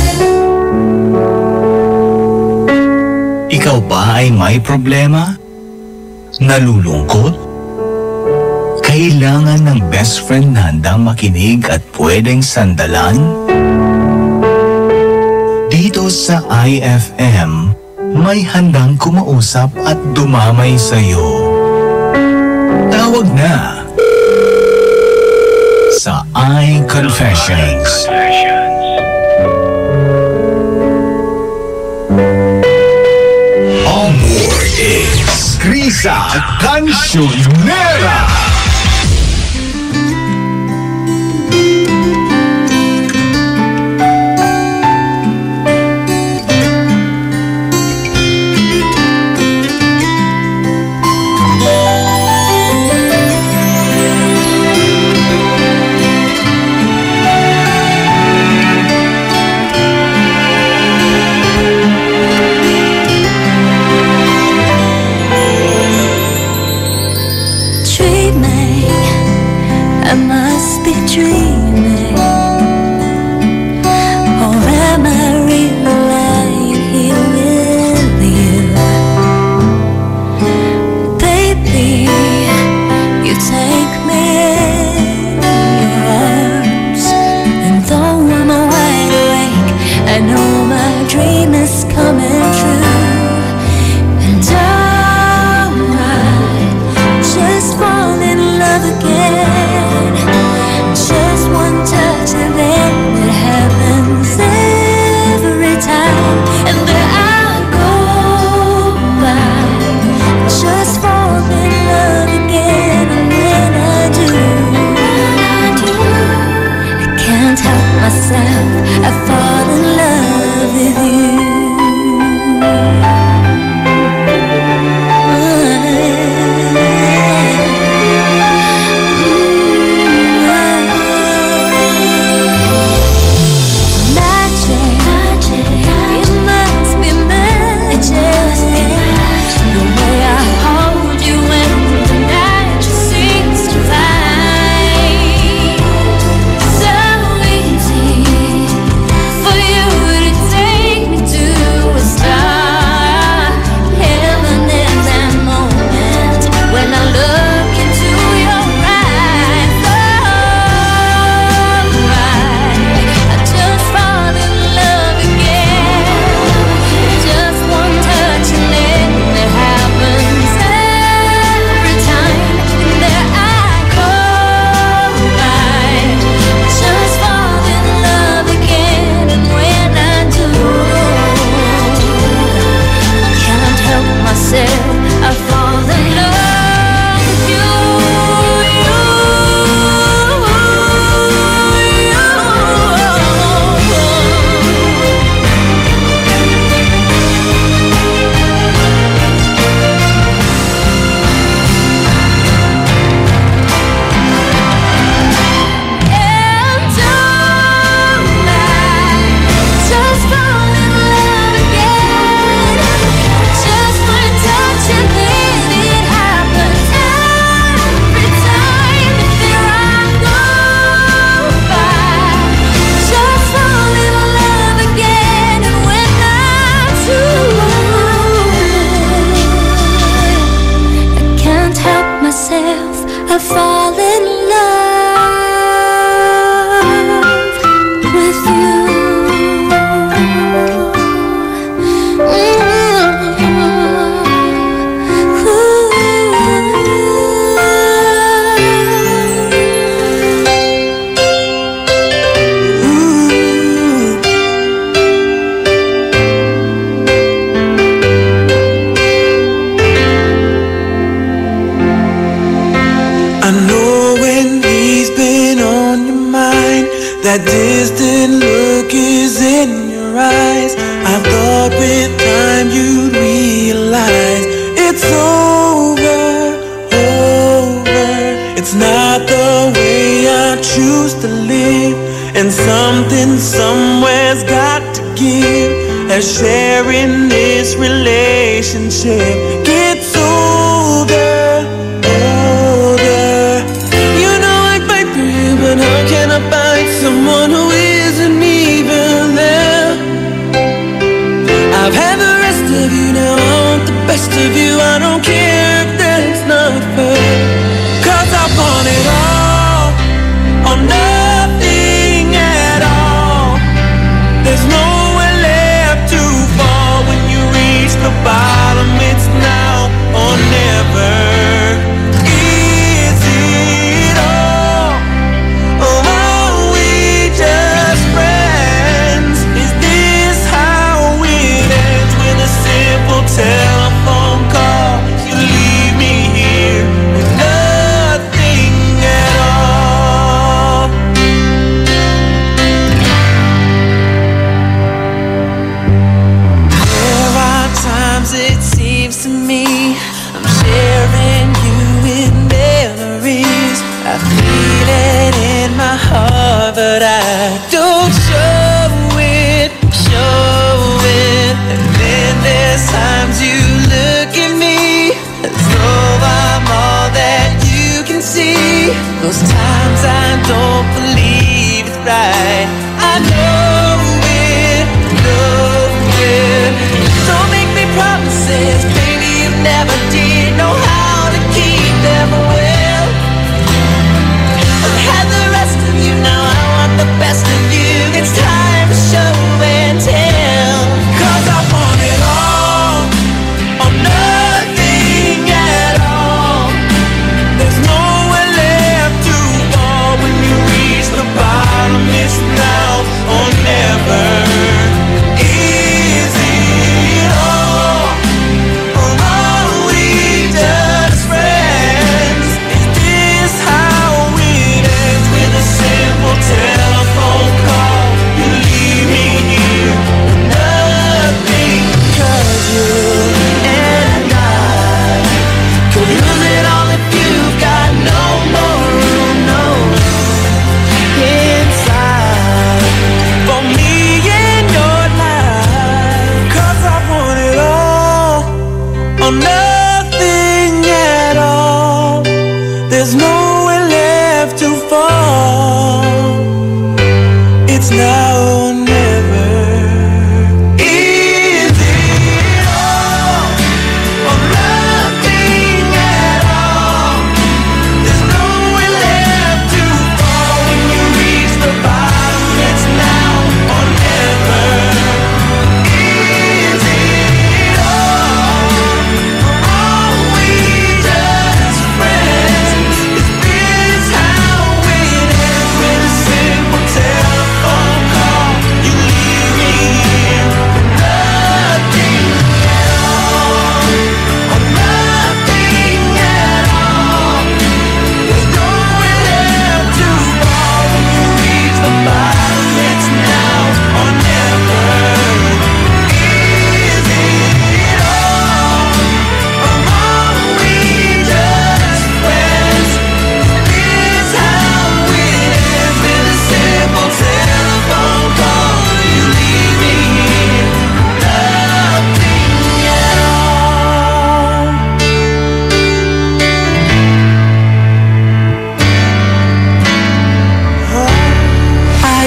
Ikaw ba ay may problema? Nalulungkot? Kailangan ng best friend na handang makinig at pwedeng sandalan? Dito sa IFM, may handang kumausap at dumamay sa'yo. Tawag na sa iConfessions. On board is Krisa Cancionera.
That distant look is in your eyes. I thought with time you'd realize it's over, over. It's not the way I choose to live, and something somewhere's got to give as sharing this relationship gets older, older. You know I'd fight for you, but how can I find someone who isn't even there? I've had the rest of you, now I want the best of you. I don't care if that's not fair, 'cause I want it all or nothing at all. There's nowhere left to fall when you reach the bottom. It's now or never. Is it all, or are we just friends? Is this how it ends with a simple telephone call? You leave me here with nothing at all. There are times it seems to me I'm sharing you with memories. I feel it in my heart, but I don't show it, show it. And then there's times you look at me as though I'm all that you can see. Those times I don't believe it's right. I know it, know it. Don't make me promises, baby, you never did know how to keep them well. I've had the rest of you, now I want the best of you. It's time to show and tell, 'cause I want it all or nothing at all. There's nowhere left to fall when you reach the bottom. It's now or never. Is it all, or are we just friends? Is this how it ends with a simple telephone call? You leave me here with nothing, 'cause you and I could lose it all if you've got no more room, no inside for me in your life. 'Cause I want it all or nothing at all. There's nowhere left to fall. It's now or never. Is it all or nothing at all? There's nowhere left to fall when you reach the bottom. It's now or never. Is it all, or are we just friends? Is this how it ends with a simple telephone call? You leave me here with nothing at all, or nothing at all. There's nowhere left to fall when you reach the bottom. It's now or never. Is it all, or are we just friends? Is this how it ends with a simple telephone call? You leave me here with nothing at all.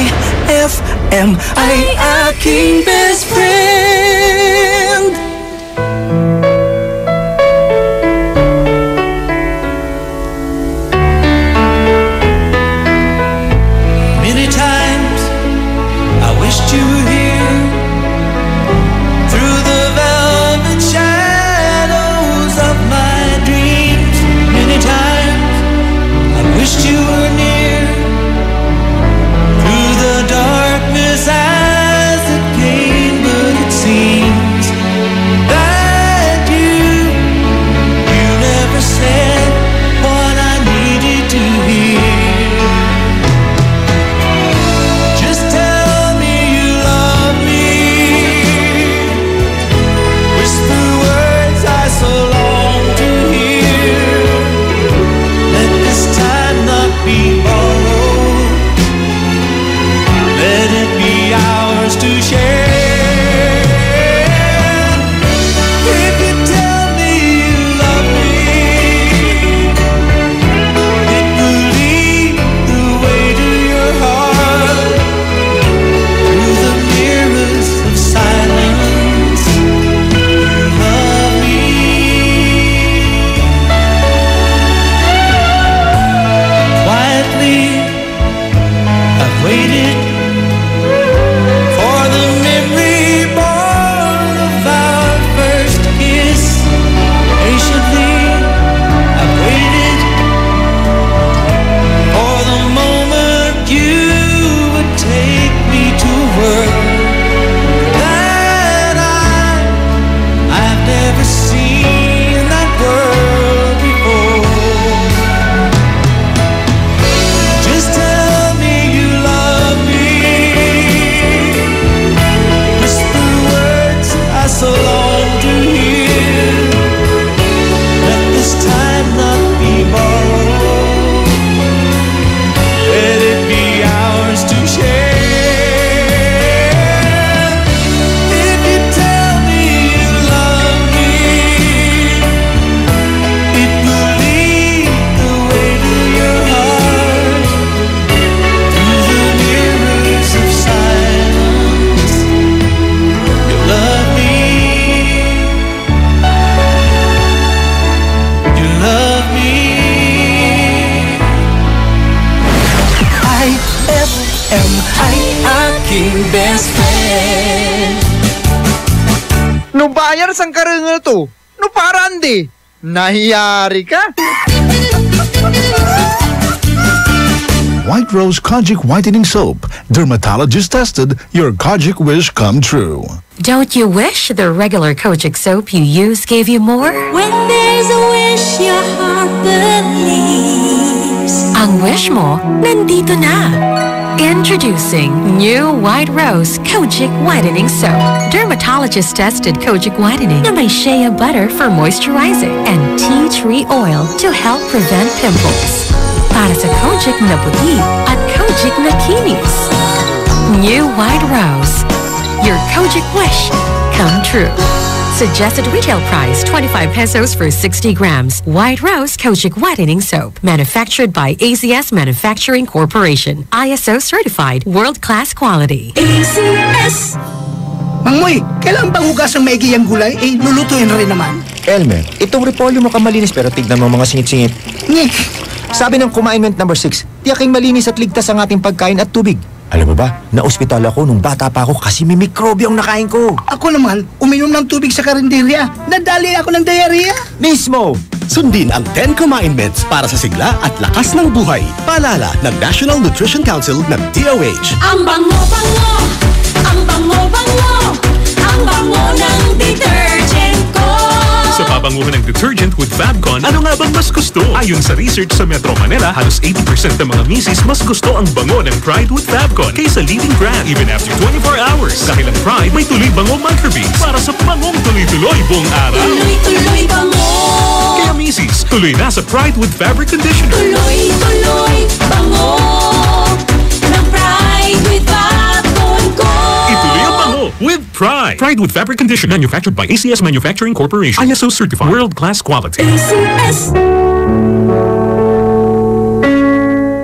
IFM, ay aking best friend. Many times I wished you were here, through the velvet shadows of my dreams. Many times I wished you were near, through the darkness as it came, but it to share. If you tell me you love me, it will lead the way to your heart, through the mirrors of silence. You love me. Quietly, I've waited for the memory born of our first kiss. Patiently, I've waited for the moment you would take me to work that I've never seen that world before. Just tell me you love me. Whisper words I so long to hear. Let this time not be borrowed. Let it be ours to share. If you tell me you love me, it will lead the way to your heart, through the mirrors of silence. You love me. You love me. IFM ay aking best friend.
No bayar sang karungal to? No parandi? Nahiyari ka?
White Rose Kojic Whitening Soap. Dermatologist tested, your Kojic wish come true.
Don't you wish the regular Kojic soap you use gave you more?
When there's a wish your heart believes.
Ang wish mo, nandito na. Introducing new White Rose Kojic Whitening Soap. Dermatologist-tested Kojic Whitening na may shea butter for moisturizing and tea tree oil to help prevent pimples. Para sa Kojic na puti at Kojic na kinis. New White Rose. Your Kojic wish come true. Suggested retail price 25 pesos for 60 grams. White Rose Kojic Whitening Soap. Manufactured by ACS Manufacturing Corporation. ISO certified world-class quality.
ACS! Mangmoy, kailan bang hugas ang maigi ang gulay? Lulutuin rin naman.
Elmer, itong repolyo mo malinis pero tignan mo mga singit-singit.
Ngik!
Sabi ng Kumainment number 6, tiyaking malinis at ligtas ang ating pagkain at tubig. Alam mo ba, na-ospital ako nung bata pa ako kasi may mikrobyo ang nakain ko.
Ako naman, uminom ng tubig sa karinderya. Nadali ako ng diarrhea.
Mismo! Sundin ang 10 Kumainments para sa sigla at lakas ng buhay. Paalala ng National Nutrition Council ng DOH.
Ang bango-bango, ang bango-bango, ang bango ng detergent ko.
Sa pabanguhan ng detergent with Fabcon, ano nga bang mas gusto? Ayon sa research sa Metro Manila, halos 80% ng mga misis mas gusto ang bango ng Pride with Fabcon kaysa leading brand even after 24 hours. Dahil ang Pride may tuloy bango microbeads para sa bangong tuloy-tuloy buong araw.
Tuloy-tuloy bango.
Kaya misis, tuloy na sa Pride with Fabric Conditioner.
Tuloy-tuloy bango ng Pride with Fabcon ko.
Ituloy ang bango with Pride. Pride with Fabric Conditioner, manufactured by ACS Manufacturing Corporation. ISO certified world-class quality.
ACS.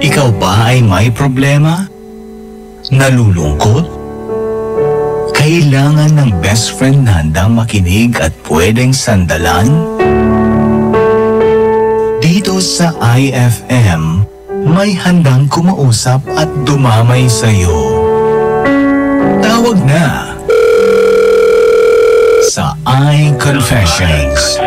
Ikaw ba ay may problema? Nalulungkot? Kailangan ng best friend na handang makinig at pwedeng sandalan? Dito sa IFM, may handang kumausap at dumamay sa'yo. Tawag na sa iConfessions.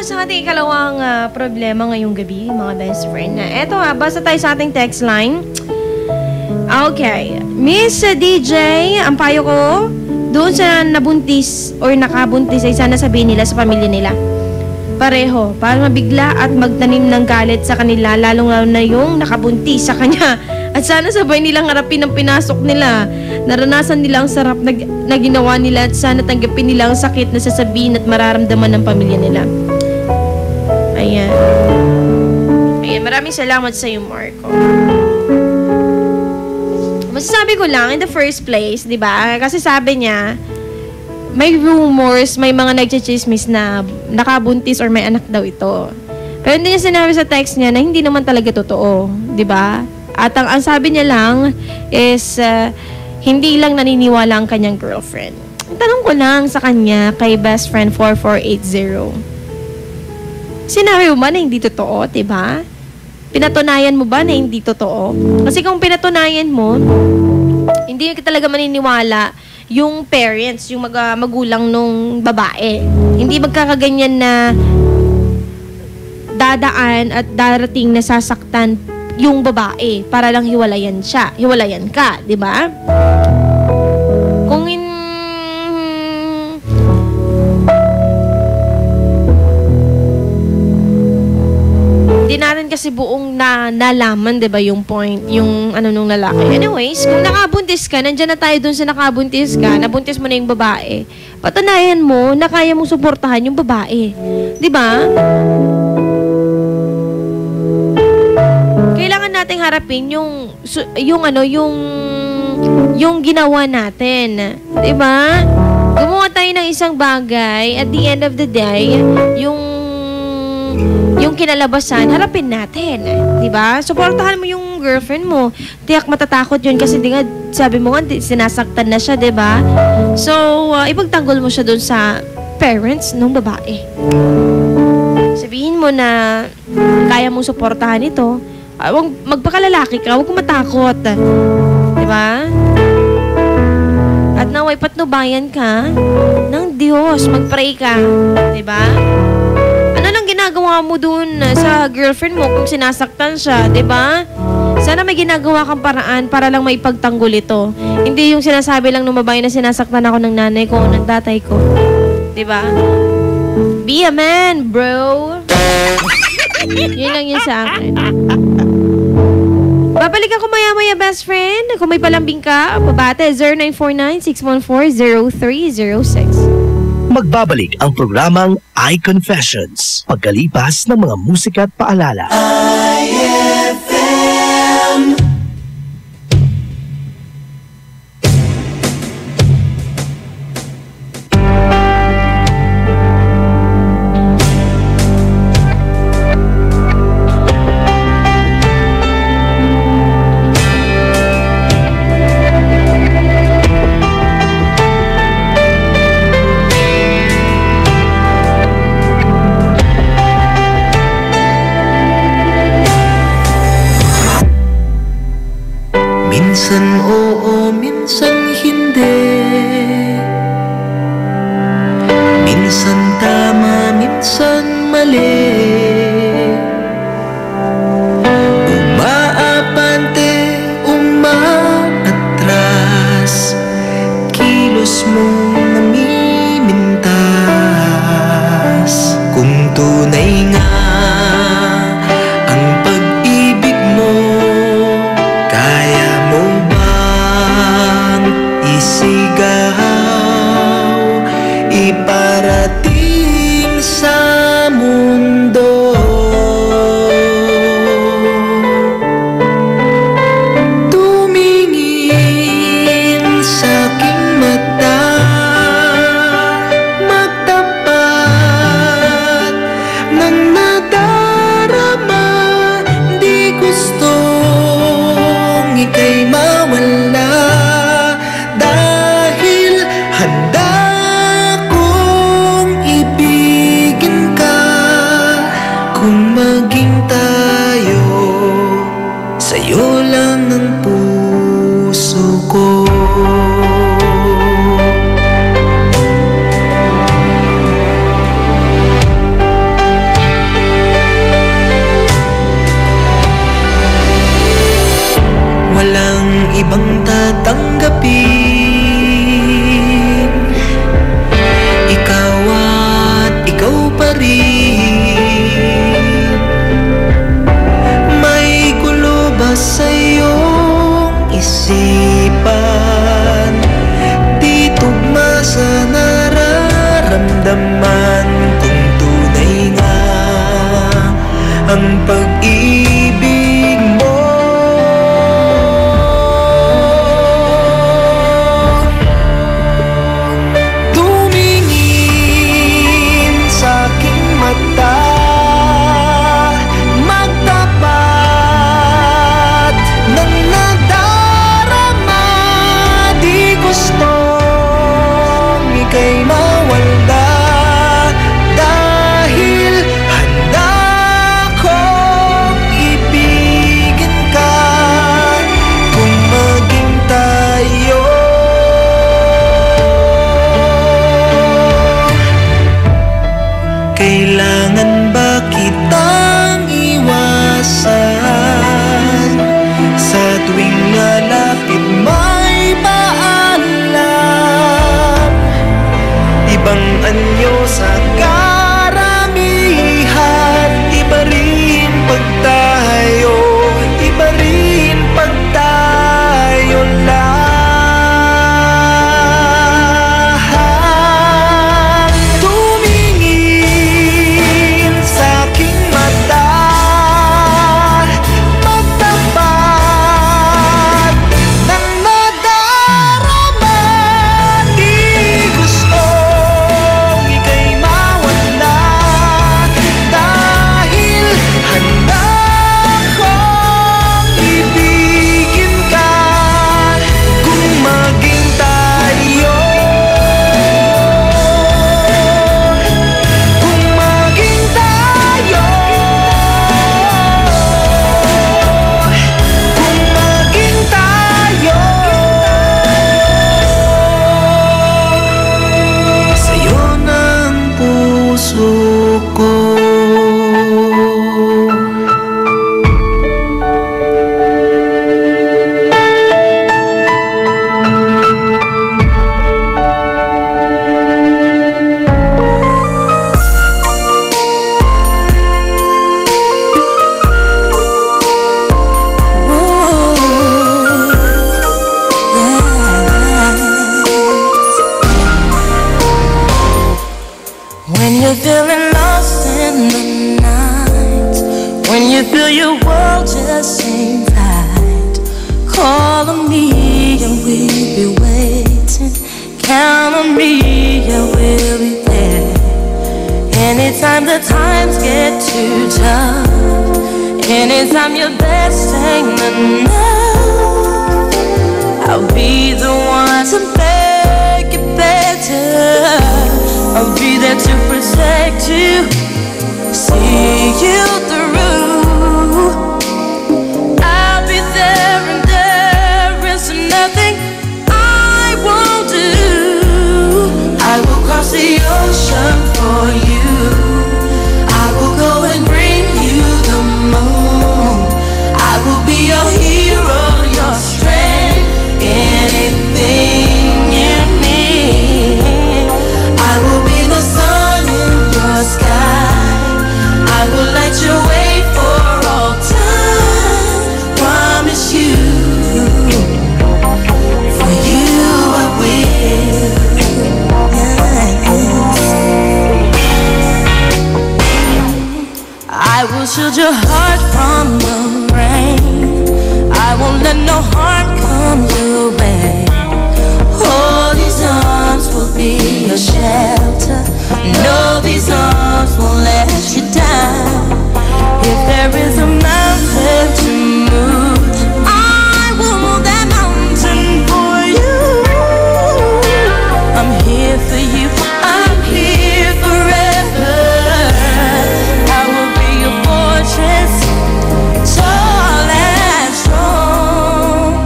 Sa ating ikalawang problema ngayong gabi, mga best friend. Eto nga, basta tayo sa ating text line. Okay. Miss DJ, ang payo ko, doon sa nabuntis or nakabuntis ay sana sabihin nila sa pamilya nila. Pareho, para mabigla at magtanim ng galit sa kanila, lalong-lalo na yung nakabuntis sa kanya At sana sabay nilang harapin ang pinasok nila. Naranasan nila ang sarap na ginawa nila at sana tanggapin nila ang sakit na sasabihin at mararamdaman ng pamilya nila. Ayan. Ayan, maraming salamat sa iyo, Marco. Masasabi ko lang, in the first place, di ba? Kasi sabi niya, may rumors, may mga nagchichismis na nakabuntis or may anak daw ito. Pero hindi niya sinabi sa text niya na hindi naman talaga totoo, di ba? At ang sabi niya lang is, hindi lang naniniwala ang kanyang girlfriend. Ang tanong ko lang sa kanya, kay best friend 4480, sinabi mo ba na hindi totoo, di ba? Pinatunayan mo ba na hindi totoo? Kasi kung pinatunayan mo, hindi ka talaga maniniwala yung parents, yung magulang nung babae. Hindi magkakaganyan na dadaan at darating na sasaktan yung babae para lang hiwalayan siya. Hiwalayan ka, di ba? Kung hindi natin kasi buong nalaman, 'di ba, yung point, yung ano nung lalaki. Anyways, kung nakabuntis ka, nandiyan na tayo dun sa nakabuntis ka, nabuntis mo na yung babae. Patunayan mo na kaya mong suportahan yung babae. 'Di ba? Kailangan nating harapin yung ginawa natin. 'Di ba? Gumawa tayo ng isang bagay, at the end of the day, yung kinalabasan, harapin natin. Diba? Suportahan mo yung girlfriend mo. Tiyak matatakot yun kasi di nga, sabi mo nga, sinasaktan na siya, diba? So, ipagtanggol mo siya dun sa parents ng babae. Sabihin mo na kaya mong suportahan ito. Magpakalalaki ka, huwag kang matakot. Diba? At naway patnubayan ka ng Diyos. Mag-pray ka. Diba? Ano lang ginagawa mo dun sa girlfriend mo kung sinasaktan siya, 'di ba? Sana may ginagawa kang paraan para lang maipagtanggol ito. Hindi yung sinasabi lang ng babae na sinasaktan ako ng nanay ko o ng tatay ko. 'Di ba? Be a man, bro. Yun lang yun sa akin. Babalik ako maya-maya, best friend. Kung may palambing ka, pabate 0949-614-0306.
Magbabalik ang programang iConfessions pagkalipas ng mga musika at paalala.
IFM.
Minsan oo, minsan hindi. Minsan tama, minsan mali. Umaapante, umaatras. Kilos mong namimintas. Kung tunay nga ang pag-ibig mo, kaya mo bang isigaw, iparating sa mundo? Tumingin sa aking mata, magtapat ng nadarama. Di gustong ika'y mawala, dahil handa kong ibigin ka. Kung maging tayo, sa'yo lang ang puso ko. Walang ibang tatanggapin, ikaw at ikaw pa rin. May gulo ba sa'yo? isipan, di tugma sa nararamdaman kung tunay nga ang pag-ibig mo. Tumingin sa aking mata, magtapat ng nadarama, di gustong ika'y mawalda, dahil handa kong ibigin ka kung maging tayo. Kailangan ba kitang iwasan? Sa tuwing lalapit may paalam, ibang anyo sa karamihan. Iba rin pag tayo, iba rin pag tayo lang. Tumingin sa aking mata, magtapat ng nadarama, di gustong ika'y mawala, dahil handa kong ibigin ka kung maging tayo. Kung maging tayo, kung maging tayo, sa'yo ng puso ko.
When you're feeling lost in the night, when you feel your world just ain't right, call on me and we'll be waiting. Count on me and we'll be there. Anytime the times get too tough, anytime your best ain't enough, I'll be the one to make it better. I'll be there to protect you, see you through. I'll be there and there is nothing I won't do. I will cross the ocean for you. I will go and bring you the moon. I will be your hero, your strength, anything you need. I will be the sun in your sky. I will light your way for all time. Promise you, for you I will. I will shield your heart from the rain. I won't let no harm come your way. Oh, these arms will be your shelter. No, these arms won't let you down. If there is a mountain to move, I will move that mountain for you. I'm here for you, I'm here forever. I will be your fortress, tall and strong.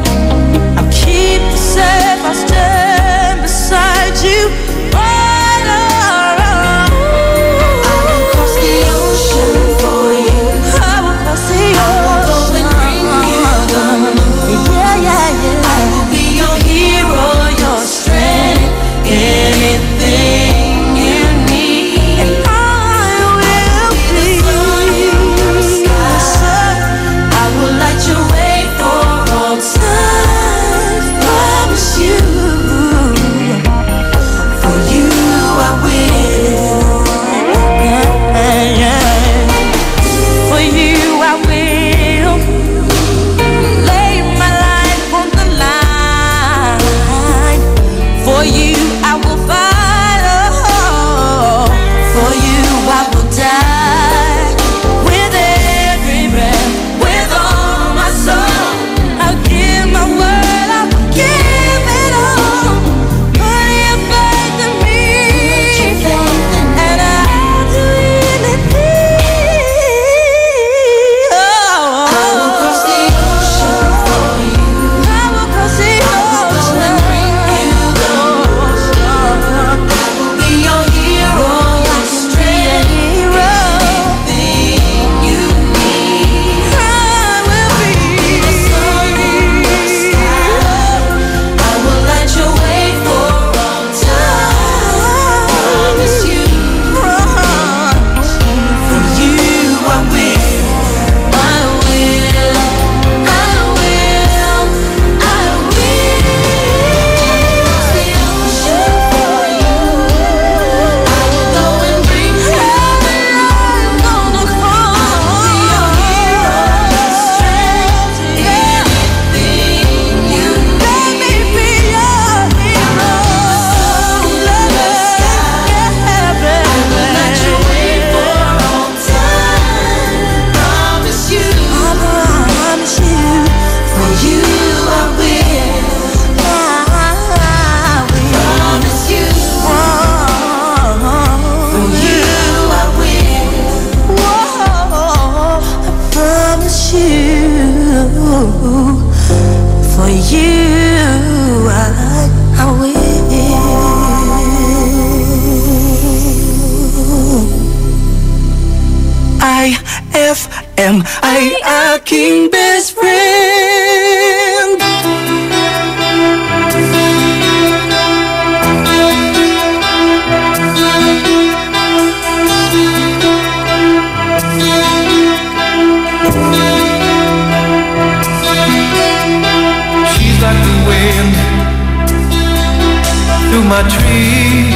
my tree.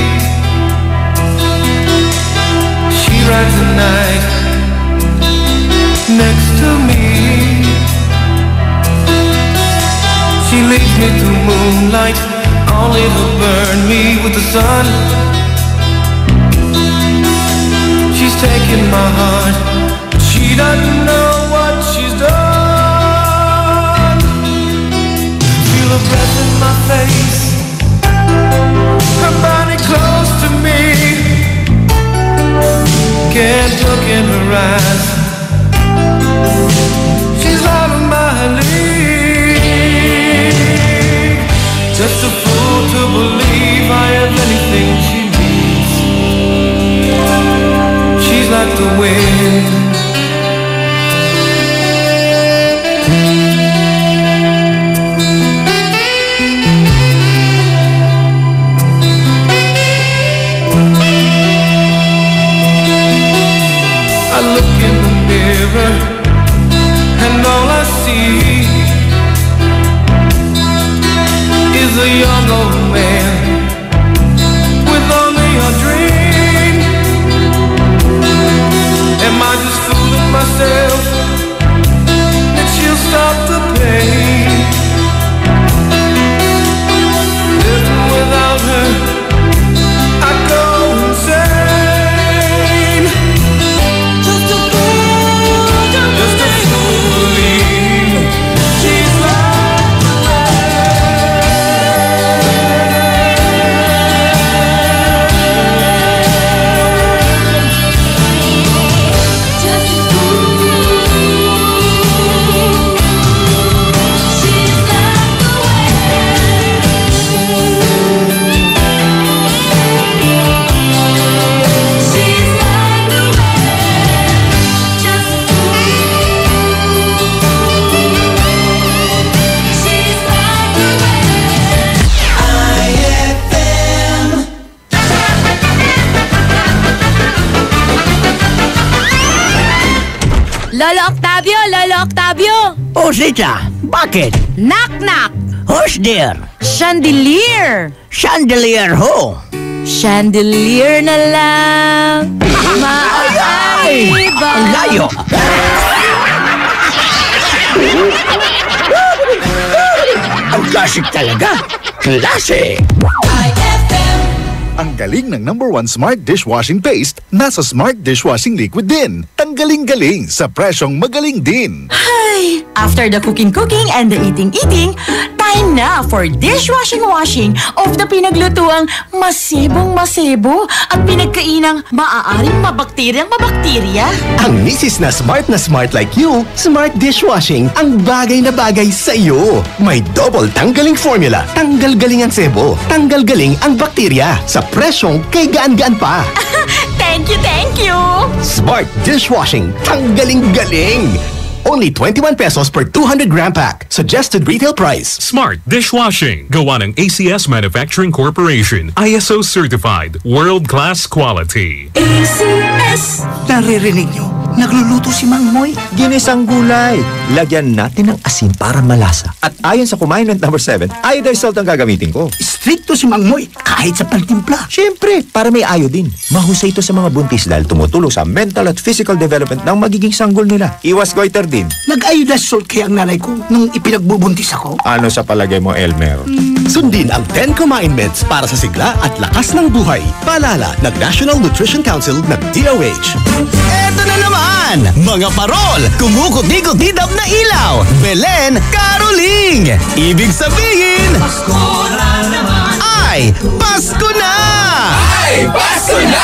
She rides the night next to me. She leads me through moonlight, only to burn me with the sun. She's taking my heart, but she doesn't know what she's done. Feel her breath in my face, her body close to me. Can't look in her eyes, she's out of my league. Just a fool to believe I have anything she needs. She's like the wind. I look in the mirror and all I see is a young old man with only a dream. Am I just fooling myself that she'll stop the pain? Living without her, I go insane. Just a fool to believe she's like the
Lolo Octavio! Lolo Octavio!
Oh, Sita, bakit?
Knock-knock!
Who's there?
Chandelier!
Chandelier ho?
Chandelier na lang. Maaari ba?
Ang layo! Ang klasik talaga! Klase!
Ang galing ng #1 Smart Dishwashing Paste nasa Smart Dishwashing Liquid din. Tanggaling-galing sa presyong magaling din.
Hi! After the cooking and the eating, time na for dishwashing of the pinaglutuang masibong-masibo at pinagkainang maaaring mabakterya.
Ang misis na smart like you, Smart Dishwashing ang bagay na bagay sa iyo. May double tanggaling formula. Tanggal galing ang sebo. Tanggal galing ang bakterya. Sa presyong kay gaan-gaan pa.
Thank you!
Smart Dishwashing. Tanggaling-galing. Only 21 pesos per 200-gram pack. Suggested retail price.
Smart Dishwashing. Gawa ng ACS Manufacturing Corporation. ISO certified. World-class quality.
ACS! Naririnig nyo? Nagluluto si Mang Moy.
Ginisang gulay. Lagyan natin ng asin para malasa. At ayon sa Commandment number 7, iodized salt ang gagamitin ko.
Stricto si Mang Moy kahit sa pantimpla.
Siyempre, para may iodine. Mahusay ito sa mga buntis dahil tumutulong sa mental at physical development ng magiging sanggol nila. Iwas goiter din.
Nag-iodized salt kaya ang nanay ko nung ipinagbubuntis ako.
Ano sa palagay mo, Elmer?
Sundin ang 10 Commandments para sa sigla at lakas ng buhay. Paalala ng National Nutrition Council ng DOH.
Eto na naman! Mga parol! Kumukuti-kutidap na ilaw! Belen Caroling! Ibig sabihin... Pasko na naman! Ay! Pasko na! Ay! Pasko na!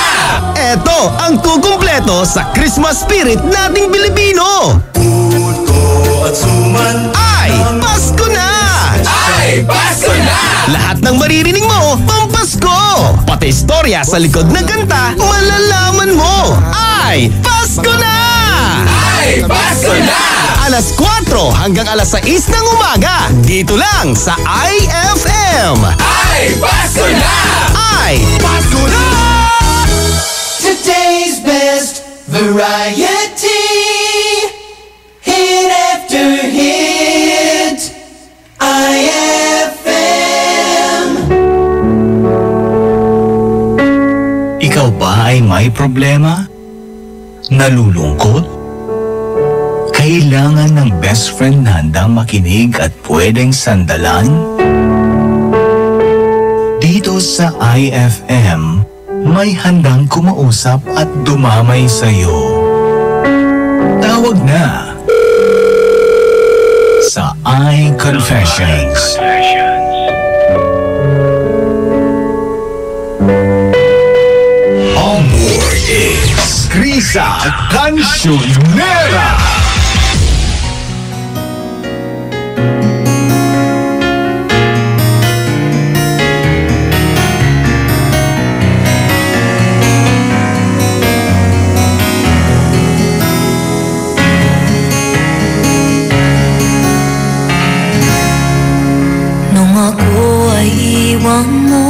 Eto ang kukumpleto sa Christmas spirit nating Pilipino! Puto at suman ay! Pasko na! Ay! Pasko na! Lahat ng maririnig mo, pampasko! Pati istorya sa likod ng kanta, malalaman mo! Ay! Pasko na! Ay! Pasko na! Alas 4 hanggang alas 6 ng umaga, dito lang sa IFM! Ay! Pasko na! Ay! Pasko na!
Today's best variety, hit after hit, IFM.
ay may problema? Nalulungkot? Kailangan ng best friend na handang makinig at pwedeng sandalan? Dito sa IFM, may handang kumausap at dumamay sa'yo. Tawag na sa iConfessions. On board is Krisa Cancionera.
Iwan mo,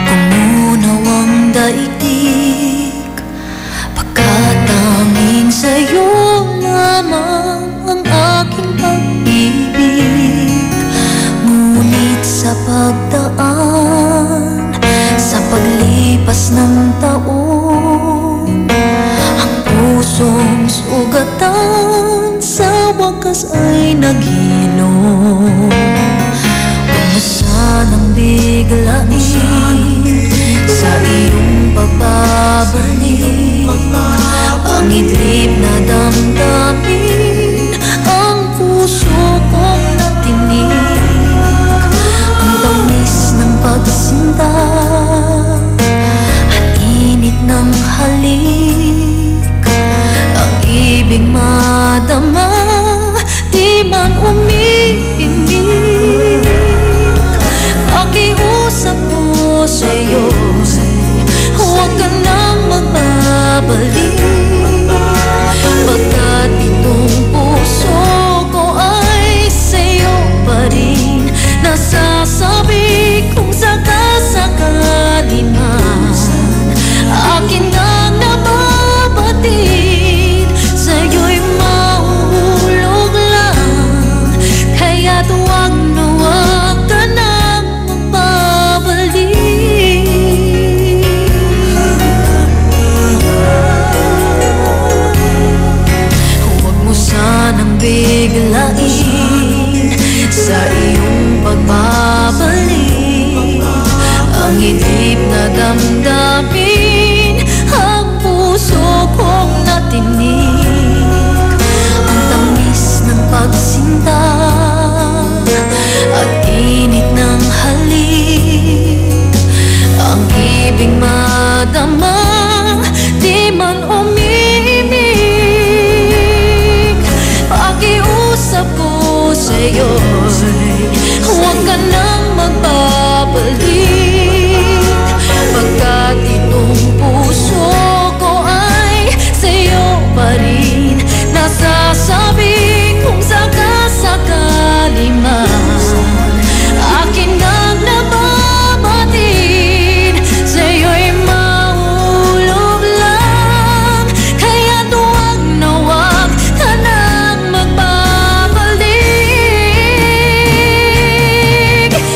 kumunaw ang daigdig, pagkatanging sa'yo lamang ang aking pag-ibig. Ngunit sa pagdaan, sa paglipas ng taon, ang pusong sugatan sa wakas ay naghilom. Sanang biglain sa iyong pagbabalik, ang idlip na damdamin, ang puso kong natinig, ang tamis ng pagsinta at init ng halik, ang ibig madama, di man umiimig. Pakiusap ko sa'yo, huwag ka nang magbabalik, pagkat itong puso ko ay sa'yo pa rin. Nasasabi kung sakasakali man akin nang nababatid, sa'yo'y mahuhulog lang, kaya't huwag na huwag ka na biglain sa iyong pagbabalik, ang idip na damdamin, ang puso kong natinig, ang tamis ng pagsinta at init ng halik, ang ibig madama, di man pakiusap ko sa'yo, huwag ka nang magbabalik, pagkat itong puso ko ay sa'yo pa rin. Nasasabi kung sakasakali man akin nang nababatid, sa'yo'y mahulog lang, kaya't huwag na huwag ka na magbabalik.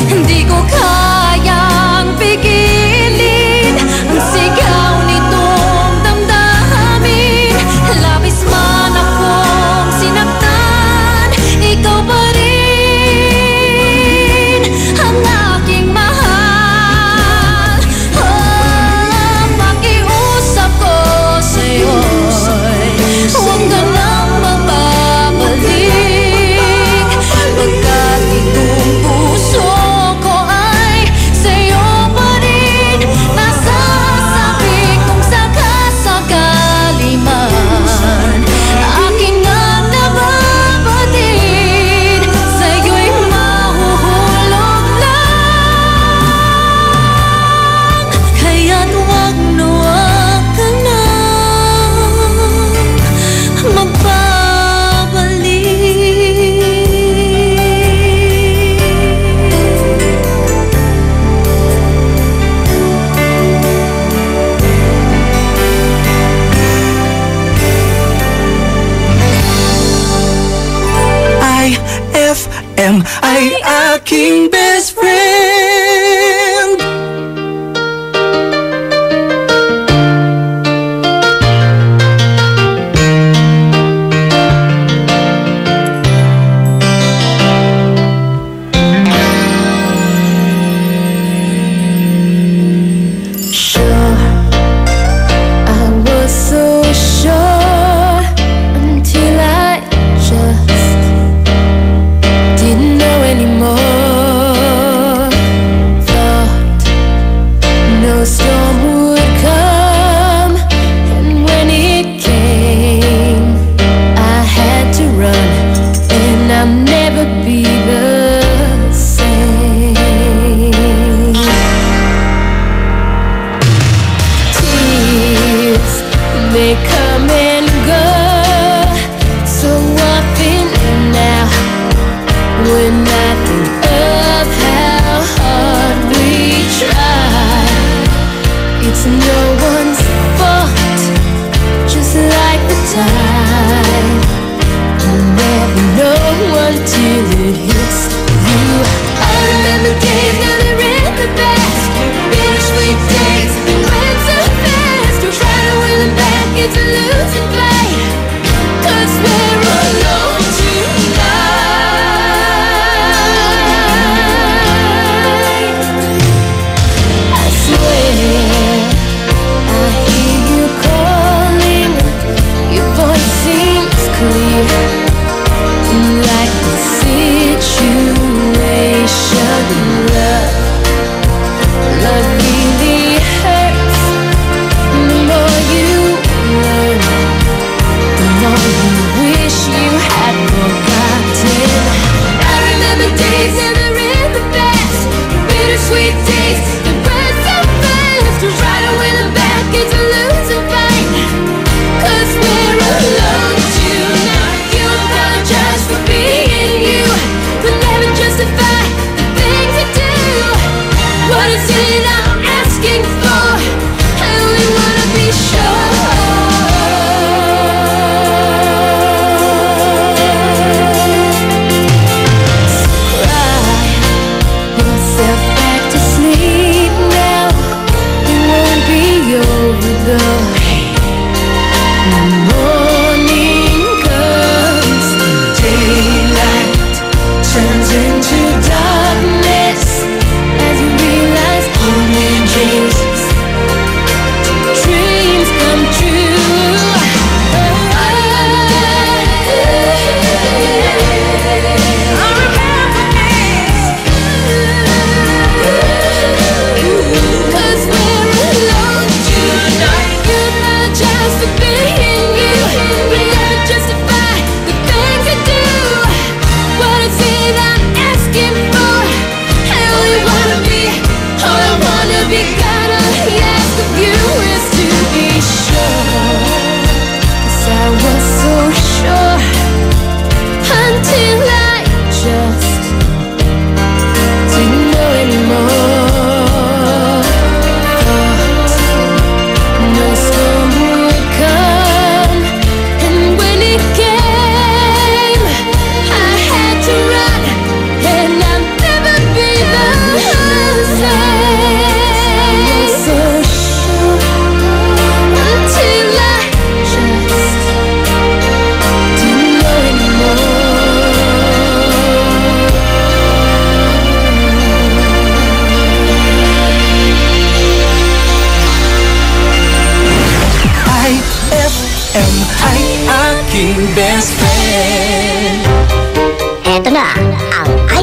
Hindi ko kayang pigilin ang sigaw nitong damdamin, labis man akong sinaktan, ikaw pa rin ang aking mahal. Pakiusap ko sa'yo, huwag ka nang magbabalik, pagkat itong puso ko ay sa'yo pa rin. Nasasabi kung sakasakali man akin nang nababatid, sa'yo'y mahuhulog lang, kaya't huwag na huwag ka na
IFM ay aking best friend.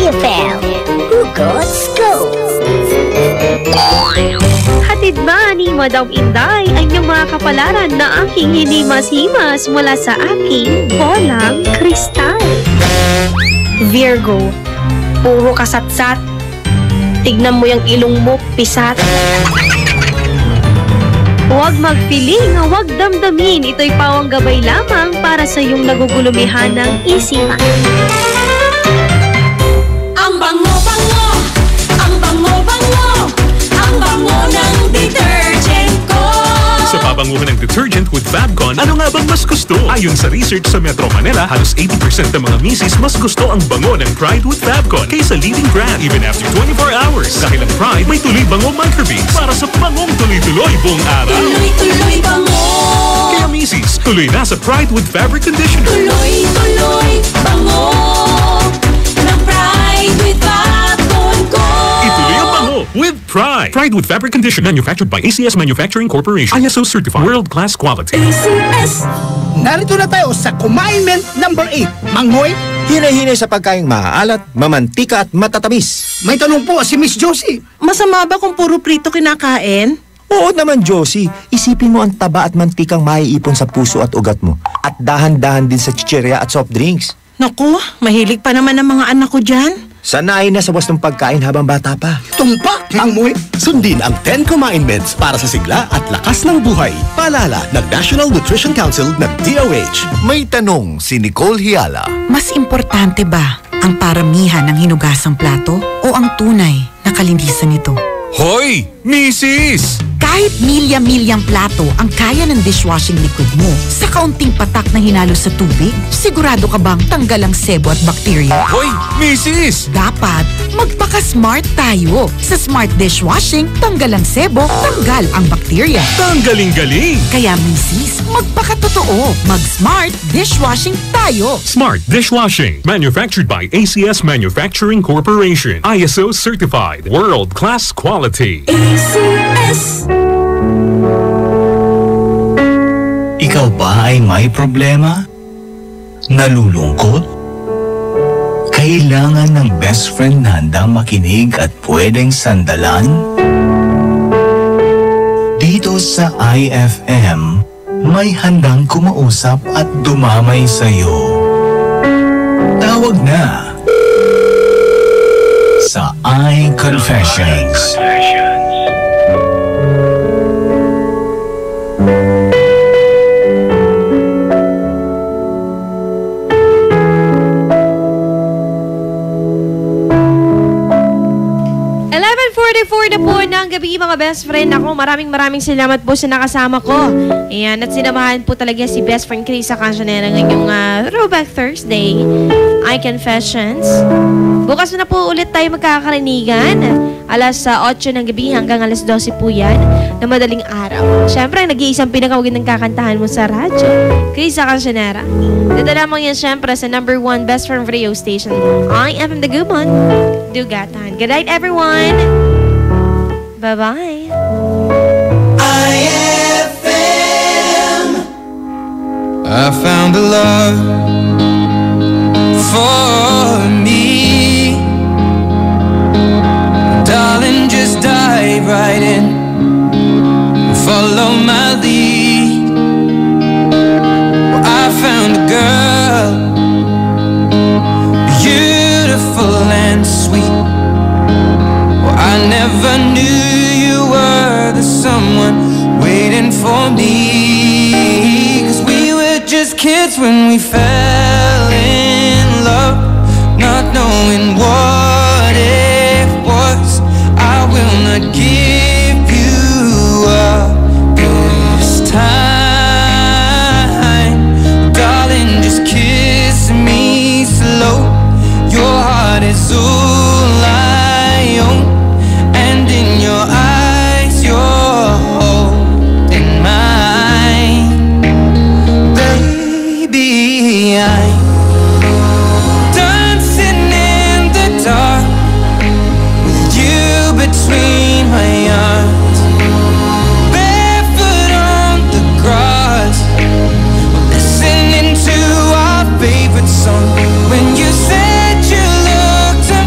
IFL. Hugot Scoop.
Hatid ba ni Madam Inday ang inyong mga kapalaran na aking hinimas-himas mula sa aking bolang kristal?
Virgo, puro kasatsat. Tignan mo yung ilong mo, pisat.
Huwag magpiling, huwag damdamin. Ito'y pawang gabay lamang para sa iyong nagugulumihan ng isipan.
Ang bango-bango, ang bango-bango, ang bango ng detergent ko.
Sa pabanguhan ng detergent with Fabcon, ano nga bang mas gusto? Ayon sa research sa Metro Manila, halos 80% ng mga misis mas gusto ang bango ng Pride with Fabcon kaysa leading brand even after 24 hours. Dahil ang Pride may tuloy bango microbeads para sa bangong tuloy-tuloy buong araw.
Tuloy-tuloy bango.
Kaya misis, tuloy na sa Pride with Fabric Conditioner.
Tuloy-tuloy bango ng Pride with Fabcon ko.
Ituloy ang bango with Pride. Pride with Fabric Conditioner, manufactured by ACS Manufacturing Corporation. ISO certified, world-class quality.
ACS. Narito na tayo sa Kumainment number 8. Manghoy,
Hinay-hinay sa pagkaing maaalat, mamantika at matatamis.
may tanong po si Miss Josie.
Masama ba kung puro prito kinakain?
Oo naman, Josie. Isipin mo ang taba at mantikang maiipon sa puso at ugat mo. At dahan-dahan din sa chichirya at soft drinks.
Naku, mahilig pa naman ang mga anak ko dyan.
Sanayin na sa wastong pagkain habang bata pa.
Tumpak, Manghoy.
Sundin ang 10 Kumainments para sa sigla at lakas ng buhay. Paalala ng National Nutrition Council ng DOH.
May tanong si Nicole Hiala.
Mas importante ba ang paramihan ng hinugasang plato o ang tunay na kalinisan nito?
Hoy! Misis!
Kahit milya-milyang plato ang kaya ng dishwashing liquid mo, sa kaunting patak na hinalo sa tubig, sigurado ka bang tanggal ang sebo at bakterya?
Hoy! Misis!
Dapat magpaka-smart tayo. Sa Smart Dishwashing, tanggal ang sebo, tanggal ang bakterya.
Tanggaling-galing!
Kaya misis, magpaka-totoo. Mag-Smart Dishwashing tayo.
Smart Dishwashing, manufactured by ACS Manufacturing Corporation. ISO certified, world-class quality.
ACS.
Ikaw ba ay may problema? Nalulungkot? Kailangan ng best friend na handang makinig at pwedeng sandalan? Dito sa IFM, may handang kumausap at dumamay sa'yo. Tawag na sa iConfessions.
Na po ng gabi mga best friend. Ako, maraming salamat po sa nakasama ko. Ayan, at sinamahan po talaga si best friend Chris sa Cancionera ngayong Throwback Thursday. iConfessions. Bukas na po ulit tayo magkakarinigan. Alas 8 ng gabi hanggang alas 12 po yan na madaling araw. Siyempre, nag-iisang pinakawagandang kakantahan mo sa radyo. Chris sa Cancionera. Dito lamang yan siyempre sa number 1 best friend radio station. IFM Dagupan, Dugatan. Good night everyone! Bye-bye.
IFM.
I found a love for me. Darling, just dive right in. Follow my lead. Well, I found a girl, beautiful and sweet. Well, I never knew someone waiting for me. 'Cause we were just kids when we fell in love, not knowing what it was. I will not give you up this time. Darling, just kiss me slow. Your heart is all I own, and in your eyes you're dancing in the dark with you between my arms, barefoot on the grass, listening to our favorite song. When you said you looked a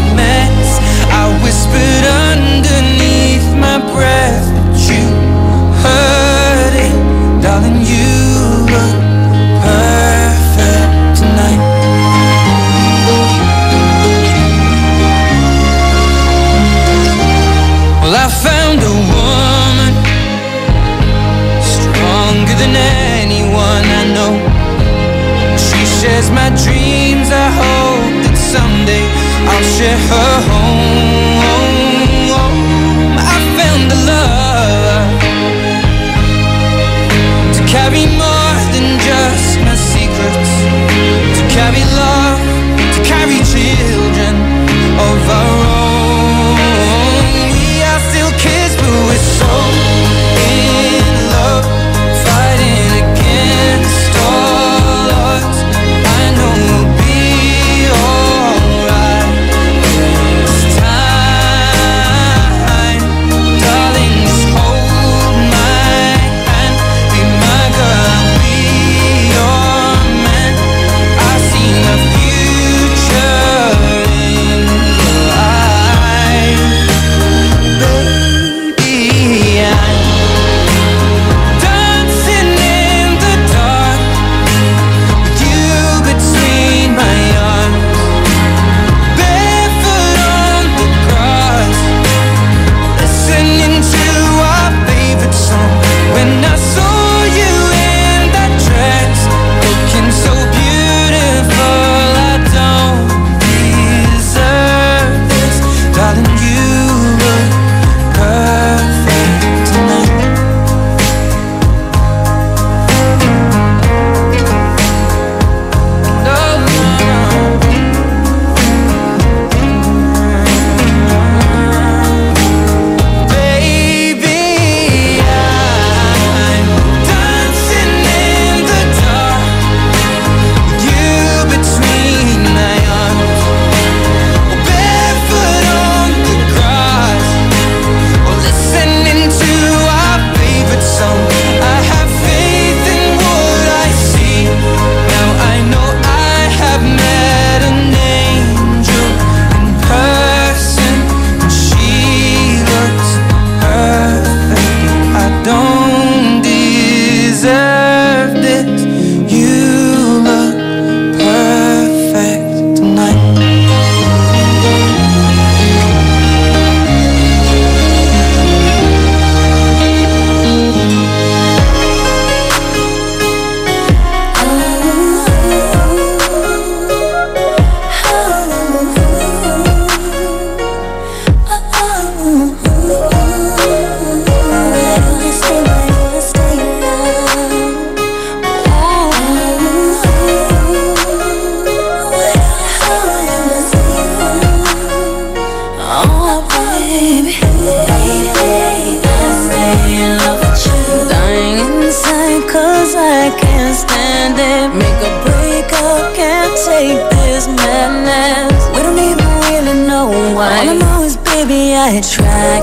I'll share her home. I found the love to carry more than just my secrets, to carry love, to carry children of our own. We are still kids, but we're so in love, fighting against all odds. I know we'll be alright this time. Darling, just hold my hand, be my girl, I'll be your man. I see my future in your eyes, baby. I'm dancing in the dark with you between my arms, barefoot on the grass, listening to our favorite song. When I saw you in that dress, looking so beautiful, I don't deserve this. Darling, you look perfect tonight. Baby, I'm dancing in the dark with you between my arms, barefoot on the grass, or listening to our favorite song. I have faith in what I see. Now I know I have met an angel in person, and she looks perfect. I don't deserve this. You look perfect tonight.
Oh, baby, I stay in love with you. Dying inside 'cause I can't stand it. Make a break up, can't take this madness. We don't even really know why. All I know is, baby, I try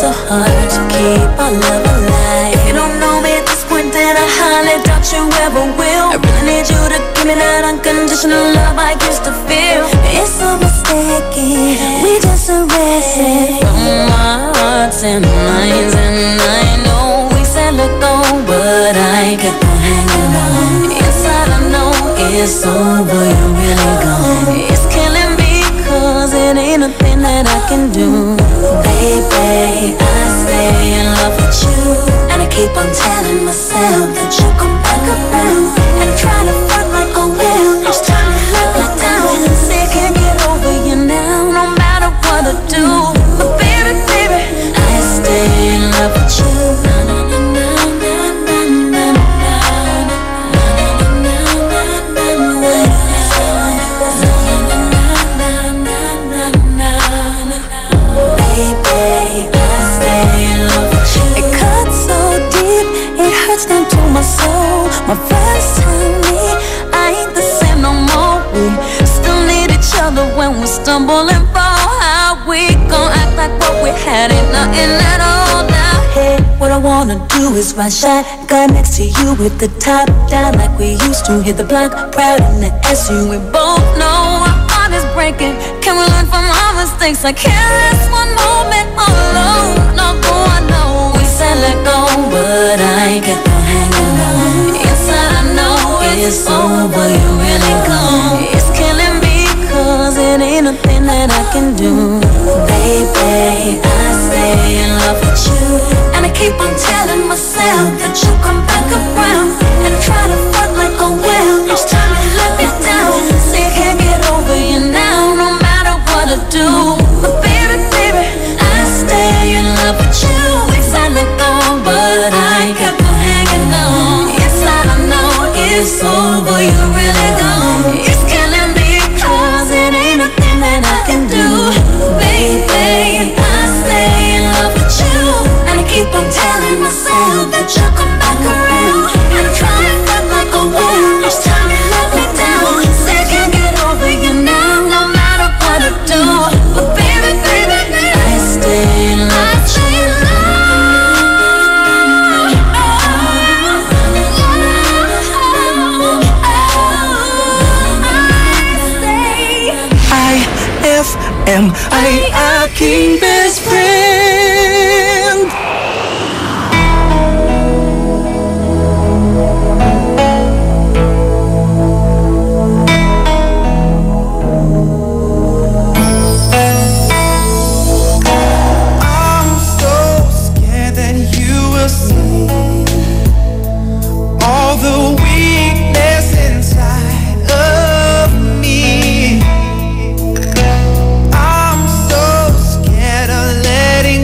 so hard to keep our love alive. If you don't know me at this point, then I highly doubt you ever will. I really need you to give me that unconditional love I used to feel. It's so mistaken, we just arrested from our hearts and minds. And I know we said let go, but I kept on hanging on. Inside I know it's over, you're really gone. It's killing me 'cause it ain't a thing that I can do. Baby, I stay in love with you, and I keep on telling myself that you'll come back around. And I try to front like, oh well, it's time to let me down. Say I can't get over you now, no matter what I do. But baby, baby, I stay in love with you. Na, na, na, na, na, na, na, na, baby, I stay in love with you. It cuts so deep, it hurts down to my soul. My friends tell me I ain't the same no more. We still need each other when we stumble and fall. How we gon' act like what we had ain't nothing at all now? Hey, what I wanna do is ride shotgun next to you with the top down like we used to. Hit the block proud in the SU. We both know our heart is breaking. Can we learn from our mistakes? I can't last one moment alone. No, I know we said let go, but I kept on hanging on. Inside I know it's over, you're really gone. It's killing me 'cause it ain't a thing that I can do. Baby, I stay in love with you, and I keep on telling myself that you'll come back around. And I try to front like, oh well, it's time to let me down. Say I can't get over you now, no matter what
FM ay aking best friend.
I'm so scared that you will see all the weakness inside of me. I'm so scared of letting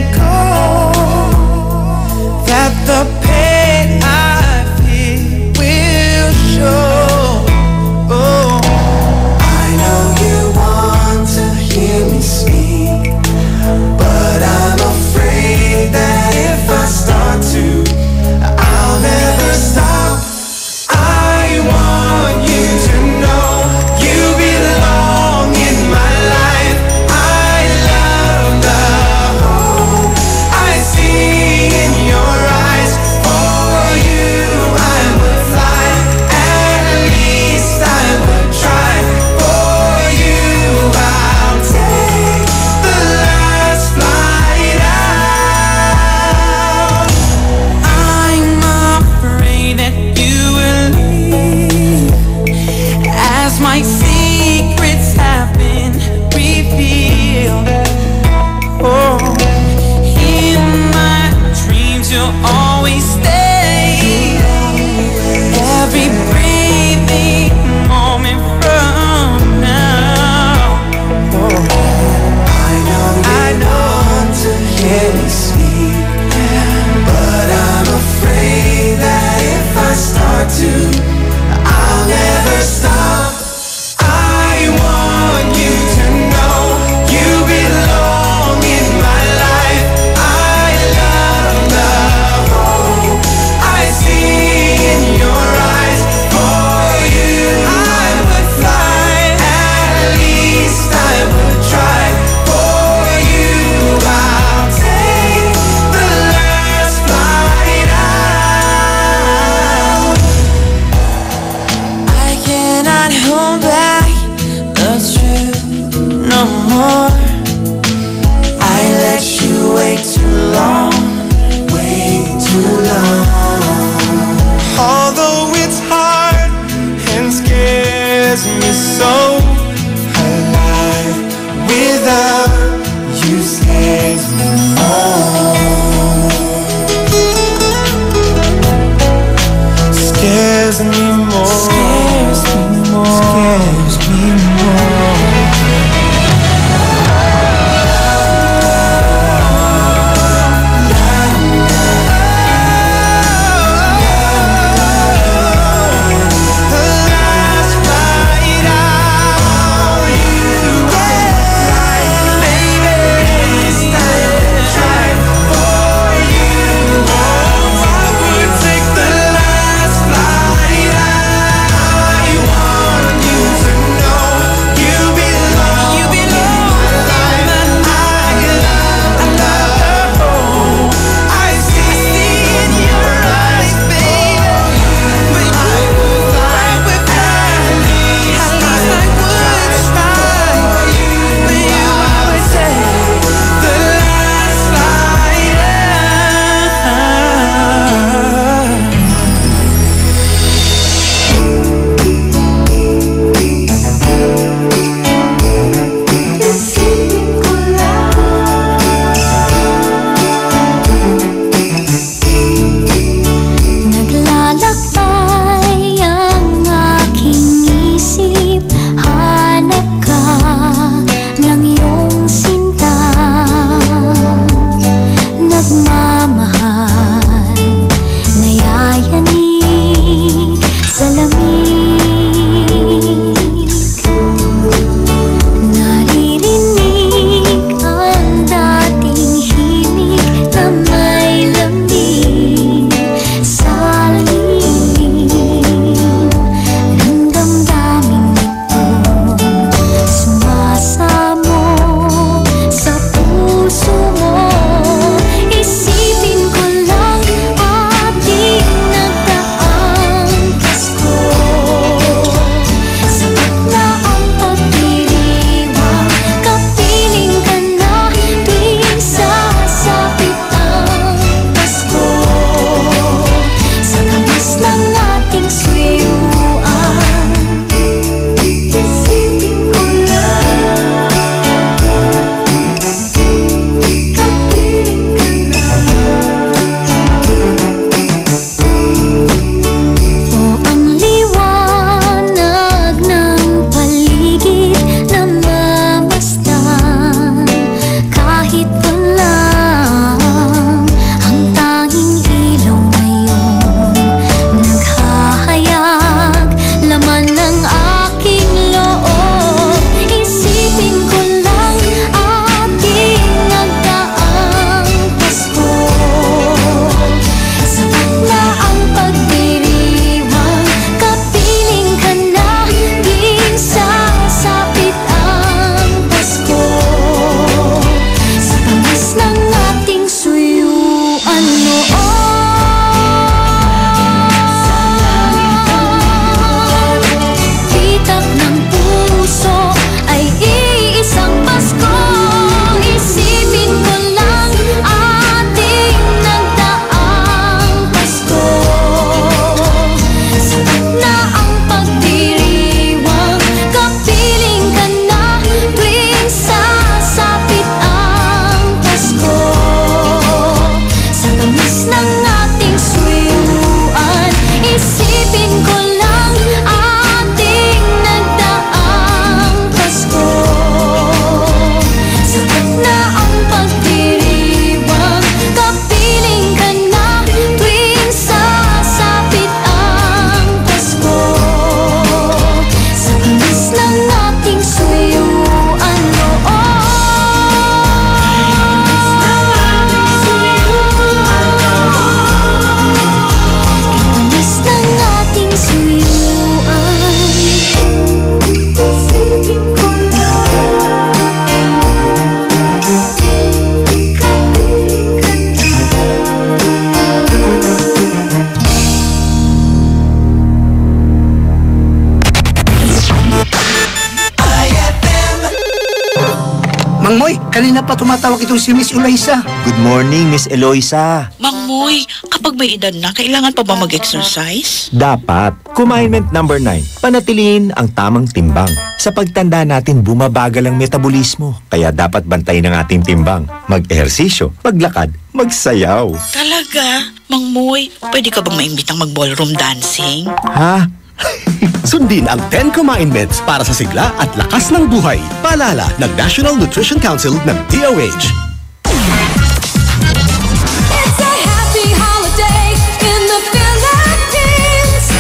Mang Moy, kanina pa tumatawag itong si Miss Eloisa.
Good morning, Miss Eloisa.
Mang Moy, kapag may edad na, kailangan pa ba mag-exercise?
Dapat. Commandment number 9. Panatiliin ang tamang timbang. Sa pagtanda natin, bumabagal ang metabolismo. Kaya dapat bantayin ang ating timbang. Mag-ehersisyo, maglakad, magsayaw.
Talaga? Mang Moy, pwede ka bang maimbitang mag-ballroom dancing?
Ha?
Sundin ang 10 commandments para sa sigla at lakas ng buhay. Paalala ng National Nutrition Council ng DOH.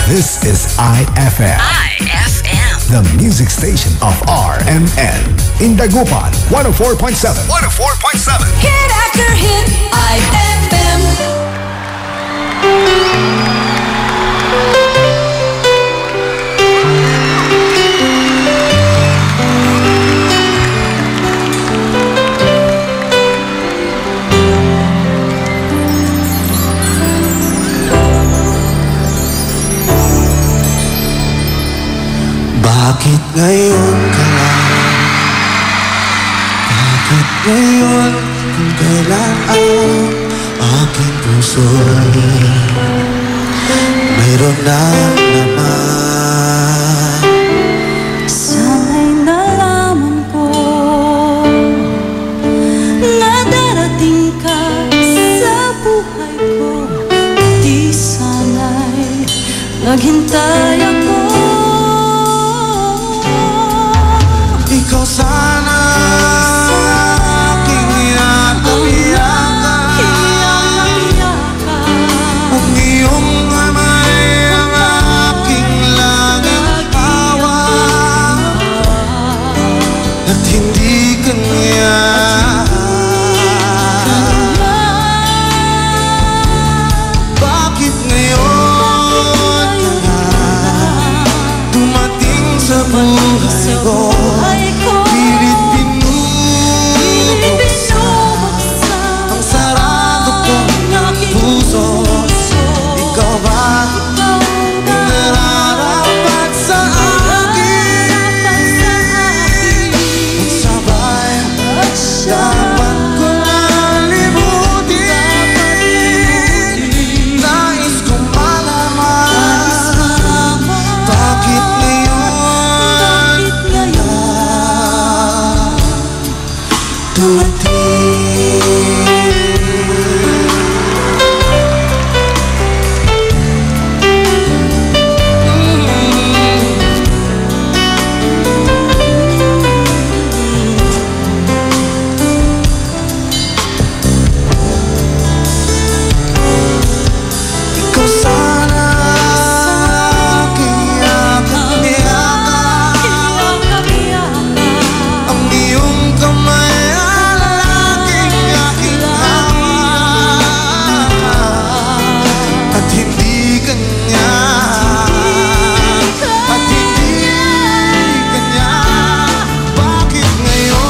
This is IFM.
IFM.
The music station of RMN. In Dagupan, 104.7. 104.7.
Hit after hit, IFM.
Bakit ngayon ka lang? Bakit ngayon kung kailan ang aking puso mayroon na naman?
Sana'y nalaman ko na darating ka sa buhay ko. Di sana'y naghintay ako.
Ikaw sana aking yakap-yakap. Ang iyong kamay ang aking laging hawak. At hindi kanya bakit ngayon ka na dumating sa buhay ko? Pilit binubuksan ang sarado kong puso. Ikaw ba nararapat sa akin? Magsabay, dapat ko nang limutin. Nais kong malaman bakit ngayon ikaw sana aking yakap-yakap. Ang iyong kamay ang aking hawak. At hindi kanya bakit ngayon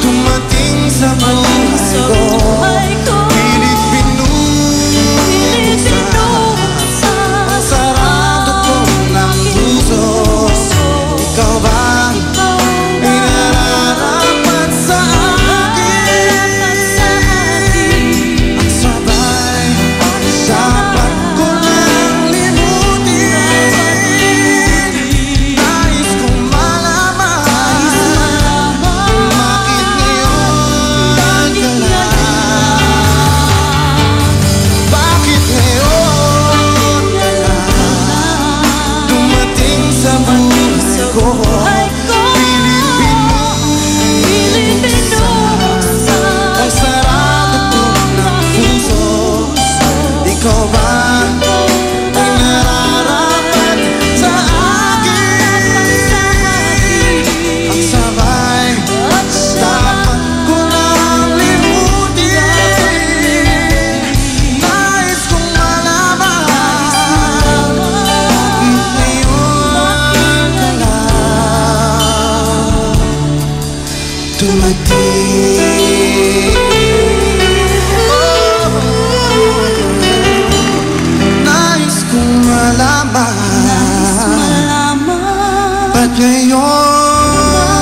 dumating sa buhay ko? Pilit binubuksan ang sarado ko ng puso. Ikaw ba ay nararapat sa akin? Ang sabay, dapat ko lang limutin. Nais kong malaman bakit ngayon ka lang? Bakit ngayon ka lang dumating sa buhay ko? Pilit binubuksan ang sarado ko ng puso. Ikaw ba ay nararapat sa akin? Ang sabay, dapat ko lang limutin. Nais kong malaman bakit ngayon ka lang dumating. Nais kong malaman ba't ngayon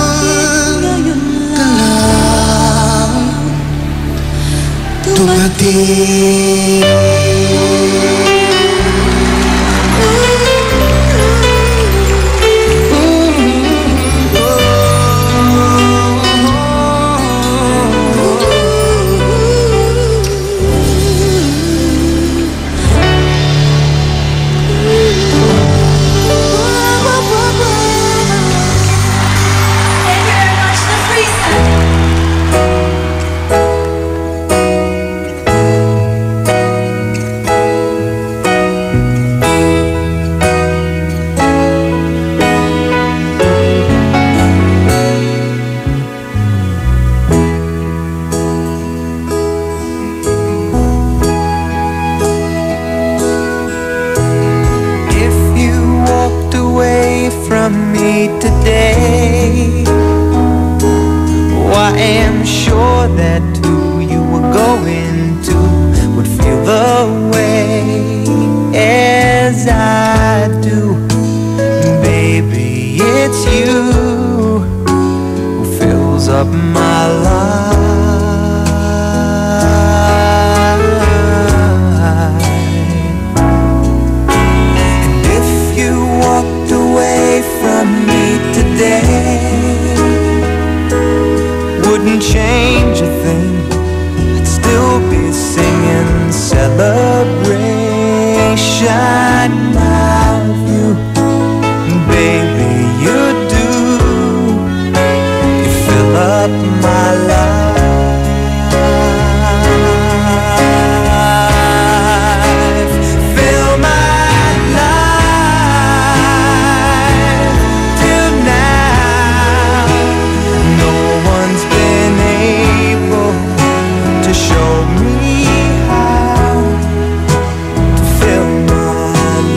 From me today, oh, I am sure that who you were going to would feel the way as I do. Baby, it's you who fills up my life. And if you walked away from me today, wouldn't change a thing. I'd still be singing celebration of you. Baby, you do. You fill up my life. Fill my life till now. No one's been able to show me how to fill my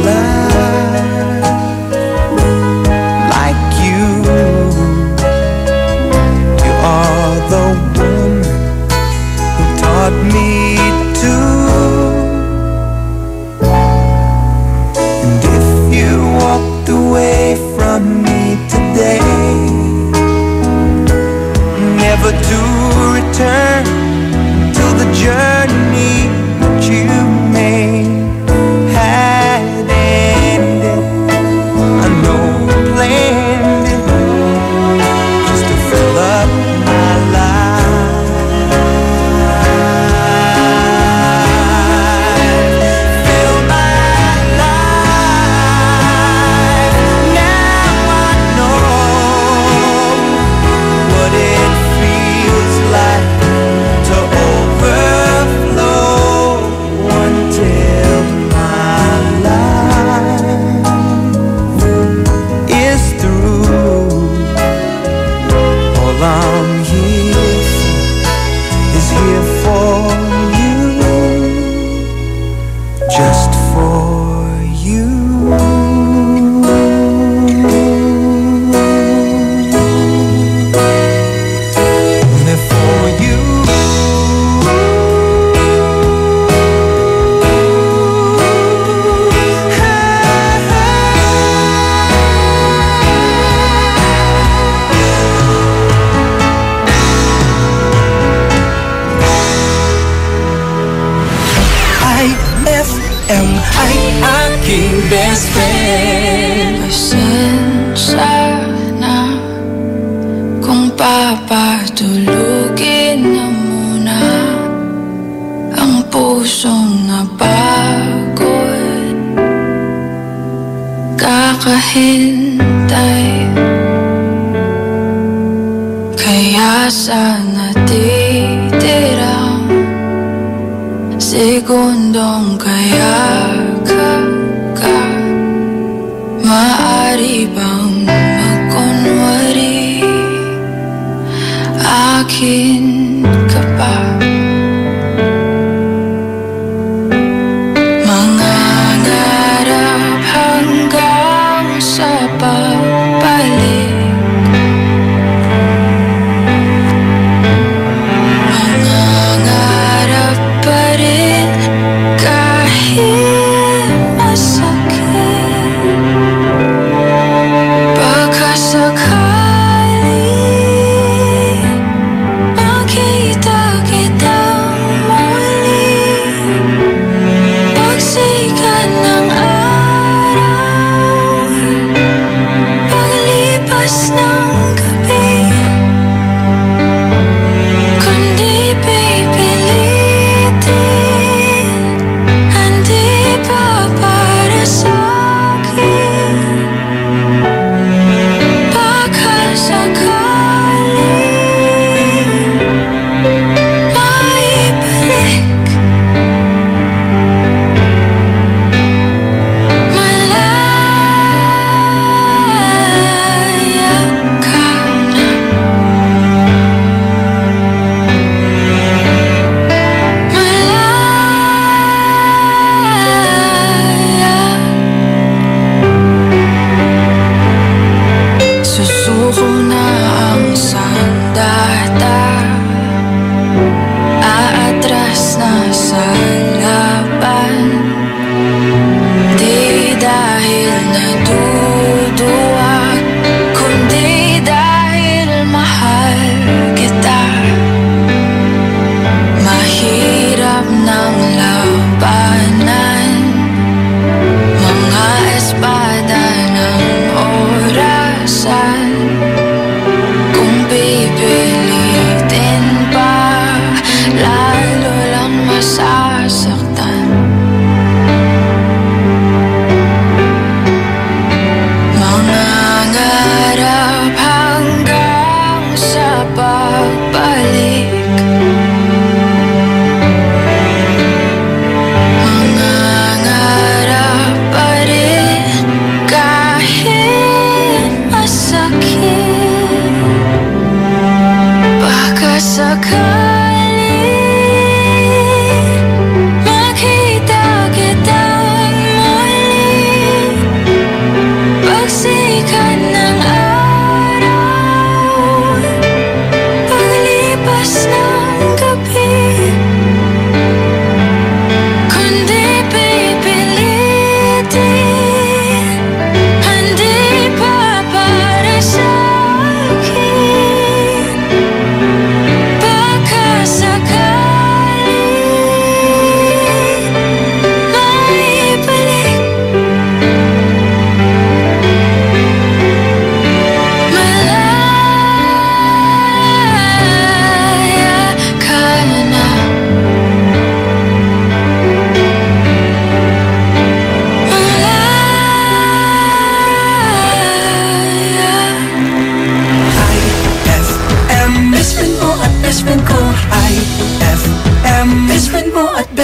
life like you. You are the woman who taught me to. And if you walked away from me today, never to return till the journey that you made had ended. I know you planned it just to fill up my life. Fill my life. Now I know what it feels like to overflow until my life is through. All I'm here for is here for you, just for you. Only for you. IFM ay aking best friend.
Pasensya na kung papatulugin na muna ang pusong napagod. Kakahintay, kaya sa natitirang segundong kayakap ka, maaari bang magkunwari akin ka pa? Mangangarap hanggang sa pagbalik, mangangarap pa rin kahit masakit. Pagkasakali makita kita.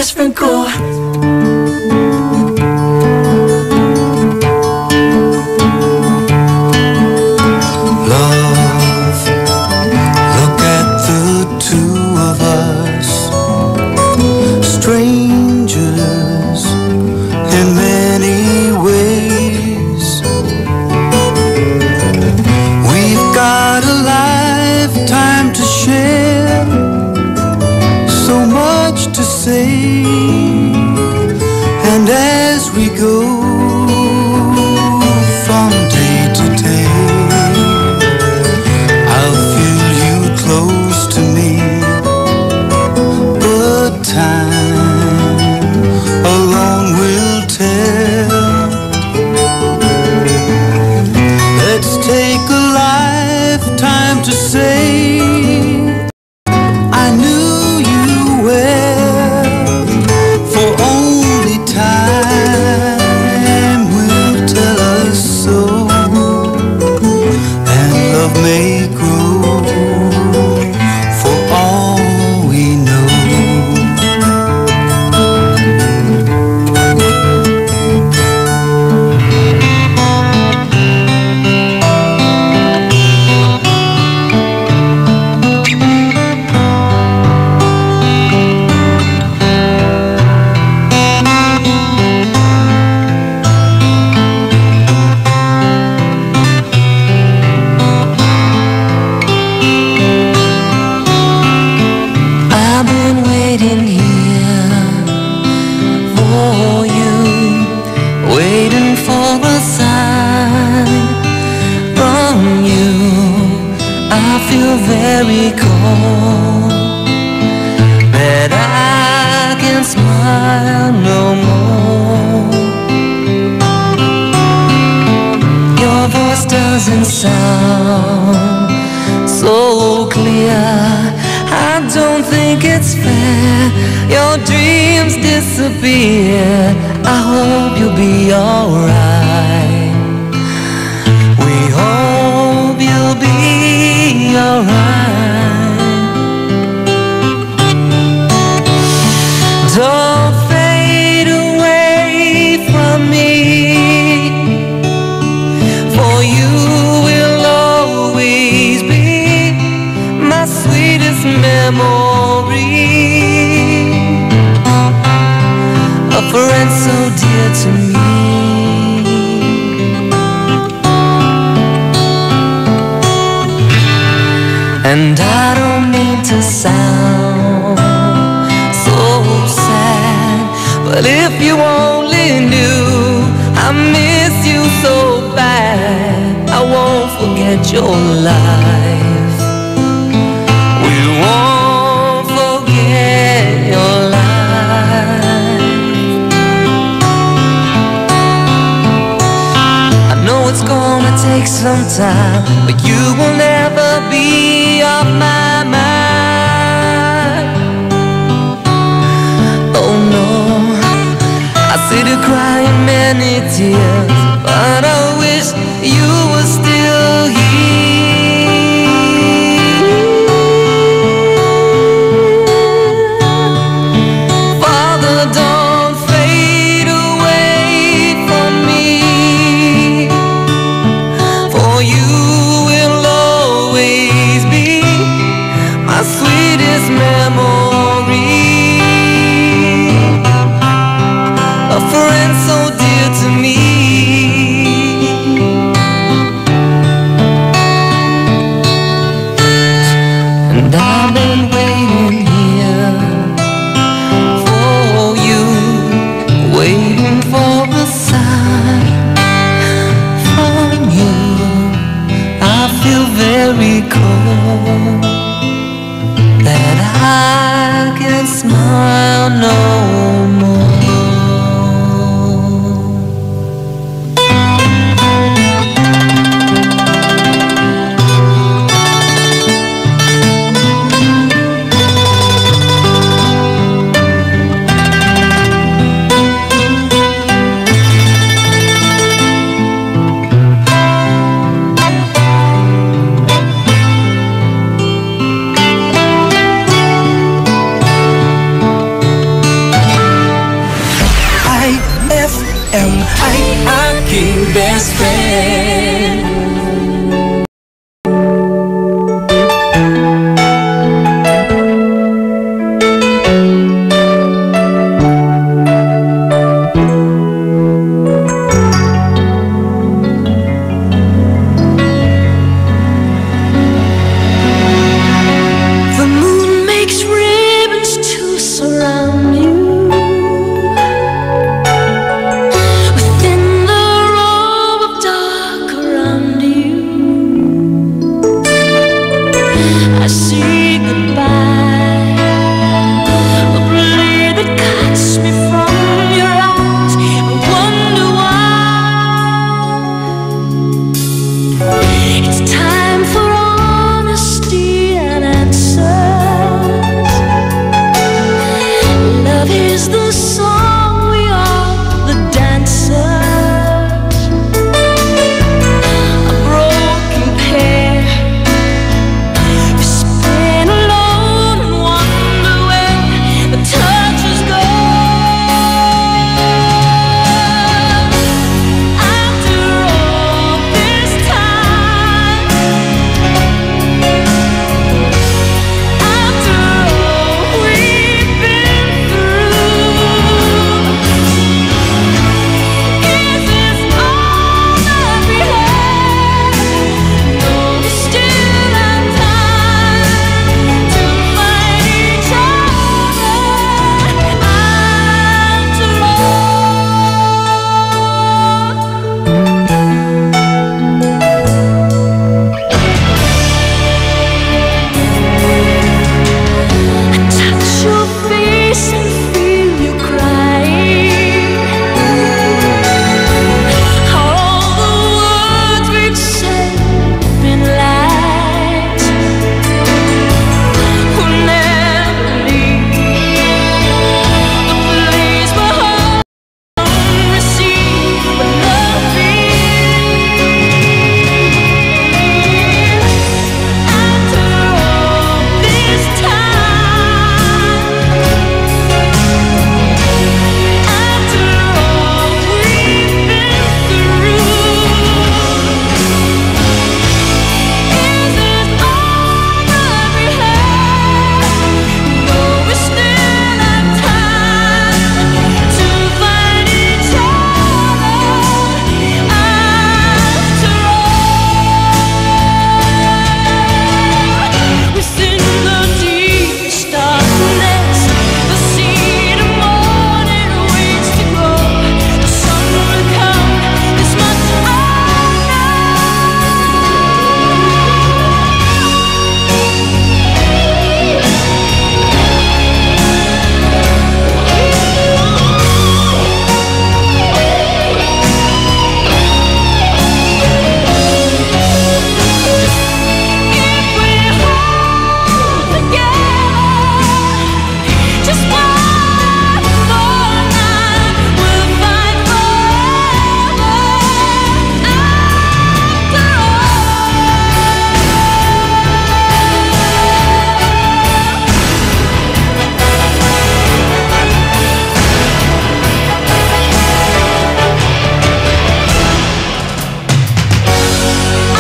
best friend ko.
Love, look at the two of us, strangers in many ways. We've got a lifetime to share, so much to say, and as we go from day to day, I'll feel you close to me, but time alone will tell. Let's take a lifetime to say I knew you well, for only time will tell us so, and love may grow for all we know. I've been waiting here for you, waiting for a sign from you. I feel very cold, that I can smile no more. Your voice doesn't sound so clear. I don't think it's fair. Your dreams disappear. I hope you'll be alright. We hope you'll be alright. Don't fade away from me, for you will always be my sweetest memory, a friend so dear to me. And I don't mean to sound so sad, but if you only knew I miss you so bad, I won't forget your life. We won't forget your life. I know it's gonna take some time, but you will never be off my mind. Oh no, I see you crying many tears, but I wish you were still here. Father, don't fade away from me, for you will always be my sweetest memory, a friend so dear to me. And I've been waiting here for you, waiting for a sign from you. I feel very cold, that I can smile no more.
say goodbye. A blade that cuts me from your eyes. I wonder why. It's time for honesty and answers. Love is the song, we are the dancers. A broken pair. We spin alone and wonder where the touches go. After all this time, after all we've been through, is this all that we have? No, we still have time to find each other. After touch your face and feel you crying. All the words we've said have been lies. We'll never leave the place where home receive what love feels. After all this time, after all we've been through, is this all that we have? No, we still have time to find each other. After all, within the deepest darkness, the seed of morning waits to grow. The sun will come, this much I just one more night, we'll fight forever.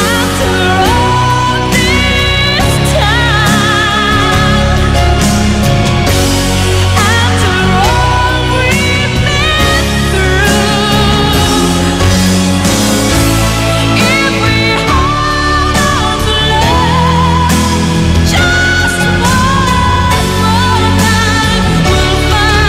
After all this time, after all we've been through, if we hold on to love just one more night, we'll find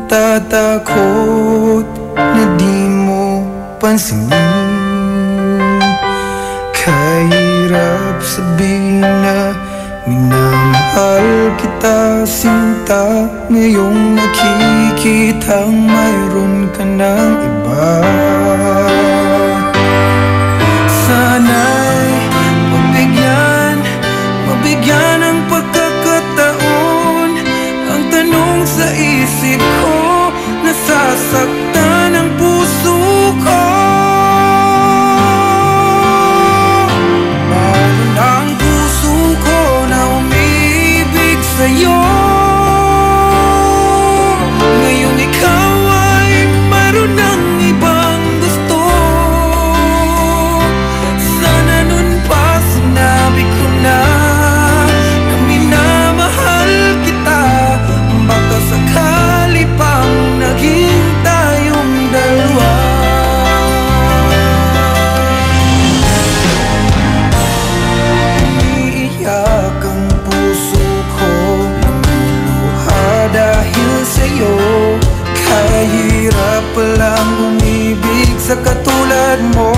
Natatakot na di mo pansinin. Kahirap sabihin na minamahal kita, sinta. Ngayong nakikitang mayroon ka ng iba. Sana'y mabigyan ng pagkakataon. Ang tanong sa isip ko, nasasaktan ang puso ko. Paano na ang puso ko na umibig sa'yo? Ngayong ikaw ay mayroon ng ibang gusto. Sana nun pa sinabi ko na minamahal kita. Baka sakali pang naging tayong dalawa. Umiiyak ang puso ko, lumuluha dahil sa'yo. Kahirap palang umibig sa katulad mo.